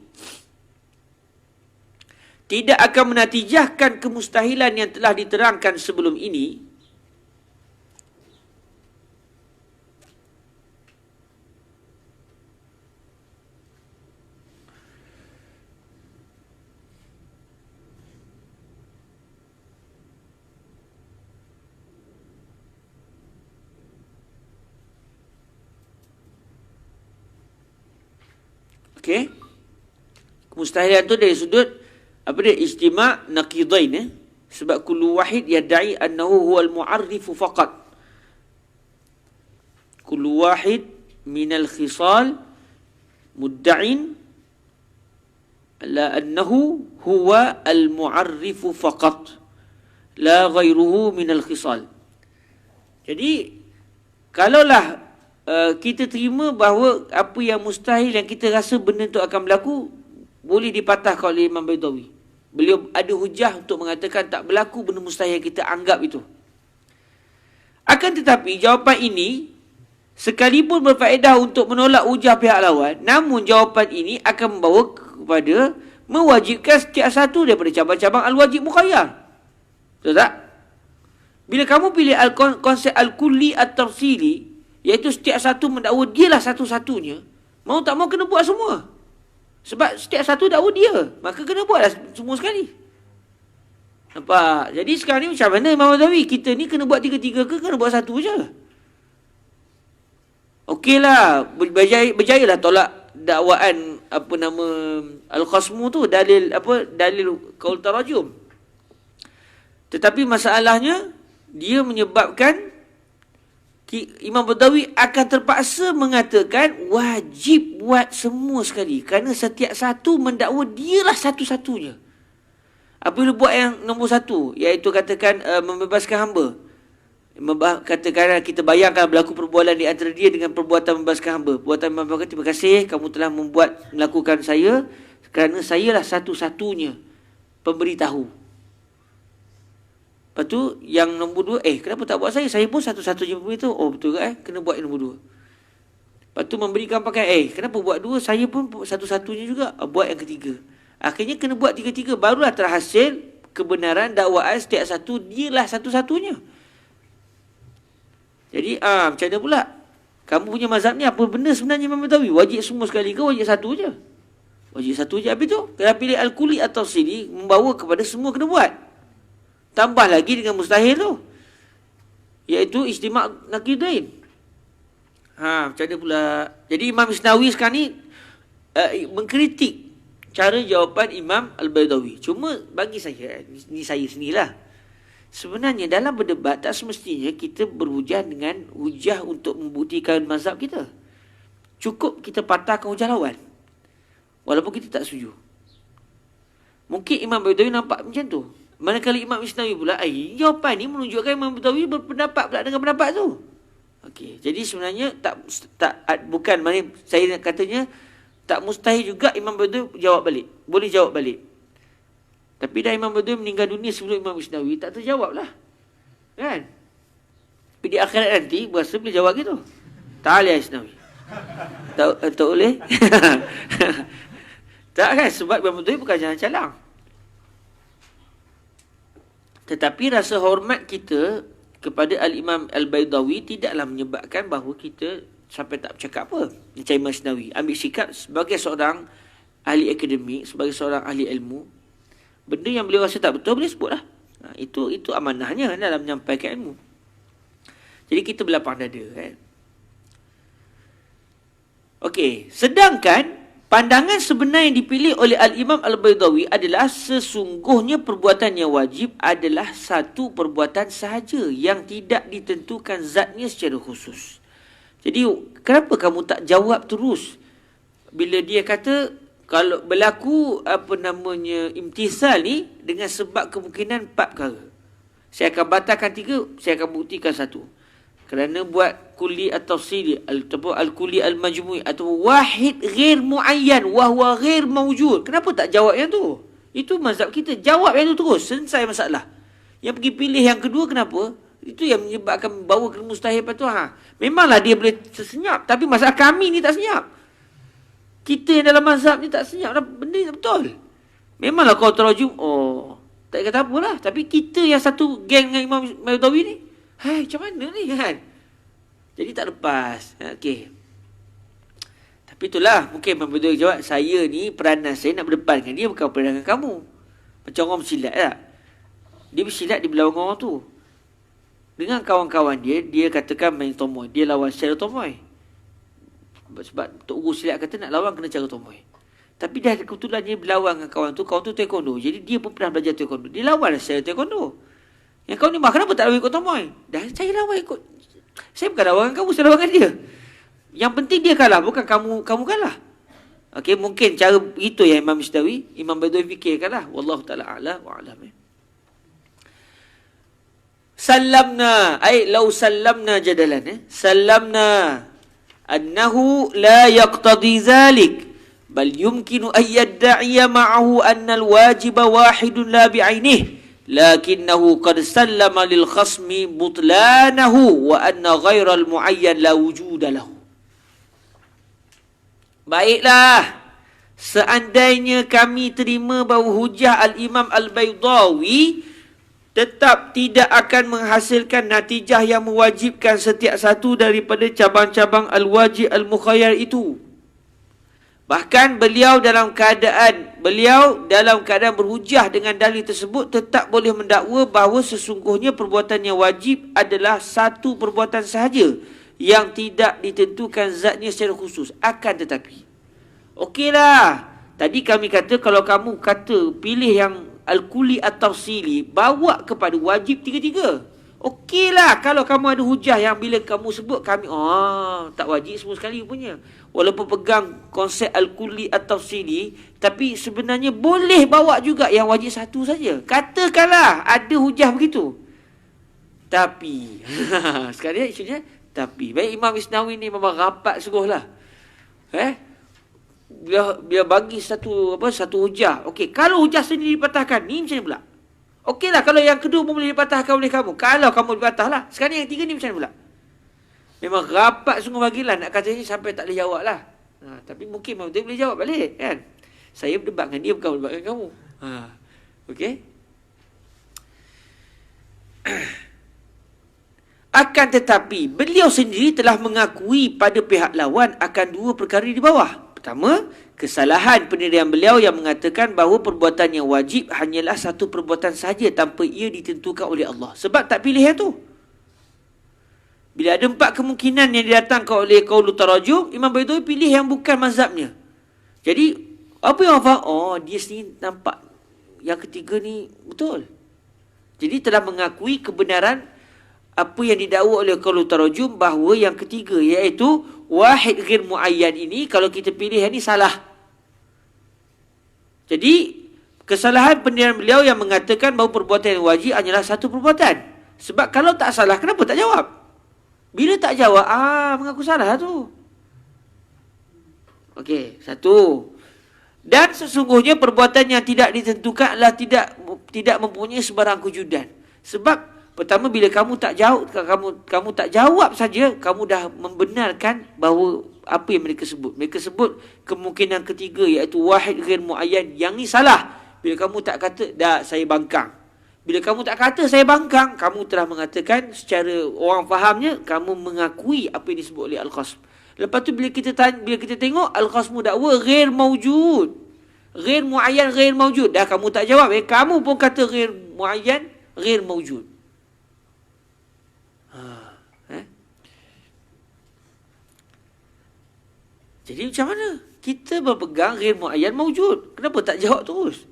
tidak akan menatijahkan kemustahilan yang telah diterangkan sebelum ini, okey. Kemustahilan tu dari sudut ijtima' naqidain sebab kullu wahid yad'i annahu huwal mu'arrifu faqat. Kullu wahid minal khisal mudda'in la annahu huwa al mu'arrifu faqat la ghairuhu minal khisal. Jadi kalaulah kita terima bahawa apa yang mustahil yang kita rasa benda itu akan berlaku boleh dipatahkan oleh Imam Baidawi. Beliau ada hujah untuk mengatakan tak berlaku benda mustahil yang kita anggap itu. Akan tetapi jawapan ini sekalipun berfaedah untuk menolak hujah pihak lawan, namun jawapan ini akan membawa kepada mewajibkan setiap satu daripada cabang-cabang al-wajib mukhayyar. Betul tak? Bila kamu pilih konsep al-kulli at-tafsili, iaitu setiap satu mendakwa dialah satu-satunya, mau tak mau kena buat semua. Sebab setiap satu dakwa dia, maka kena buatlah semua sekali. Nampak? Jadi sekarang ni macam mana Imam Baidawi? Kita ni kena buat tiga-tiga ke kena buat satu je? Okeylah, berjayalah tolak dakwaan Al-Khasmu tu, dalil qaul tarajum. Tetapi masalahnya dia menyebabkan Imam Baidawi akan terpaksa mengatakan wajib buat semua sekali kerana setiap satu mendakwa dialah satu-satunya. Apabila buat yang nombor satu, iaitu katakan membebaskan hamba, katakan kita bayangkan berlaku perbualan di antara dia dengan perbuatan membebaskan hamba. Perbuatan membebaskan, terima kasih kamu telah melakukan saya kerana sayalah satu-satunya pemberitahu. Lepas tu yang nombor dua, kenapa tak buat saya? Saya pun satu-satunya pemberitahu. Oh betul ke kena buat yang nombor dua. Lepas tu memberikan pakai, kenapa buat dua? Saya pun satu-satunya juga. Buat yang ketiga. Akhirnya kena buat tiga-tiga. Barulah terhasil kebenaran dakwaan setiap satu dialah satu-satunya. Jadi macam mana pula? Kamu punya mazhab ni apa benda sebenarnya Imam Baidawi? Wajib semua sekali ke wajib satu je? Wajib satu je. Habis tu kalau pilih al-kulli atau sini membawa kepada semua kena buat. Tambah lagi dengan mustahil tu. iaitu ijtima' naqidain. Macam mana pula? Jadi Imam Isnawi sekarang ni mengkritik cara jawapan Imam Al-Baydawi. Cuma bagi saya, ni saya sendirilah, sebenarnya dalam berdebat tak semestinya kita berhujah dengan hujah untuk membuktikan mazhab kita. Cukup kita patahkan hujah lawan, walaupun kita tak setuju. Mungkin Imam Baydawi nampak macam tu. Manakala Imam Isnawi pula, jawapan ni menunjukkan Imam Baydawi berpendapat pula dengan pendapat tu. Okey, jadi sebenarnya bukan maknanya saya nak katanya tak mustahil juga Imam Baydawi jawab balik. Boleh jawab balik. Tapi dah Imam Baydawi meninggal dunia sebelum Imam Isnawi, tak terjawab lah. Kan? Tapi di akhirat nanti berasa boleh jawab gitu. Ta'al ya Isnawi. Tak boleh? Tak kan? Sebab Imam Baydawi bukan jalan calang. Tetapi rasa hormat kita kepada Al-Imam Al-Baydawi tidaklah menyebabkan bahawa kita sampai tak bercakap apa. Macam Imam Isnawi ambil sikap sebagai seorang ahli akademik, sebagai seorang ahli ilmu. Benda yang beliau rasa tak betul, boleh sebutlah. Itu amanahnya dalam menyampaikan ilmu. Jadi kita berlapang dada. Kan? Okey, sedangkan pandangan sebenar yang dipilih oleh Al-Imam Al-Baydawi adalah sesungguhnya perbuatan yang wajib adalah satu perbuatan sahaja yang tidak ditentukan zatnya secara khusus. Jadi, kenapa kamu tak jawab terus bila dia kata kalau berlaku imtisal ni dengan sebab kemungkinan 4 perkara. Saya akan batalkan 3, saya akan buktikan 1. Kerana buat kulli at-tafsili ataupun al-kulli al-majmu'i atau wahid ghair muayyan wa huwa ghair mawjud. Kenapa tak jawab yang tu? Itu mazhab kita. Jawab yang tu terus, selesai masalah. Yang pergi pilih yang kedua kenapa? Itu yang menyebabkan bawa ke mustahil lepas tu. Memanglah dia boleh senyap, tapi masalah kami ni tak senyap. Kita yang dalam mazhab ni tak senyap. Benda ni tak betul. Memanglah kau terajum, tak kata apalah. Tapi kita yang satu geng dengan Imam Baydawi ni, macam mana ni kan? Jadi tak lepas. Okey. Tapi itulah, mungkin Imam Baydawi jawab, saya ni peranan saya nak berdepan dengan dia, bukan peranan dengan kamu. Macam orang bersilat tak? Dia bersilat di belakang orang tu. Dengan kawan-kawan dia, dia katakan main tomoy. Dia lawan secara tomoy. Sebab Tok Guru silat kata nak lawan kena cara tomoy. Tapi dah kebetulan dia berlawan dengan kawan tu taekwondo. Jadi dia pun pernah belajar taekwondo. Dia lawan secara taekwondo. Yang kau ni kenapa tak lawan ikut tomoy? Dah saya lawan ikut. Saya bukan lawan kamu, saya lawan dengan dia. Yang penting dia kalah, bukan kamu kalah. Okey, mungkin cara itu yang Imam Baydawi fikirkanlah. Wallahu taala a'la wa a'lam. Sallamna, law sallamna jadalan, sallamna annahu la yaqtadi dhalik bal yumkinu an yadda'iya ma'ahu anna al-wajiba wahidun la bi'ainihi lakinnahu qad sallama lil khasmi butlanahu wa anna ghayra al-mu'ayyan la wujuda lahu. Baiklah, seandainya kami terima bahawa hujah Al-Imam Al-Baydawi tetap tidak akan menghasilkan natijah yang mewajibkan setiap satu daripada cabang-cabang al-wajib al-mukhayyar itu. Bahkan beliau dalam keadaan berhujah dengan dalil tersebut tetap boleh mendakwa bahawa sesungguhnya perbuatan yang wajib adalah satu perbuatan sahaja yang tidak ditentukan zatnya secara khusus. Akan tetapi, okeylah, tadi kami kata kalau kamu kata pilih yang al-kulli at-tafsili, bawa kepada wajib tiga-tiga. Okeylah kalau kamu ada hujah yang bila kamu sebut kami tak wajib semua sekali punya. Walaupun pegang konsep al-kulli at-tafsili, tapi sebenarnya boleh bawa juga yang wajib satu saja. Katakanlah ada hujah begitu. Tapi sekali isunya tapi. Baik, Imam Isnawi ni memang rapat sungguhlah. Dia bagi satu hujah. Okey, kalau hujah sendiri dipatahkan, ni macam mana pula? Okeylah kalau yang kedua pun boleh dipatahkan oleh kamu. Kalau kamu dipatahlah. Sekarang yang tiga ni macam mana pula? Memang rapat sungguh bagilah nak kata ni sampai tak boleh jawab lah. Tapi mungkin dia boleh jawab balik kan. Saya berdebat dengan dia, bukan berdebat dengan kamu. Okey. Akan tetapi beliau sendiri telah mengakui pada pihak lawan akan dua perkara di bawah. Pertama, kesalahan pendirian beliau yang mengatakan bahawa perbuatan yang wajib hanyalah satu perbuatan sahaja tanpa ia ditentukan oleh Allah. Sebab tak pilih yang tu. Bila ada 4 kemungkinan yang didatangkan oleh qaulul tarajum, Imam Baidawi pilih yang bukan mazhabnya. Jadi, apa yang orang faham? Oh, dia sendiri nampak yang ketiga ni betul. Jadi telah mengakui kebenaran apa yang didakwa oleh qaulul tarajum, bahawa yang ketiga iaitu wahid ghair muayyan ini, kalau kita pilih yang ni salah. Jadi kesalahan pendirian beliau yang mengatakan bahawa perbuatan yang wajib hanyalah satu perbuatan. Sebab kalau tak salah, kenapa tak jawab? Bila tak jawab, mengaku salah tu. Okey, satu. Dan sesungguhnya perbuatan yang tidak ditentukan adalah tidak mempunyai sebarang kewujudan. Sebab pertama, bila kamu tak jawab, kamu tak jawab saja, kamu dah membenarkan bahawa apa yang mereka sebut. Mereka sebut kemungkinan ketiga iaitu wahid ghair muayyan. Yang ni salah. Bila kamu tak kata, dah saya bangkang. Bila kamu tak kata saya bangkang, kamu telah mengatakan secara orang fahamnya, kamu mengakui apa yang disebut oleh Al-Qasm. Lepas tu bila kita tengok Al-Qasmu dakwa ghair maujud. Ghair muayyan, ghair maujud. Dah kamu tak jawab. Kamu pun kata ghair muayyan, ghair maujud. Jadi macam mana? Kita berpegang ghair muayyan maujud. Kenapa tak jawab terus?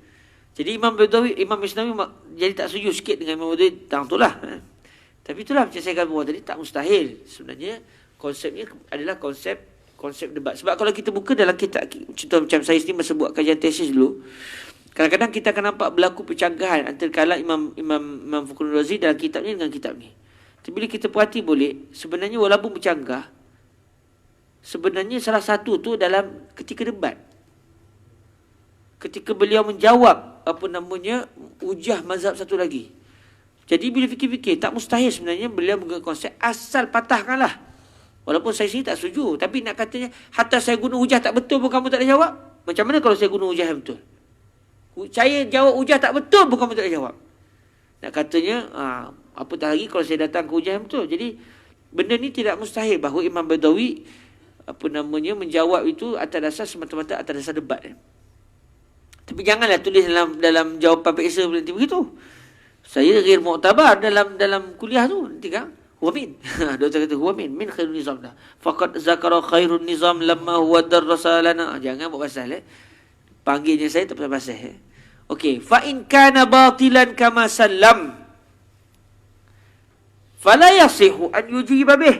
Jadi Imam Baidawi, Imam Isnawi jadi tak setuju sikit dengan Imam Baidawi. Itulah. Tapi itulah macam saya kata tadi, tak mustahil. Sebenarnya konsepnya adalah konsep debat. Sebab kalau kita buka dalam kitab, contoh macam saya sendiri masa buat kajian tesis dulu, kadang-kadang kita akan nampak berlaku percanggahan antara kalam Imam Fakhruddin Razi dalam kitab ni dengan kitab ni. Tapi bila kita perhati boleh, sebenarnya walaupun bercanggah, sebenarnya salah satu tu dalam ketika debat. Ketika beliau menjawab hujah mazhab satu lagi. Jadi bila fikir-fikir, tak mustahil sebenarnya beliau menggunakan konsep asal patahkanlah. Walaupun saya sendiri tak setuju. Tapi nak katanya, hatta saya guna hujah tak betul pun kamu tak ada jawab. Macam mana kalau saya guna hujah yang betul? Saya jawab hujah tak betul pun kamu tak ada jawab. Nak katanya, apatah lagi kalau saya datang ke hujah yang betul. Jadi, benda ni tidak mustahil bahawa Imam Baidawi menjawab itu atas dasar semata-mata atas dasar debat. Tapi janganlah tulis dalam jawapan periksa nanti begitu. Saya ghair mu'tabar dalam kuliah tu nanti kan. Huwa min. Doktor kata huwa min khairun nizam dah. Faqad zakara khairun nizam lamma huwa darrasa lana. Jangan buat pasal panggilnya saya tak pasal. Okey, fa in kana batilan kama sallam fala yasihu an yujiba bih.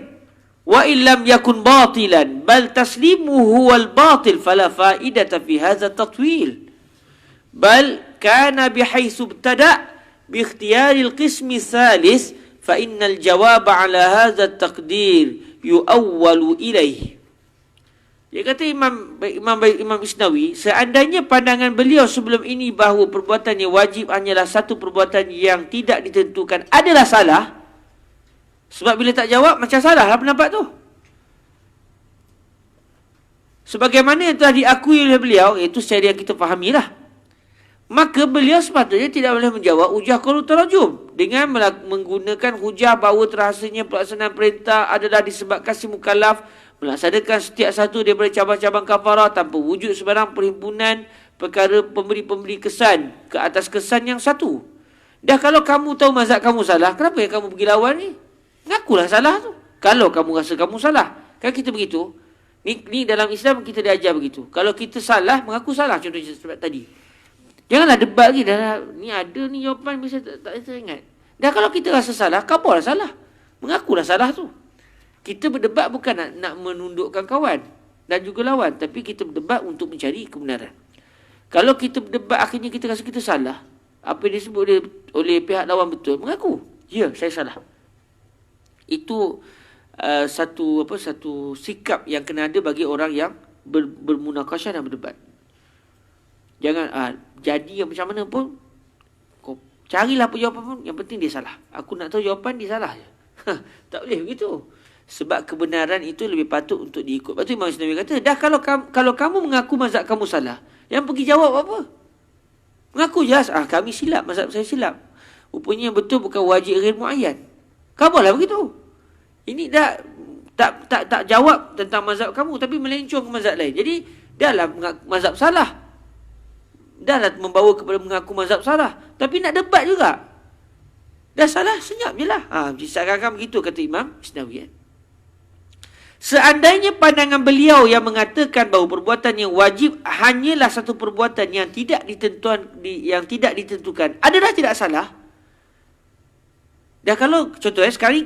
Wa illam yakun batilan bal taslimuhu wal batil fala faidata fi hadha tatwil. Bal kana bihaythu ibtada bi ikhtiyari al-qismi thalith fa innal jawab ala hadha at-taqdir yu'awwalu ilayh. Dia kata Imam Isnawi, seandainya pandangan beliau sebelum ini bahawa perbuatan yang wajib hanyalah satu perbuatan yang tidak ditentukan adalah salah. Sebab bila tak jawab, macam salah lah pendapat tu. Sebagaimana yang telah diakui oleh beliau, iaitu secara yang kita fahamilah. Maka beliau sepatutnya tidak boleh menjawab hujah qaulul tarajum dengan menggunakan hujah bahawa terhasanya pelaksanaan perintah adalah disebabkan si mukallaf melaksanakan setiap satu daripada cabang-cabang kafarah tanpa wujud sebarang perhimpunan perkara pemberi-pemberi kesan ke atas kesan yang satu. Dah kalau kamu tahu mazhab kamu salah, kenapa yang kamu pergi lawan ni? Ngakulah salah tu. Kalau kamu rasa kamu salah. Kan kita begitu. Ni dalam Islam kita diajar begitu. Kalau kita salah, mengaku salah. Contohnya sebab tadi. Janganlah debat lagi. Ni ada ni jawapan bisa tak ingat. Dah kalau kita rasa salah, kabarlah salah. Mengakulah salah tu. Kita berdebat bukan nak menundukkan kawan dan juga lawan. Tapi kita berdebat untuk mencari kebenaran. Kalau kita berdebat akhirnya kita rasa kita salah. Apa yang disebut oleh pihak lawan betul. Mengaku. Ya, saya salah. Itu satu sikap yang kena ada bagi orang yang bermunakashah dan berdebat. Jangan jadi yang macam mana pun kau carilah jawapan pun, yang penting dia salah. Aku nak tahu jawapan dia salah je. Tak boleh begitu. Sebab kebenaran itu lebih patut untuk diikut. Lepas tu Imam Isnawi kata, dah kalau kamu mengaku mazhab kamu salah, yang pergi jawab apa? Mengaku jelas, kami silap, mazhab saya silap. Rupanya betul bukan wajib ghair muayyan. Kabarlah begitu. Ini dah tak jawab tentang mazhab kamu, tapi melencong ke mazhab lain. Jadi dahlah mazhab salah. Dahlah membawa kepada mengaku mazhab salah. Tapi nak debat juga. Dah salah, senyap je lah. Seakan-akan begitu kata Imam Isnawi. Seandainya pandangan beliau yang mengatakan bahawa perbuatan yang wajib hanyalah satu perbuatan yang tidak ditentukan, adalah tidak salah. Dan kalau contohnya sekarang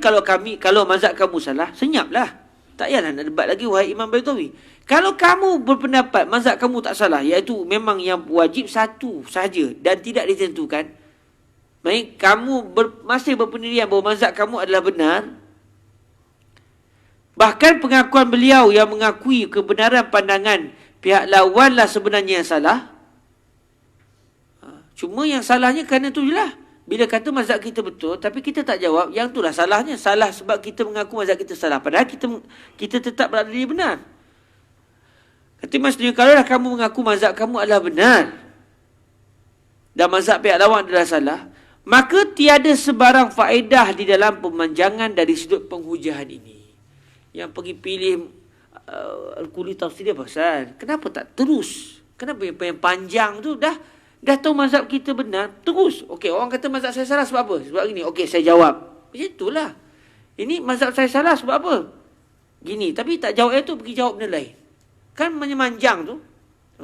kalau mazhab kamu salah, senyaplah. Tak payahlah nak debat lagi wahai Imam Baydawi. Kalau kamu berpendapat mazhab kamu tak salah, iaitu memang yang wajib satu sahaja dan tidak ditentukan, baik kamu masih berpendirian bahawa mazhab kamu adalah benar. Bahkan pengakuan beliau yang mengakui kebenaran pandangan pihak lawanlah sebenarnya yang salah. Cuma yang salahnya kerana tu je lah. Bila kata mazhab kita betul, tapi kita tak jawab, yang itulah salahnya. Salah sebab kita mengaku mazhab kita salah. Padahal kita tetap berada di benar. Kata Mas Nawawi, kalau kamu mengaku mazhab kamu adalah benar dan mazhab pihak lawan adalah salah, maka tiada sebarang faedah di dalam pemanjangan dari sudut penghujahan ini. Yang pergi pilih Al-Quli tafsir dia pasal, kenapa tak terus? Kenapa yang panjang tu dah tahu mazhab kita benar, terus. Okey, orang kata mazhab saya salah sebab apa? Sebab gini. Okey, saya jawab. Macam itulah. Ini mazhab saya salah sebab apa? Gini. Tapi tak jawab itu, pergi jawab benda lain. Kan menyemanjang tu.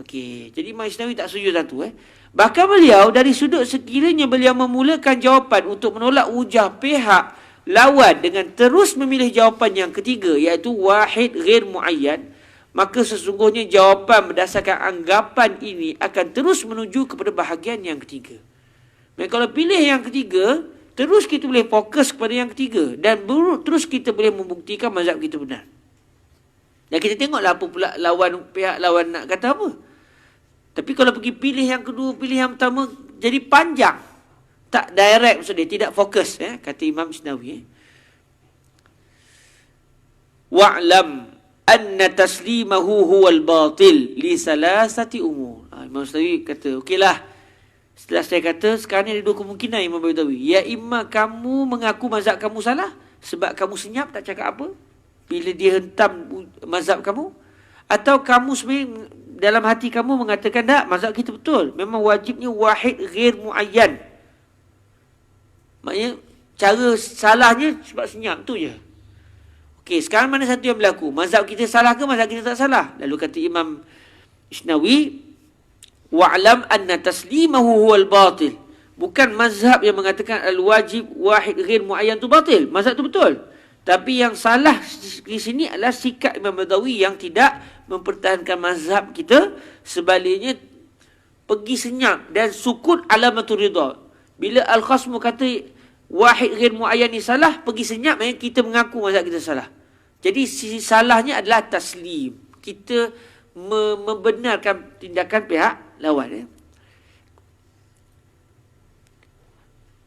Okey, jadi Imam Isnawi tak setuju satu. Bahkan beliau dari sudut sekiranya beliau memulakan jawapan untuk menolak hujah pihak lawan dengan terus memilih jawapan yang ketiga, iaitu wahid ghair muayyan, maka sesungguhnya jawapan berdasarkan anggapan ini akan terus menuju kepada bahagian yang ketiga. Maka kalau pilih yang ketiga, terus kita boleh fokus kepada yang ketiga dan terus kita boleh membuktikan mazhab kita benar. Dan kita tengoklah apa pula pihak lawan nak kata apa. Tapi kalau pergi pilih yang kedua, pilih yang pertama, jadi panjang. Tak direct maksud dia, tidak fokus, kata Imam Isnawi. Wa'lam anna taslimahu huwal batil li salasati umur. Imam Isnawi kata, okeylah. Setelah saya kata, sekarang ni ada dua kemungkinan Imam Baydawi. Ya imma kamu mengaku mazhab kamu salah sebab kamu senyap tak cakap apa bila dia hentam mazhab kamu, atau kamu sebenarnya dalam hati kamu mengatakan tak, mazhab kita betul, memang wajibnya wahid ghair muayyan. Maknanya cara salahnya sebab senyap tu je. Okey, sekarang mana satu yang berlaku? Mazhab kita salah ke mazhab kita tak salah? Lalu kata Imam Isnawi, wa'lam anna taslimahu huwal batil. Bukan mazhab yang mengatakan al-wajib wahid ghair muayyan tu batil. Mazhab tu betul. Tapi yang salah di sini adalah sikap Imam Baydawi yang tidak mempertahankan mazhab kita. Sebaliknya pergi senyap dan sukut alamatul ridha. Bila Al-Khasmu kata wahid ghair muayyan ni salah, pergi senyap, kita mengaku mazhab kita salah. Jadi sisi salahnya adalah taslim. Kita membenarkan tindakan pihak lawan.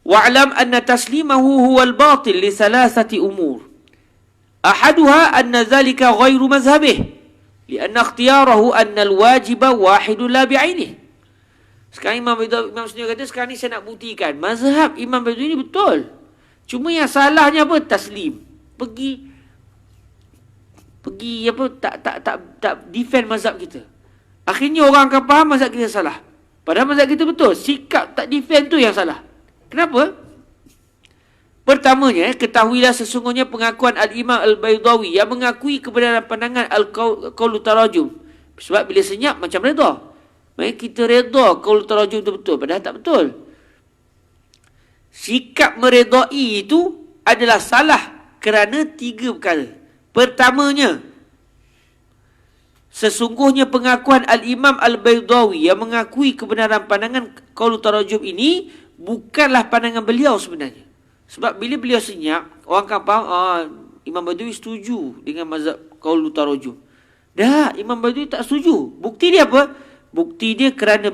Wa'lam anna taslimahu huwal batil li salasati umur. Ahaduha anna dhalika ghairu mazhabih. Lianna ikhtiyarahu anna al-wajiba wahidun la bi'ainih. Sekarang Imam Sendiri kata, sekarang ni saya nak buktikan mazhab Imam Baydawi ini betul. Cuma yang salahnya apa? Taslim. Pergi apa? Tak defend mazhab kita. Akhirnya orang akan faham mazhab kita salah. Padahal mazhab kita betul. Sikap tak defend tu yang salah. Kenapa? Pertamanya, ketahuilah sesungguhnya pengakuan Al-Imam Al-Baydawi yang mengakui kebenaran pandangan Al-Qaulu Tarajum. Sebab bila senyap macam redha. Maka kita redha qaul tarajum itu betul, padahal tak betul. Sikap meredai itu adalah salah kerana tiga perkara. Pertamanya, sesungguhnya pengakuan Al-Imam Al-Baydawi yang mengakui kebenaran pandangan qaul tarajum ini bukanlah pandangan beliau sebenarnya. Sebab bila beliau senyap, orang akan faham, Imam Baydawi setuju dengan mazhab qaul tarajum. Dah, Imam Baydawi tak setuju. Bukti dia apa? Bukti dia kerana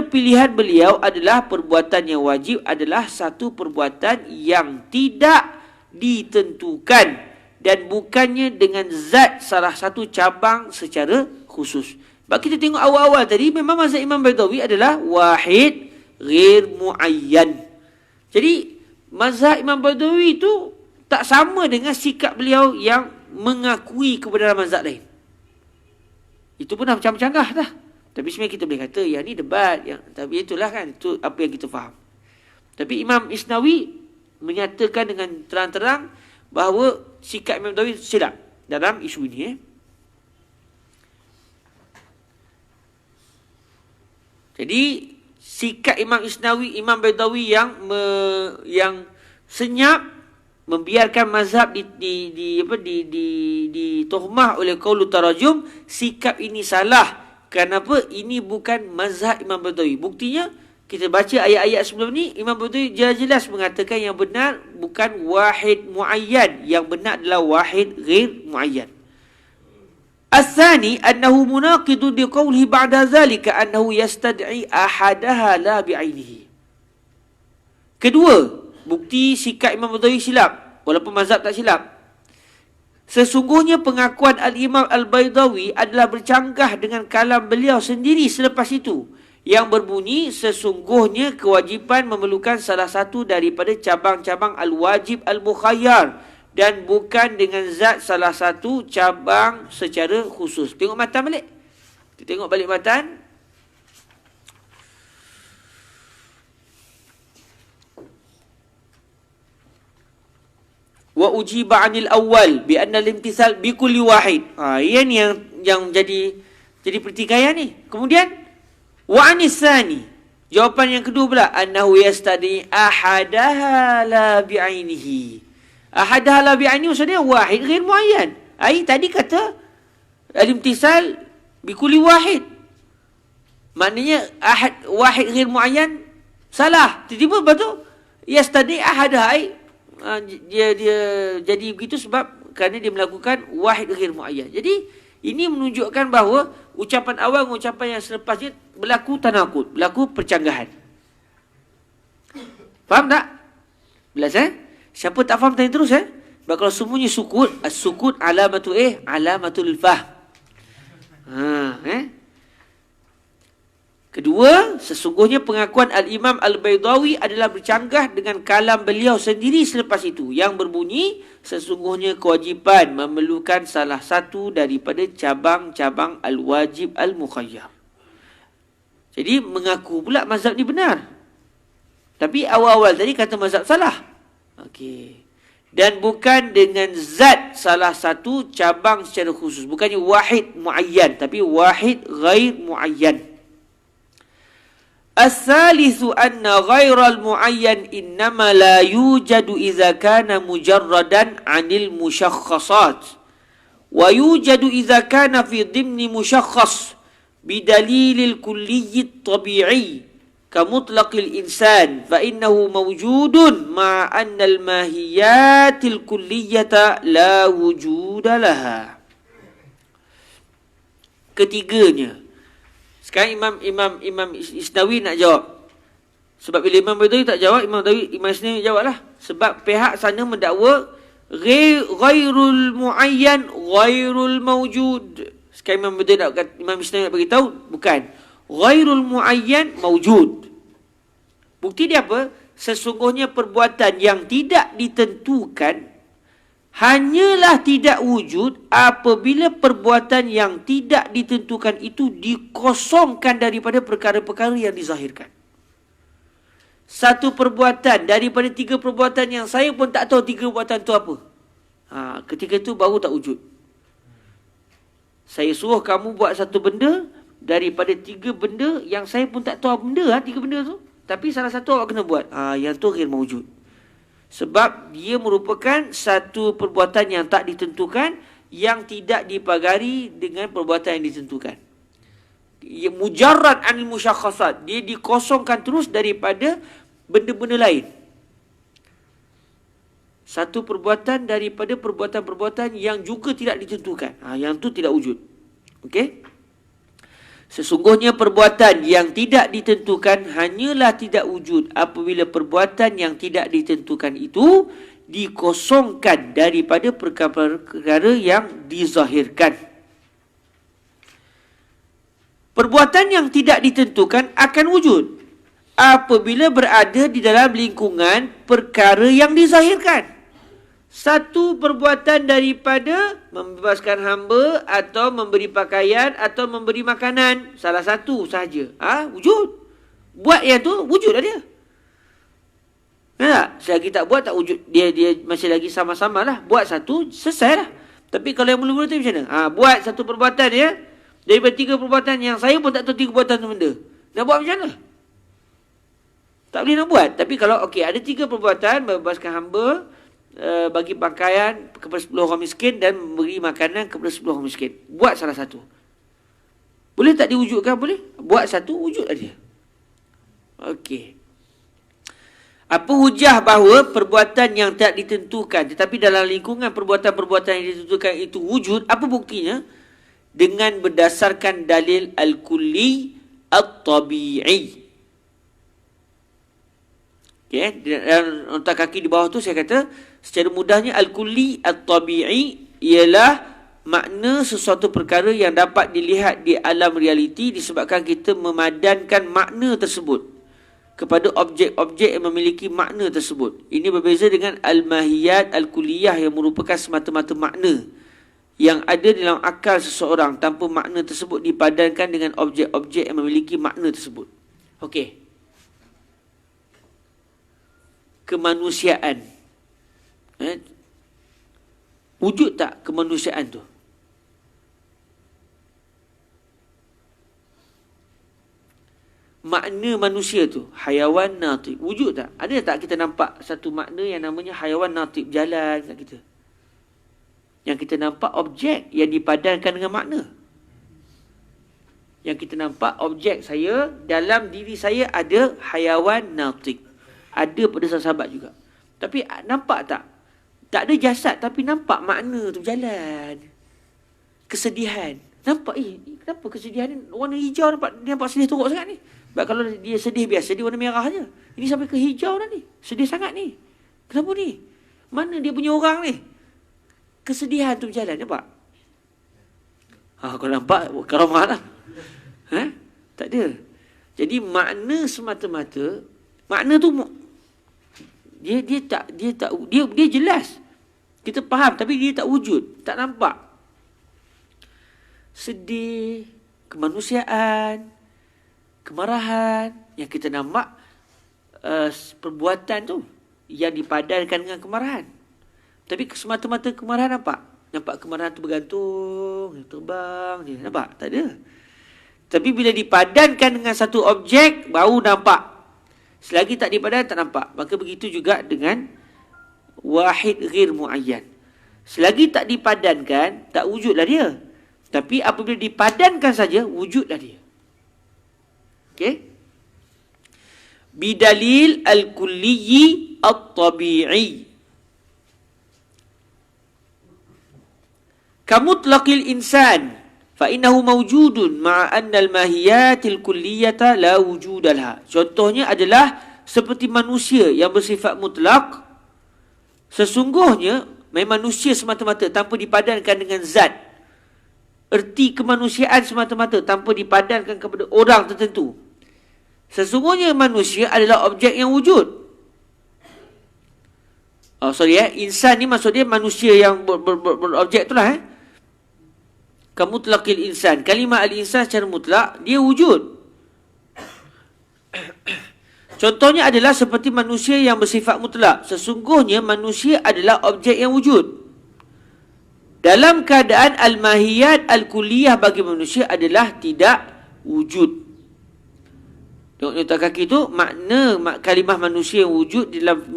pilihan beliau adalah perbuatan yang wajib adalah satu perbuatan yang tidak ditentukan dan bukannya dengan zat salah satu cabang secara khusus. Sebab kita tengok awal-awal tadi, memang mazhab Imam Baydawi adalah wahid ghair muayyan. Jadi mazhab Imam Baydawi itu tak sama dengan sikap beliau yang mengakui kebenaran mazhab lain. Itu pun dah macam canggah dah. Tapi sebenarnya kita boleh kata, yang ni debat. Tapi itulah kan, itu apa yang kita faham. Tapi Imam Isnawi menyatakan dengan terang-terang bahawa sikap Imam Baidawi silap dalam isu ini. Jadi sikap Imam Isnawi, Imam Baidawi yang senyap membiarkan mazhab ditohmah oleh qaulu tarajum, sikap ini salah. Kenapa? Ini bukan mazhab Imam Baidawi. Buktinya kita baca ayat-ayat sebelum ni, Imam Baidawi jelas mengatakan yang benar bukan wahid muayyan, yang benar adalah wahid ghair muayyan. Al-thani annahu munaqidun liqawlihi ba'da zalika annahu yastad'i ahadaha la bi'ainihi. Kedua, bukti sikap Imam Baidawi silap walaupun mazhab tak silap. Sesungguhnya pengakuan Al-Imam Al-Baidawi adalah bercanggah dengan kalam beliau sendiri selepas itu, yang berbunyi sesungguhnya kewajiban memerlukan salah satu daripada cabang-cabang al-wajib al-mukhayyar dan bukan dengan zat salah satu cabang secara khusus. Tengok matan balik. Kita tengok balik matan. Wa ujiba 'anil awwal bi anna al-imtithal bi kulli wahid. Ini yang jadi pertikaian ni. Kemudian wa 'anis tsani, jawapan yang kedua pula, annahu yastadi ahadaha la bi'ainihi. Ahadaha la bi'ainihi maksudnya wahid ghair muayyan. Tadi kata al-imtithal bi kulli wahid. Maknanya wahid ghair muayyan salah. Tiba-tiba betul yastadi ahadaha. Dia jadi begitu sebab kerana dia melakukan wahid ghair muayyan. Jadi ini menunjukkan bahawa ucapan awal dengan ucapan yang selepasnya berlaku tanakut, berlaku percanggahan. Faham tak? Jelas Siapa tak faham tanya terus Sebab kalau semuanya sukut, as-sukut alamatul fahm. Kedua, sesungguhnya pengakuan Al-Imam Al-Baidawi adalah bercanggah dengan kalam beliau sendiri selepas itu, yang berbunyi sesungguhnya kewajiban memerlukan salah satu daripada cabang-cabang al-wajib al-mukhayyar. Jadi mengaku pula mazhab ni benar. Tapi awal-awal tadi kata mazhab salah. Okey. Dan bukan dengan zat salah satu cabang secara khusus. Bukannya wahid muayyan, tapi wahid ghair muayyan. Al-thalithu anna ghairal muayyan innama la yujadu idza kana mujarradan 'anil musyakhkhasat wa yujadu idza kana fi dhimni musyakhkhas bidalilil kulliyyi tabi'i ka mutlaqil insan fa innahu mawjudun ma anna al-mahiyatil kulliyyata la wujuda laha. Ketiganya, sekarang Imam Isnawi nak jawab. Sebab bila Imam Baidawi tak jawab, Imam Isnawi jawablah. Sebab pihak sana mendakwa ghairul muayyan ghairul mawjud. Sekarang Imam Isnawi nak beritahu, bukan. Ghairul muayyan mawjud. Bukti dia apa? Sesungguhnya perbuatan yang tidak ditentukan hanyalah tidak wujud apabila perbuatan yang tidak ditentukan itu dikosongkan daripada perkara-perkara yang dizahirkan. Satu perbuatan daripada tiga perbuatan yang saya pun tak tahu tiga perbuatan itu apa. Ketika itu baru tak wujud. Saya suruh kamu buat satu benda daripada tiga benda yang saya pun tak tahu apa benda tiga benda tu. Tapi salah satu awak kena buat. Yang tu ghair mawjud. Sebab dia merupakan satu perbuatan yang tak ditentukan, yang tidak dipagari dengan perbuatan yang ditentukan. Ia mujarrad anil musyakhasat. Dia dikosongkan terus daripada benda-benda lain. Satu perbuatan daripada perbuatan-perbuatan yang juga tidak ditentukan. Yang tu tidak wujud. Okey? Sesungguhnya perbuatan yang tidak ditentukan hanyalah tidak wujud apabila perbuatan yang tidak ditentukan itu dikosongkan daripada perkara-perkara yang dizahirkan. Perbuatan yang tidak ditentukan akan wujud apabila berada di dalam lingkungan perkara yang dizahirkan. Satu perbuatan daripada membebaskan hamba atau memberi pakaian atau memberi makanan, salah satu sahaja. Wujud. Buat yang tu, wujud lah dia. Tak? Selagi tak buat, tak wujud. Dia masih lagi sama-sama lah. Buat satu, selesai lah. Tapi kalau yang mula-mula tu macam mana? Buat satu perbuatan dia, daripada 3 perbuatan yang saya pun tak tahu 3 perbuatan tu benda. Nak buat macam mana? Tak boleh nak buat. Tapi kalau, okey, ada 3 perbuatan, membebaskan hamba, bagi pakaian kepada 10 orang miskin dan beri makanan kepada 10 orang miskin. Buat salah satu. Boleh tak diwujudkan? Boleh. Buat satu, wujudlah dia. Okey. Apa hujah bahawa perbuatan yang tak ditentukan tetapi dalam lingkungan perbuatan-perbuatan yang ditentukan itu wujud? Apa buktinya? Dengan berdasarkan dalil al-kulli at-tabi'i. Okay, dan otak kaki di bawah tu saya kata secara mudahnya al-kulli at-tabi'i ialah makna sesuatu perkara yang dapat dilihat di alam realiti disebabkan kita memadankan makna tersebut kepada objek-objek yang memiliki makna tersebut. Ini berbeza dengan al-mahiyat al-kulliyah yang merupakan semata-mata makna yang ada dalam akal seseorang tanpa makna tersebut dipadankan dengan objek-objek yang memiliki makna tersebut. Okey. Kemanusiaan. Wujud tak kemanusiaan tu? Makna manusia tu, hayawan natiq, wujud tak? Ada tak kita nampak satu makna yang namanya hayawan natiq berjalan kat kita? Yang kita nampak objek yang dipadankan dengan makna. Yang kita nampak objek saya, dalam diri saya ada hayawan natiq. Ada pada sahabat juga. Tapi nampak tak? Tak ada jasad tapi nampak makna tu berjalan. Kesedihan. Nampak, kenapa kesedihan ni warna hijau nampak sedih teruk sangat ni? Sebab kalau dia sedih biasa, dia warna merah je. Ini sampai ke hijau dah ni. Sedih sangat ni. Kenapa ni? Mana dia punya orang ni? Kesedihan tu berjalan, nampak? Kalau nampak, karamah lah. Tak ada. Jadi makna semata-mata, makna tu dia jelas. Kita faham, tapi dia tak wujud, tak nampak. Sedih, kemanusiaan, kemarahan, yang kita nampak perbuatan tu yang dipadankan dengan kemarahan. Tapi semata-mata kemarahan nampak? Nampak kemarahan tu bergantung, terbang je. Nampak? Tak ada. Tapi bila dipadankan dengan satu objek, baru nampak. Selagi tak dipadan, tak nampak. Maka begitu juga dengan wahid ghair muayyan. Selagi tak dipadankan, tak wujudlah dia. Tapi apabila dipadankan saja, wujudlah dia. Okey? Bidalil al-kulliyi at-tabi'i. Kamutlaqil insan fa innahu mawjudun ma'a anna al-mahiyatil kulliyata la wujuda laha. Contohnya adalah seperti manusia yang bersifat mutlak. Sesungguhnya manusia semata-mata tanpa dipadankan dengan zat. Erti kemanusiaan semata-mata tanpa dipadankan kepada orang tertentu. Sesungguhnya manusia adalah objek yang wujud. Insan ni maksud dia manusia yang berobjek tu lah. Kamutlaqil insan. Kalimah al-insan secara mutlak, dia wujud. Contohnya adalah seperti manusia yang bersifat mutlak. Sesungguhnya manusia adalah objek yang wujud. Dalam keadaan al-mahiyat al-kulliyah bagi manusia adalah tidak wujud. Tengok nota kaki tu, makna kalimah manusia yang wujud dalam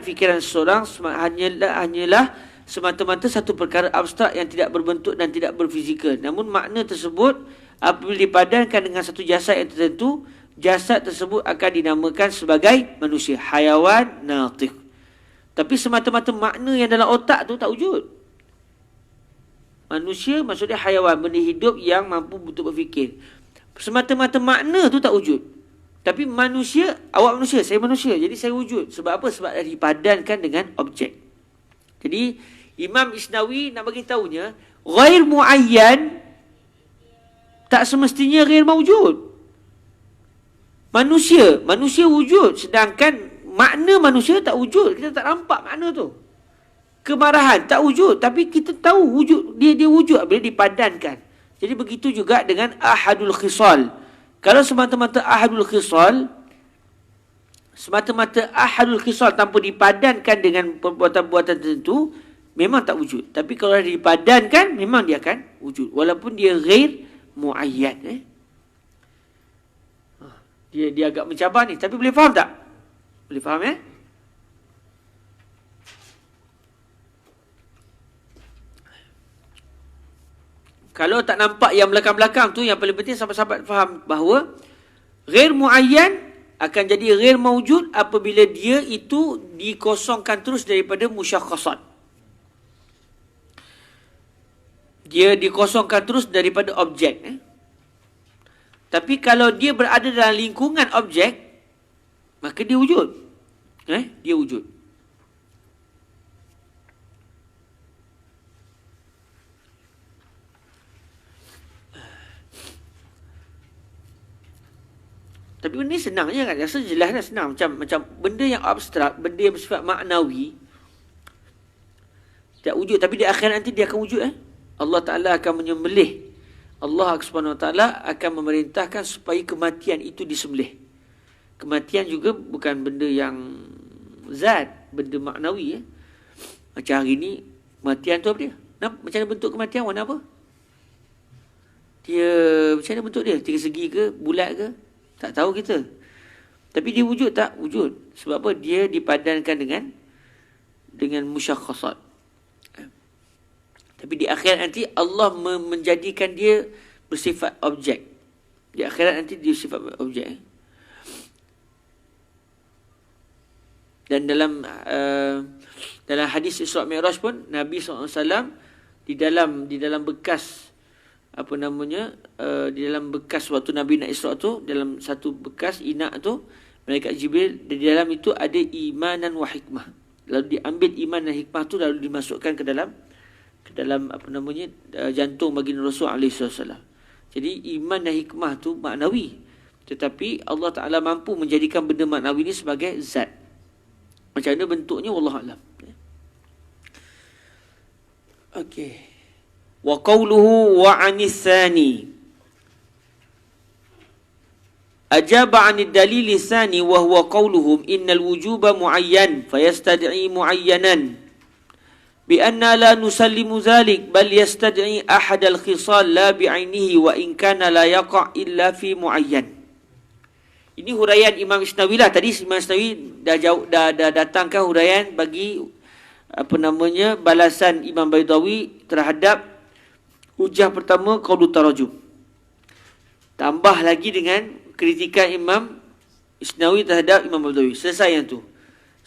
fikiran seseorang hanyalah semata-mata satu perkara abstrak yang tidak berbentuk dan tidak berfizikal. Namun makna tersebut apabila dipadankan dengan satu jasad yang tertentu, jasad tersebut akan dinamakan sebagai manusia, hayawan natiq. Tapi semata-mata makna yang dalam otak tu tak wujud. Manusia maksudnya hayawan, benda hidup yang mampu untuk berfikir. Semata-mata makna tu tak wujud. Tapi manusia, awak manusia, saya manusia. Jadi saya wujud. Sebab apa? Sebab dah dipadankan dengan objek. Jadi Imam Isnawi nak bagi tahunya, ghair muayyan tak semestinya ghair mawjud. Manusia wujud, sedangkan makna manusia tak wujud. Kita tak nampak makna tu. Kemarahan tak wujud, tapi kita tahu wujud dia wujud bila dipadankan. Jadi begitu juga dengan ahadul khisal. Kalau semata-mata ahadul khisal, semata-mata ahadul khisal tanpa dipadankan dengan perbuatan-perbuatan tertentu, memang tak wujud. Tapi kalau dipadankan, memang dia akan wujud. Walaupun dia ghair muayyan. Dia agak mencabar ni. Tapi boleh faham tak? Boleh faham Kalau tak nampak yang belakang-belakang tu, yang paling penting sahabat-sahabat faham bahawa ghair muayyan akan jadi ghair mawjud apabila dia itu dikosongkan terus daripada musyakhasat. Dia dikosongkan terus daripada objek. Tapi kalau dia berada dalam lingkungan objek, maka dia wujud. Dia wujud. Tapi benda ni senang je kan. Rasa jelas dah, senang. Macam benda yang abstrak, benda yang bersifat maknawi, tak wujud. Tapi di akhirat nanti dia akan wujud. Allah Ta'ala akan menyembelih. Allah Subhanahu Wa Ta'ala akan memerintahkan supaya kematian itu disembelih. Kematian juga bukan benda yang zat, benda maknawi. Macam hari ni, kematian tu apa dia? Macam mana bentuk kematian? Warna apa? Dia, macam mana bentuk dia? Tiga segi ke? Bulat ke? Tak tahu kita. Tapi dia wujud tak? Wujud. Sebab apa? Dia dipadankan dengan musyakhasat. Tapi di akhirat nanti Allah menjadikan dia bersifat objek. Di akhirat nanti dia bersifat objek. Dan dalam hadis Isra Mi'raj pun Nabi SAW di dalam bekas di dalam bekas waktu Nabi nak Isra tu, dalam satu bekas inak tu, malaikat Jibril di dalam itu ada imanan wa hikmah. Lalu diambil iman dan hikmah tu lalu dimasukkan ke dalam jantung baginda Rasul alaihi wasallam. Jadi iman dan hikmah tu maknawi, tetapi Allah Taala mampu menjadikan benda maknawi ni sebagai zat. Macam mana bentuknya wallahu alam. Okey. Wa qawluhu wa 'anis tsani ajaba 'anid dalil tsani wa huwa qawluhum innal wujuba muayyan fayastad'i muayyanan بأن لا نسلم ذلك بل يستدعي أحد الخصال لا بعينه وإن كان لا يقع إلا في معين. Ini huraian Imam Isnawi lah. Tadi Imam Isnawi dah datangkan huraian bagi balasan Imam Baydawi terhadap hujah pertama qaulu tarajum. Tambah lagi dengan kritikan Imam Isnawi terhadap Imam Baydawi. Selesai yang tu.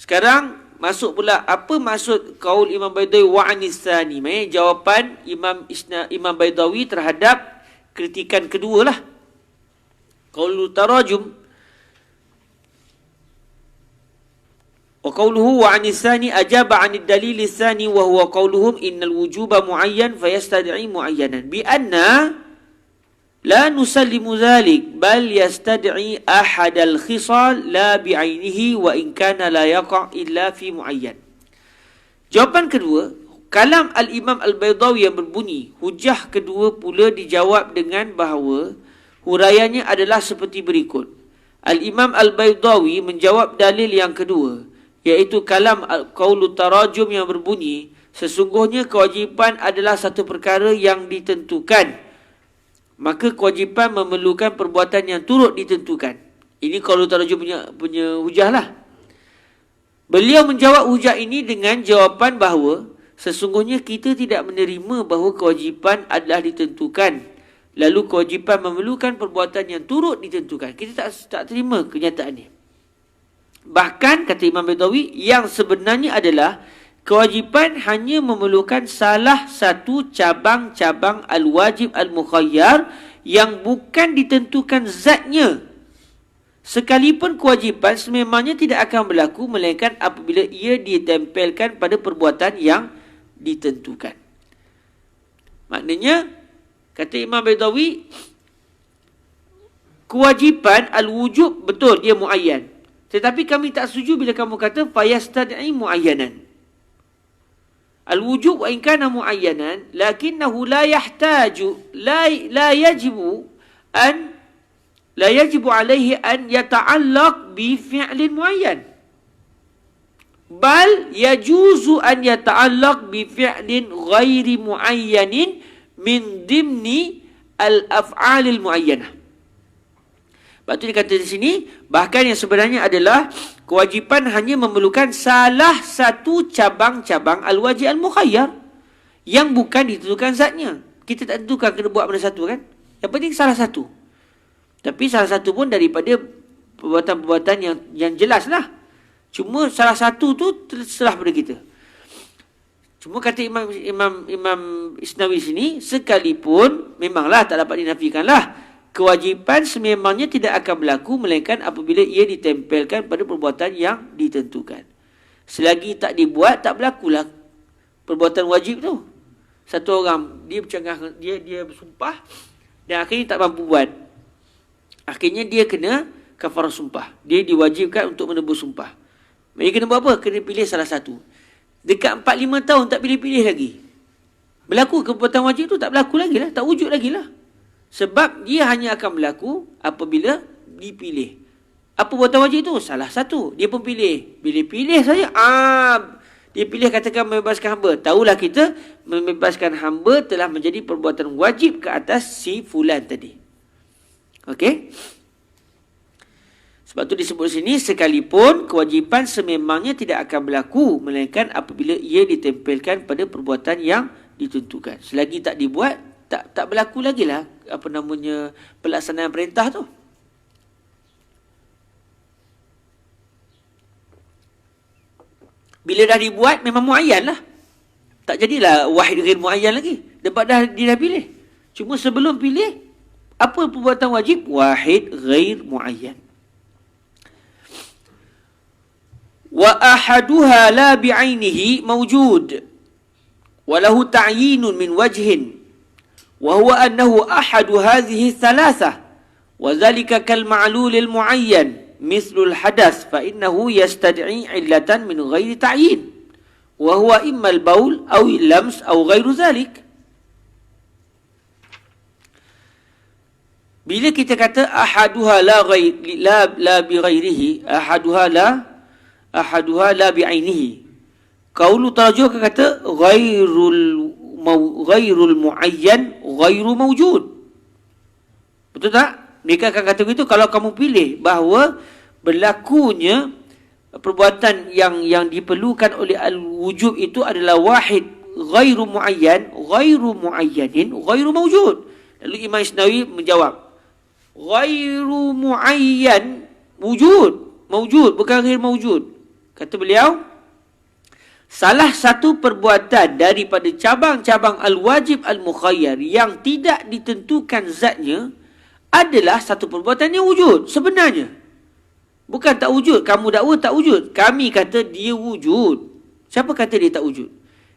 Sekarang masuk pula apa maksud qaul Imam Baydawi wa 'anis tsani. Maksudnya jawapan Imam Baydawi terhadap kritikan kedua lah. Qaulu tarajum wa qauluhu wa 'anis tsani ajaba 'anid dalil tsani wa huwa qauluhum innal wujuba muayyan fayastad'i muayyanan bi anna la nusallimu dhalik bal yastad'i ahadal khisal la bi'ainihi wa in kana la yaqa' illa fi muayyan. Jawapan kedua, kalam al-Imam al-Baydawi yang berbunyi, hujah kedua pula dijawab dengan bahawa huraiannya adalah seperti berikut. Al-Imam al-Baydawi menjawab dalil yang kedua, iaitu kalam qaulu tarajum yang berbunyi, sesungguhnya kewajipan adalah satu perkara yang ditentukan, maka kewajipan memerlukan perbuatan yang turut ditentukan. Ini qaulu tarajum punya hujah lah. Beliau menjawab hujah ini dengan jawapan bahawa sesungguhnya kita tidak menerima bahawa kewajipan adalah ditentukan, lalu kewajipan memerlukan perbuatan yang turut ditentukan. Kita tak terima kenyataan ini. Bahkan kata Imam Baydawi, yang sebenarnya adalah kewajipan hanya memerlukan salah satu cabang-cabang al-wajib al-mukhayyar yang bukan ditentukan zatnya. Sekalipun kewajipan sememangnya tidak akan berlaku melainkan apabila ia ditempelkan pada perbuatan yang ditentukan. Maknanya, kata Imam Baydawi, kewajipan al-wujub betul dia muayyan. Tetapi kami tak setuju bila kamu kata fayastad'i muayyanan. Al-wujub wa in kana muayyanan lakinnahu la yahtaju la yajibu an la yajibu alaihi an yata'allaq bi fi'lin muayyan. Bal yajuzu an yata'allaq bi fi'lin ghairi muayyanin min dimni al-af'alil muayyanah. Lepas tu dia kata di sini, bahkan yang sebenarnya adalah kewajipan hanya memerlukan salah satu cabang-cabang al-wajib al-mukhayyar yang bukan ditentukan zatnya. Kita tak tentukan kena buat mana satu kan. Yang penting salah satu. Tapi salah satu pun daripada perbuatan-perbuatan yang jelas lah. Cuma salah satu tu terserah pada kita. Cuma kata Imam Isnawi sini, sekalipun memanglah tak dapat dinafikan lah, kewajipan sememangnya tidak akan berlaku melainkan apabila ia ditempelkan pada perbuatan yang ditentukan. Selagi tak dibuat, tak berlakulah perbuatan wajib tu. Satu orang dia bercangah, dia bersumpah dan akhirnya tak mampu buat. Akhirnya dia kena kafarah sumpah. Dia diwajibkan untuk menebus sumpah. Dia kena buat apa? Kena pilih salah satu. Dekat 4-5 tahun tak pilih-pilih lagi. Berlaku perbuatan wajib tu tak berlaku lagi lah. Tak wujud lagi lah. Sebab dia hanya akan berlaku apabila dipilih. Apa perbuatan wajib tu? Salah satu. Dia pun pilih. Pilih-pilih saja. Dia pilih katakan membebaskan hamba. Tahulah kita membebaskan hamba telah menjadi perbuatan wajib ke atas si fulan tadi. Okey? Sebab tu disebut sini, sekalipun kewajipan sememangnya tidak akan berlaku melainkan apabila ia ditempelkan pada perbuatan yang ditentukan. Selagi tak dibuat, tak berlaku lagi lah pelaksanaan perintah tu. Bila dah dibuat memang muayyan lah. Tak jadilah wahid ghair muayyan lagi. Dia dah pilih. Cuma sebelum pilih, apa perbuatan wajib? Wahid ghair muayyan. Wa ahaduha la bi'ainihi mawjud wa lahu ta'yinun min wajhin wa huwa annahu ahadu hadhihi thalatha wa dhalika kal ma'lulil muayyan mithlul hadath fa innahu yastad'i illatan min ghairi ta'yin wa huwa imma al-baul aw al-lams aw ghairu dhalik. Bila kita kata ahaduha la bi ghairihi, ahaduha la bi'ainihi, qaulu tarjuh kata ghairul muayyan ghairu mawjud. Betul tak? Mereka akan kata begitu kalau kamu pilih bahawa berlakunya perbuatan yang diperlukan oleh al-wujub itu adalah wahid ghairu muayyanin ghairu mawjud. Lalu Imam Isnawi menjawab, ghairu muayyan mawjud bukan ghair mawjud. Kata beliau, salah satu perbuatan daripada cabang-cabang al-wajib al-mukhayyar yang tidak ditentukan zatnya adalah satu perbuatan yang wujud sebenarnya. Bukan tak wujud. Kamu dakwa tak wujud. Kami kata dia wujud. Siapa kata dia tak wujud?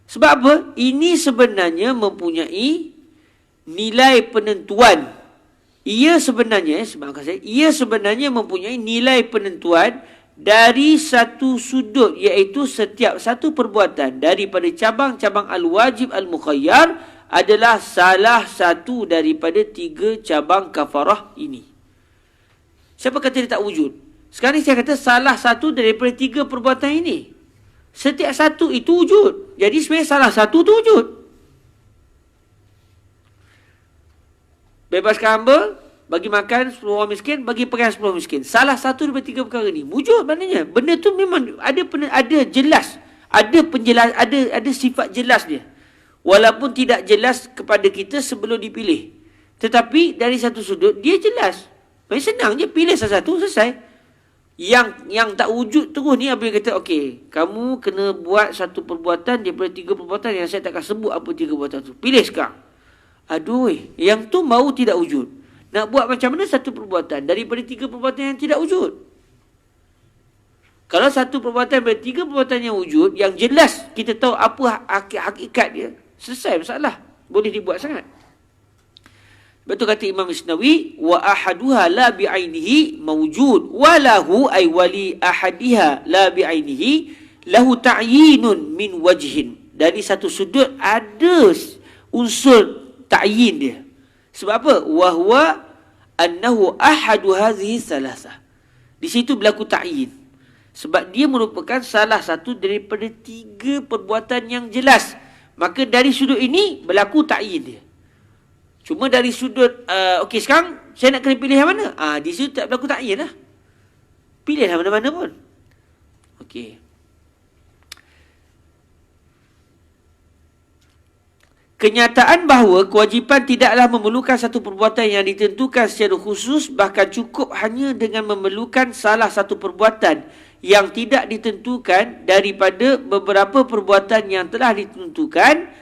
Sebab apa? Ini sebenarnya mempunyai nilai penentuan. Ia sebenarnya mempunyai nilai penentuan dari satu sudut, iaitu setiap satu perbuatan daripada cabang-cabang al-wajib al-mukhayyar adalah salah satu daripada 3 cabang kafarah ini. Siapa kata dia tak wujud? Sekarang ni saya kata salah satu daripada 3 perbuatan ini. Setiap satu itu wujud. Jadi sebenarnya salah satu itu wujud. Bebaskan hamba, bagi makan 10 orang miskin, bagi pakaian 10 orang miskin. Salah satu daripada 3 perkara ni wujud maknanya. Benda tu memang ada jelas, ada sifat jelas dia. Walaupun tidak jelas kepada kita sebelum dipilih. Tetapi dari satu sudut dia jelas. Maksudnya senang je, pilih salah satu, selesai. Yang tak wujud terus ni apabila kata okey, kamu kena buat satu perbuatan daripada 3 perbuatan yang saya takkan sebut apa 3 perbuatan tu. Pilih sekarang. Aduh, yang tu mau tidak wujud. Nak buat macam mana satu perbuatan daripada 3 perbuatan yang tidak wujud? Kalau satu perbuatan daripada 3 perbuatan yang wujud, yang jelas kita tahu apa hakikat dia, selesai masalah. Boleh dibuat sangat. Betul kata Imam Isnawi, wa ahaduha la bi'ainihi mawjud wa lahu ay wali ahadiha la bi'ainihi lahu ta'yinun min wajhin. Dari satu sudut ada unsur ta'yin dia. Sebab apa? Wa huwa annahu ahadu hadhihi salasah. Di situ berlaku ta'yin. Sebab dia merupakan salah satu daripada 3 perbuatan yang jelas. Maka dari sudut ini berlaku ta'yin dia. Cuma dari sudut okey, sekarang saya nak kena pilih yang mana? Di situ tak berlaku ta'yin lah. Pilihlah mana-mana pun. Okey. Kenyataan bahawa kewajipan tidaklah memerlukan satu perbuatan yang ditentukan secara khusus, bahkan cukup hanya dengan memerlukan salah satu perbuatan yang tidak ditentukan daripada beberapa perbuatan yang telah ditentukan.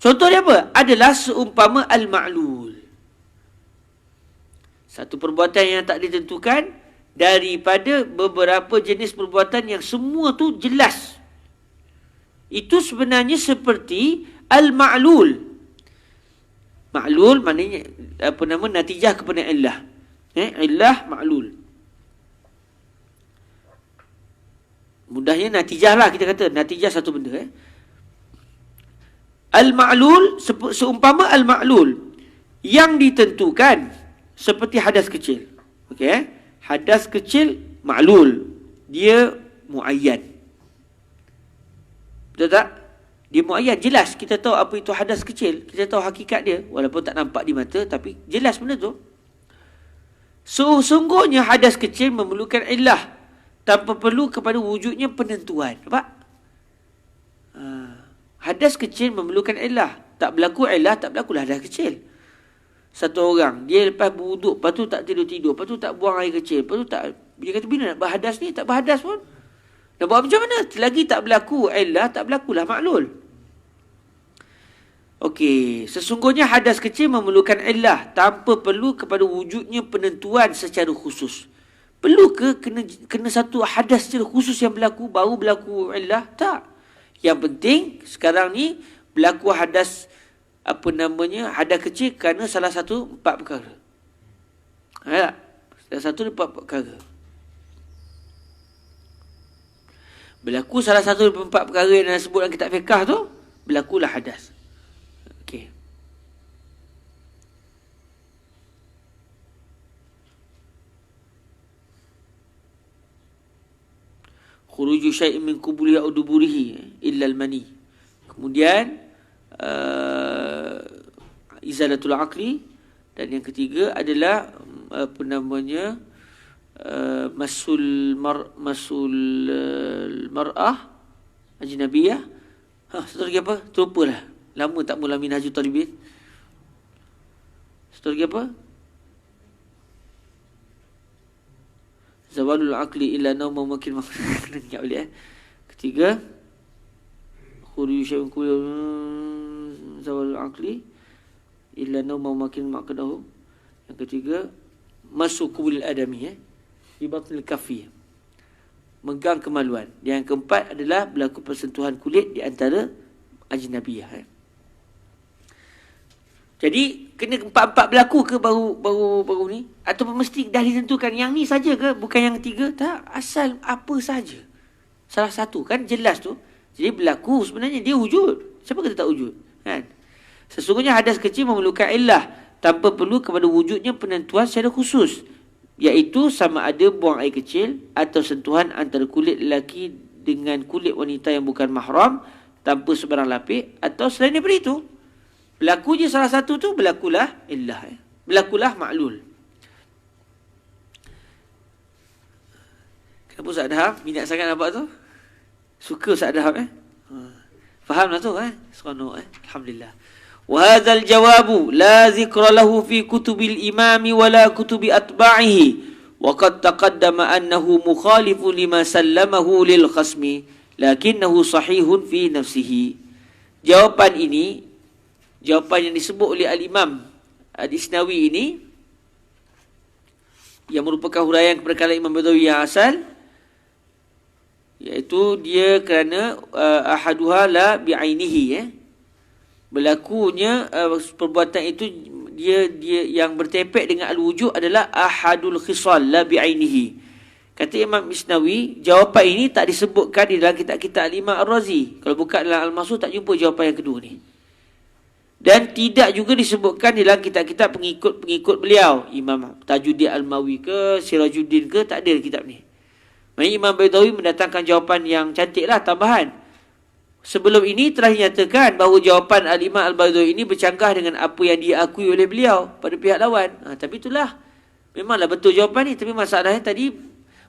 Contohnya apa? Adalah seumpama al-ma'lul. Satu perbuatan yang tak ditentukan daripada beberapa jenis perbuatan yang semua tu jelas. Itu sebenarnya seperti al-ma'lul. Ma'lul maknanya natijah kepada illah. Illah ma'lul. Mudahnya natijah lah, kita kata natijah satu benda. Al-ma'lul seumpama al-ma'lul yang ditentukan seperti hadas kecil. Okey, hadas kecil ma'lul, dia muayyan. Betul tak? Dia muayyan, jelas. Kita tahu apa itu hadas kecil. Kita tahu hakikat dia. Walaupun tak nampak di mata, tapi jelas benda tu. Sungguhnya hadas kecil memerlukan illah tanpa perlu kepada wujudnya penentuan. Nampak? Hadas kecil memerlukan illah. Tak berlaku illah, tak berlakulah hadas kecil. Satu orang, dia lepas berwuduk, lepas tu tak tidur-tidur, lepas tu tak buang air kecil, lepas tu tak... Dia kata, bila nak berhadas ni? Tak berhadas pun. Nak buat macam mana? Selagi tak berlaku illah, tak berlakulah maklul. Okey, sesungguhnya hadas kecil memerlukan illah tanpa perlu kepada wujudnya penentuan secara khusus. Perlu ke kena satu hadas secara khusus yang berlaku baru berlaku illah? Tak. Yang penting sekarang ni berlaku hadas hadas kecil kerana salah satu 4 perkara. Salah satu 4 perkara. Berlaku salah satu 4 perkara yang disebut dalam kitab fiqh tu, berlakulah hadas. Okey. Khuruju syai'in min qubulihi aw duburihi illa al-mani. Kemudian izalatul aqli, dan yang ketiga adalah masul mar'ah ajnabiyah. Satu lagi apa? Terlupalah. Lama tak mula Minhajul Talibin. Satu lagi apa? Zawalul aqli illa nauma makin ingat boleh. Ketiga, khuruj syai'un zawalul aqli illa nauma makin maqdahu. Yang ketiga, masuk kubul adami di batnil kafi, megang kemaluan. Yang keempat adalah berlaku persentuhan kulit di antara ajnabiyah. Jadi kena 4 berlaku ke baru ni, ataupun mesti dah ditentukan yang ni saja ke, bukan yang ketiga? Tak, asal apa saja salah satu kan jelas tu. Jadi berlaku sebenarnya dia wujud. Siapa kata tak wujud kan? Sesungguhnya hadas kecil memerlukan illah tanpa perlu kepada wujudnya penentuan secara khusus, iaitu sama ada buang air kecil atau sentuhan antara kulit lelaki dengan kulit wanita yang bukan mahram tanpa sebarang lapik, atau selain daripada itu. Berlaku je salah satu tu, berlakulah illah. Berlakulah maklul. Kenapa Ustaz Adham minat sangat nampak tu? Suka Ustaz Adham Fahamlah tu seronok Alhamdulillah. Wa hadzal jawabu la zikra lahu fi kutubil imami wala kutubi atba'ihi wa qad taqaddama annahu mukhalifun lima sallamahu lil khasmi lakinnahu sahihun fi nafsihi. Jawapan yang disebut oleh Al-Imam Al-Isnawi ini, yang merupakan huraian kepada kalam Imam Badawi yang asal, iaitu dia kerana ahaduha la bi'ainihi, berlakunya perbuatan itu dia yang bertepek dengan al-wujud adalah ahadul khisal la bi'ainihi. Kata Imam Isnawi, jawapan ini tak disebutkan di dalam kitab-kitab Al-Imam Ar-Razi. Kalau buka dalam Al-Masud tak jumpa jawapan yang kedua ni. Dan tidak juga disebutkan dalam kitab-kitab pengikut-pengikut beliau. Imam Tajuddin Al-Mawi ke, Sirajuddin ke, tak ada kitab ni. Maksudnya Imam Baydawi mendatangkan jawapan yang cantik lah, tambahan. Sebelum ini telah dinyatakan bahawa jawapan Al-Imam Al-Baydawi ini bercanggah dengan apa yang diakui oleh beliau pada pihak lawan. Tapi itulah, memanglah betul jawapan ni. Tapi masalahnya tadi,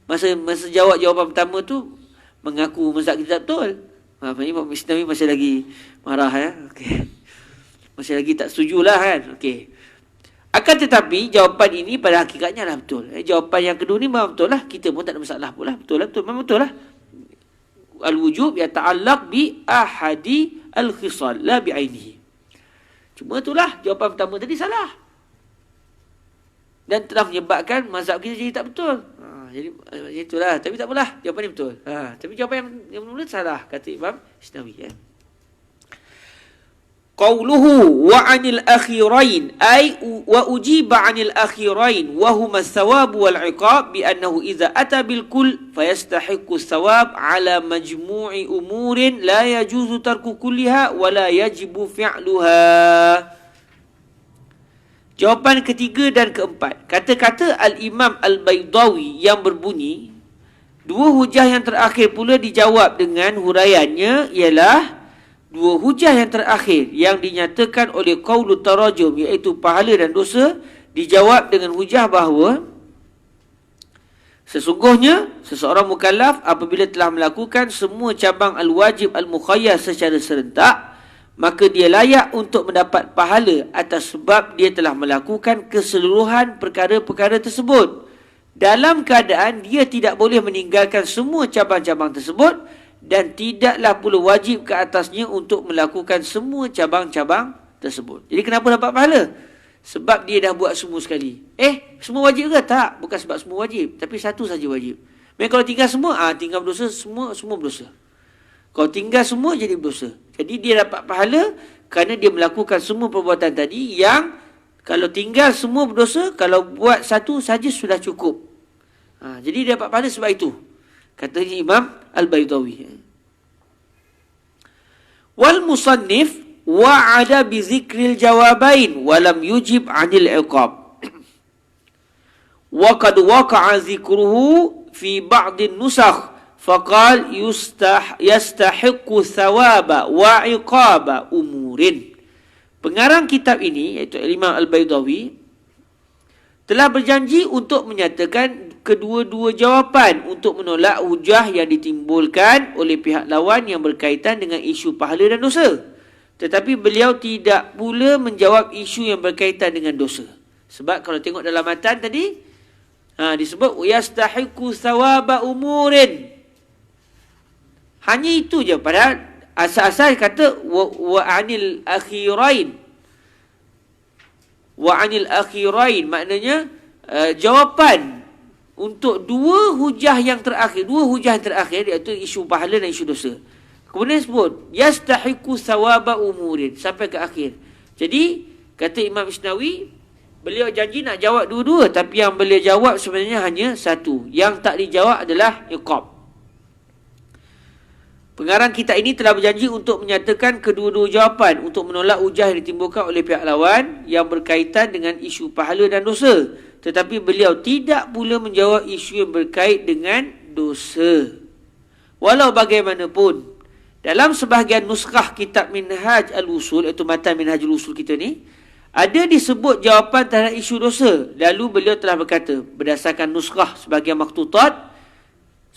masa jawab jawapan pertama tu, mengaku mazhab kita betul. Imam Isnawi masih lagi marah ya. Okay. Masih lagi tak setujulah kan. Okey. Akan tetapi jawapan ini pada hakikatnya lah betul. Jawapan yang kedua ni memang betul lah. Kita pun tak ada masalah pula. Betul lah, betul. Memang betul lah. Al-wujub yata'allaq bi ahadi al-khisal la bi'ainihi. Cuma itulah jawapan pertama tadi salah. Dan telah menyebabkan mazhab kita jadi tak betul. Jadi itulah. Tapi tak apalah. Jawapan ni betul. Tapi jawapan yang mula salah. Kata Imam Isnawi. Qawluhu wa 'anil akhirain ay wa ujiba 'anil akhirain wa huma ath-thawab wal 'iqab bi annahu idza ata bil kull fayastahiqqu ath-thawab 'ala majmu'i umurin la yajuzu tarku kulliha wa la yajibu fi'luha. Jawapan ketiga dan keempat. Kata-kata Al-Imam Al-Baydawi yang berbunyi, dua hujah yang terakhir pula dijawab dengan huraiannya ialah dua hujah yang terakhir yang dinyatakan oleh qaulut tarajum, iaitu pahala dan dosa, dijawab dengan hujah bahawa sesungguhnya seseorang mukallaf apabila telah melakukan semua cabang al-wajib al-mukhayyar secara serentak, maka dia layak untuk mendapat pahala atas sebab dia telah melakukan keseluruhan perkara-perkara tersebut dalam keadaan dia tidak boleh meninggalkan semua cabang-cabang tersebut, dan tidaklah pula wajib ke atasnya untuk melakukan semua cabang-cabang tersebut. Jadi kenapa dapat pahala? Sebab dia dah buat semua sekali. Semua wajib ke? Tak. Bukan sebab semua wajib. Tapi satu saja wajib. Memang kalau tinggal semua, tinggal berdosa, semua berdosa. Kalau tinggal semua, jadi berdosa. Jadi dia dapat pahala kerana dia melakukan semua perbuatan tadi yang kalau tinggal semua berdosa, kalau buat satu saja sudah cukup. Jadi dia dapat pahala sebab itu. Katanya Imam Al-Baydawi. Wal musannif wa'ada bi zikril jawabain wa lam yujib 'anil 'iqab. Wa qad waqa'a zikruhu fi ba'd an-nusakh faqal yastahiqqu thawaba wa 'iqaba umurin. Pengarang kitab ini iaitu Imam Al-Baydawi telah berjanji untuk menyatakan kedua-dua jawapan untuk menolak hujah yang ditimbulkan oleh pihak lawan yang berkaitan dengan isu pahala dan dosa. Tetapi beliau tidak pula menjawab isu yang berkaitan dengan dosa. Sebab kalau tengok dalam matan tadi, disebut yastahiqqu thawaba umurin. Hanya itu je. Padahal asal-asal kata wa 'anil akhirain. Wa 'anil akhirain maknanya jawapan untuk dua hujah yang terakhir iaitu isu pahala dan isu dosa. Kemudian sebut yastahiqqu thawaba umurin sampai ke akhir. Jadi kata Imam Isnawi, beliau janji nak jawab dua-dua, tapi yang beliau jawab sebenarnya hanya satu. Yang tak dijawab adalah iqab. Pengarang kitab ini telah berjanji untuk menyatakan kedua-dua jawapan untuk menolak hujah yang ditimbulkan oleh pihak lawan yang berkaitan dengan isu pahala dan dosa. Tetapi beliau tidak pula menjawab isu yang berkait dengan dosa. Walau bagaimanapun, dalam sebahagian nuskah kitab Minhaj Al-Usul, iaitu matan Minhaj Al-Usul kita ni, ada disebut jawapan terhadap isu dosa. Lalu beliau telah berkata, berdasarkan nuskah sebahagian maktutat,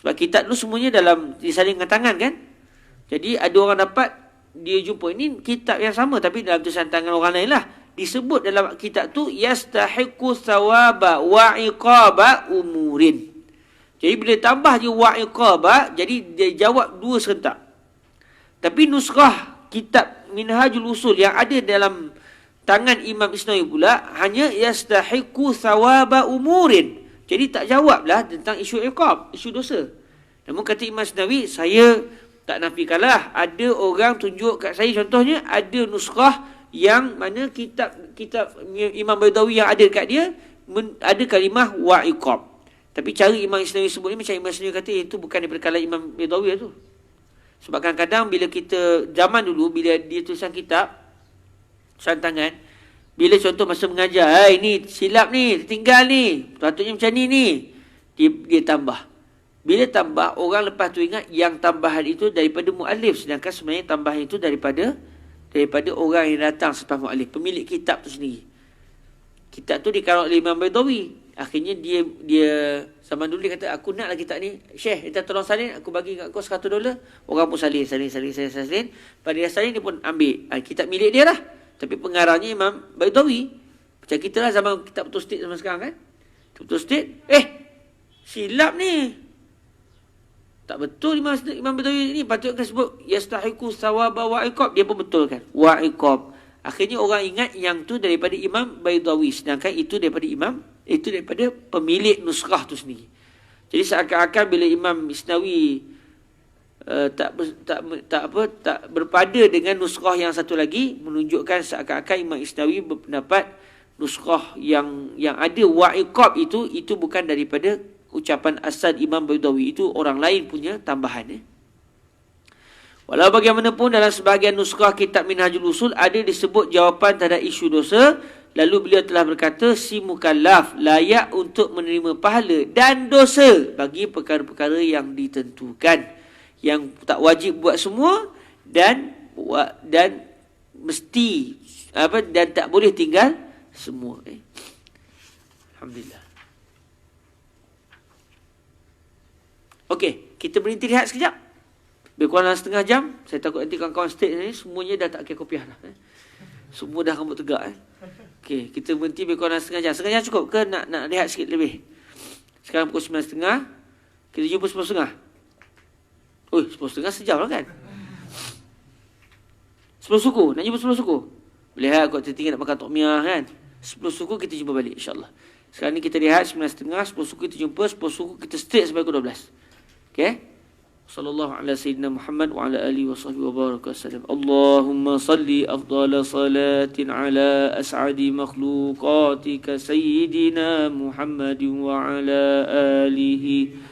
sebab kitab dulu semuanya disaling dengan tangan kan. Jadi ada orang dapat, dia jumpa ini kitab yang sama tapi dalam tulisan tangan orang lain lah. Disebut dalam kitab tu yastahiqqu thawaba wa 'iqaba umurin. Jadi bila tambah je wa 'iqaba, jadi dia jawab dua serentak. Tapi nuskah kitab Minhajul Usul yang ada dalam tangan Imam Isnawi pula hanya yastahiqqu thawaba umurin. Jadi tak jawablah tentang isu iqab, isu dosa. Namun kata Imam Isnawi, saya tak nafikanlah, ada orang tunjuk kat saya, contohnya ada nuskah yang mana kitab Imam Baydawi yang ada dekat dia ada kalimah wa iqab. Tapi cara Imam Isnawi sebut ni macam Imam Isnawi kata itu bukan daripada kalam Imam Baydawi tu. Sebab kadang-kadang bila kita zaman dulu bila dia tulisan kitab, tangan. Bila contoh masa mengajar, ni silap ni, tinggal ni, patutnya macam ni. Dia tambah. Bila tambah, orang lepas tu ingat yang tambahan itu daripada mu'alif. Sedangkan sebenarnya tambahan itu daripada orang yang datang selepas mu'alif. Pemilik kitab tu sendiri. Kitab tu dikarang oleh Imam Baydawi. Akhirnya dia zaman dulu dia kata, aku naklah kitab ni. Syekh, kita tolong salin, aku bagi kat kau $100. Orang pun salin. Pada dia salin, dia pun ambil. Kitab milik dia lah. Tapi pengarangnya Imam Baydawi. Macam kita lah zaman kitab betul state zaman sekarang kan. Betul state. Silap ni. Tak betul Imam Baydawi ni. Patutkan sebut yastahiku sawaba wa'iqab. Dia pun betul kan. Wa'iqab. Akhirnya orang ingat yang tu daripada Imam Baydawi. Sedangkan itu daripada pemilik nuskhah tu sendiri. Jadi seakan-akan bila Imam Isnawi tak berpada dengan nuskhah yang satu lagi, menunjukkan seakan-akan Imam Isnawi berpendapat nuskhah yang ada wa'iqab itu bukan daripada ucapan asal Imam Baydawi, itu orang lain punya tambahan. Walau bagaimanapun dalam sebahagian nuskhah kitab Minhajul Usul ada disebut jawapan terhadap isu dosa, lalu beliau telah berkata si mukallaf layak untuk menerima pahala dan dosa bagi perkara-perkara yang ditentukan, yang tak wajib buat semua dan mesti dan tak boleh tinggal semua. Alhamdulillah. Okey, kita berhenti rehat sekejap. Lebih kurang dalam setengah jam. Saya takut nanti kawan-kawan state ni semuanya dah tak kira kopiah dah. Semua dah rambut tegak. Okey, kita berhenti lebih kurang dalam setengah jam. Setengah jam cukup ke nak rehat sikit lebih? Sekarang pukul 9.30. Kita jumpa 10.30. 10.30 sejam lah kan? 10 suku. Nak jumpa 10 suku? Boleh lah kot tertinggal nak makan tokmiah kan? 10 suku kita jumpa balik insyaAllah. Sekarang ni kita rehat 9.30. 10 suku kita jumpa. 10 suku kita straight sampai pukul 12. Okay? Sallallahu ala sayyidina Muhammad wa ala alihi wa sahbihi wa baraka wasallam. Allahumma salli afdala salatin ala as'adi makhluqatika sayyidina Muhammadin wa ala alihi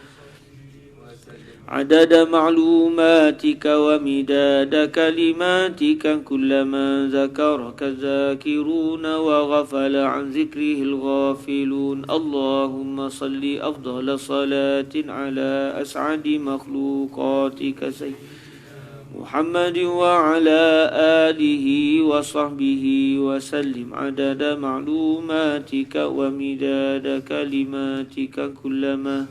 عدد معلوماتك ومداد كلماتك كلما ذكرك الذاكرون وغفل عن ذكره الغافلون اللهم صل أفضل صلاة على أسعد مخلوقاتك سيدنا محمد وعلى آله وصحبه وسلم عدد معلوماتك ومداد كلماتك كلما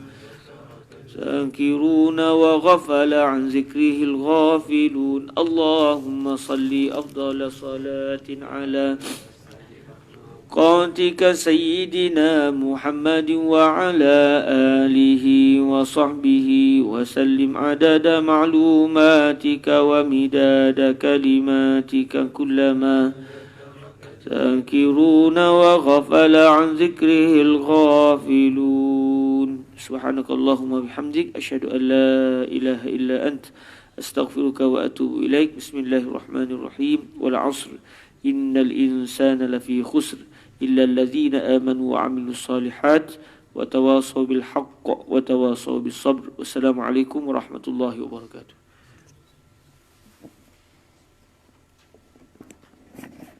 ذاكرون وغفل عن ذكره الغافلون اللهم صل أفضل صلاة على قاتك سيدنا محمد وعلى آله وصحبه وسلم عدد معلوماتك ومداد كلماتك كلما ذاكرون وغفل عن ذكره الغافلون سبحانك اللهم وبحمدك أشهد أن لا إله إلا أنت أستغفرك وأتوب إليك بسم الله الرحمن الرحيم والعصر إن الإنسان لفي خسر إلا الذين آمنوا وعملوا الصالحات وتواصوا بالحق وتواصوا بالصبر والسلام عليكم ورحمة الله وبركاته.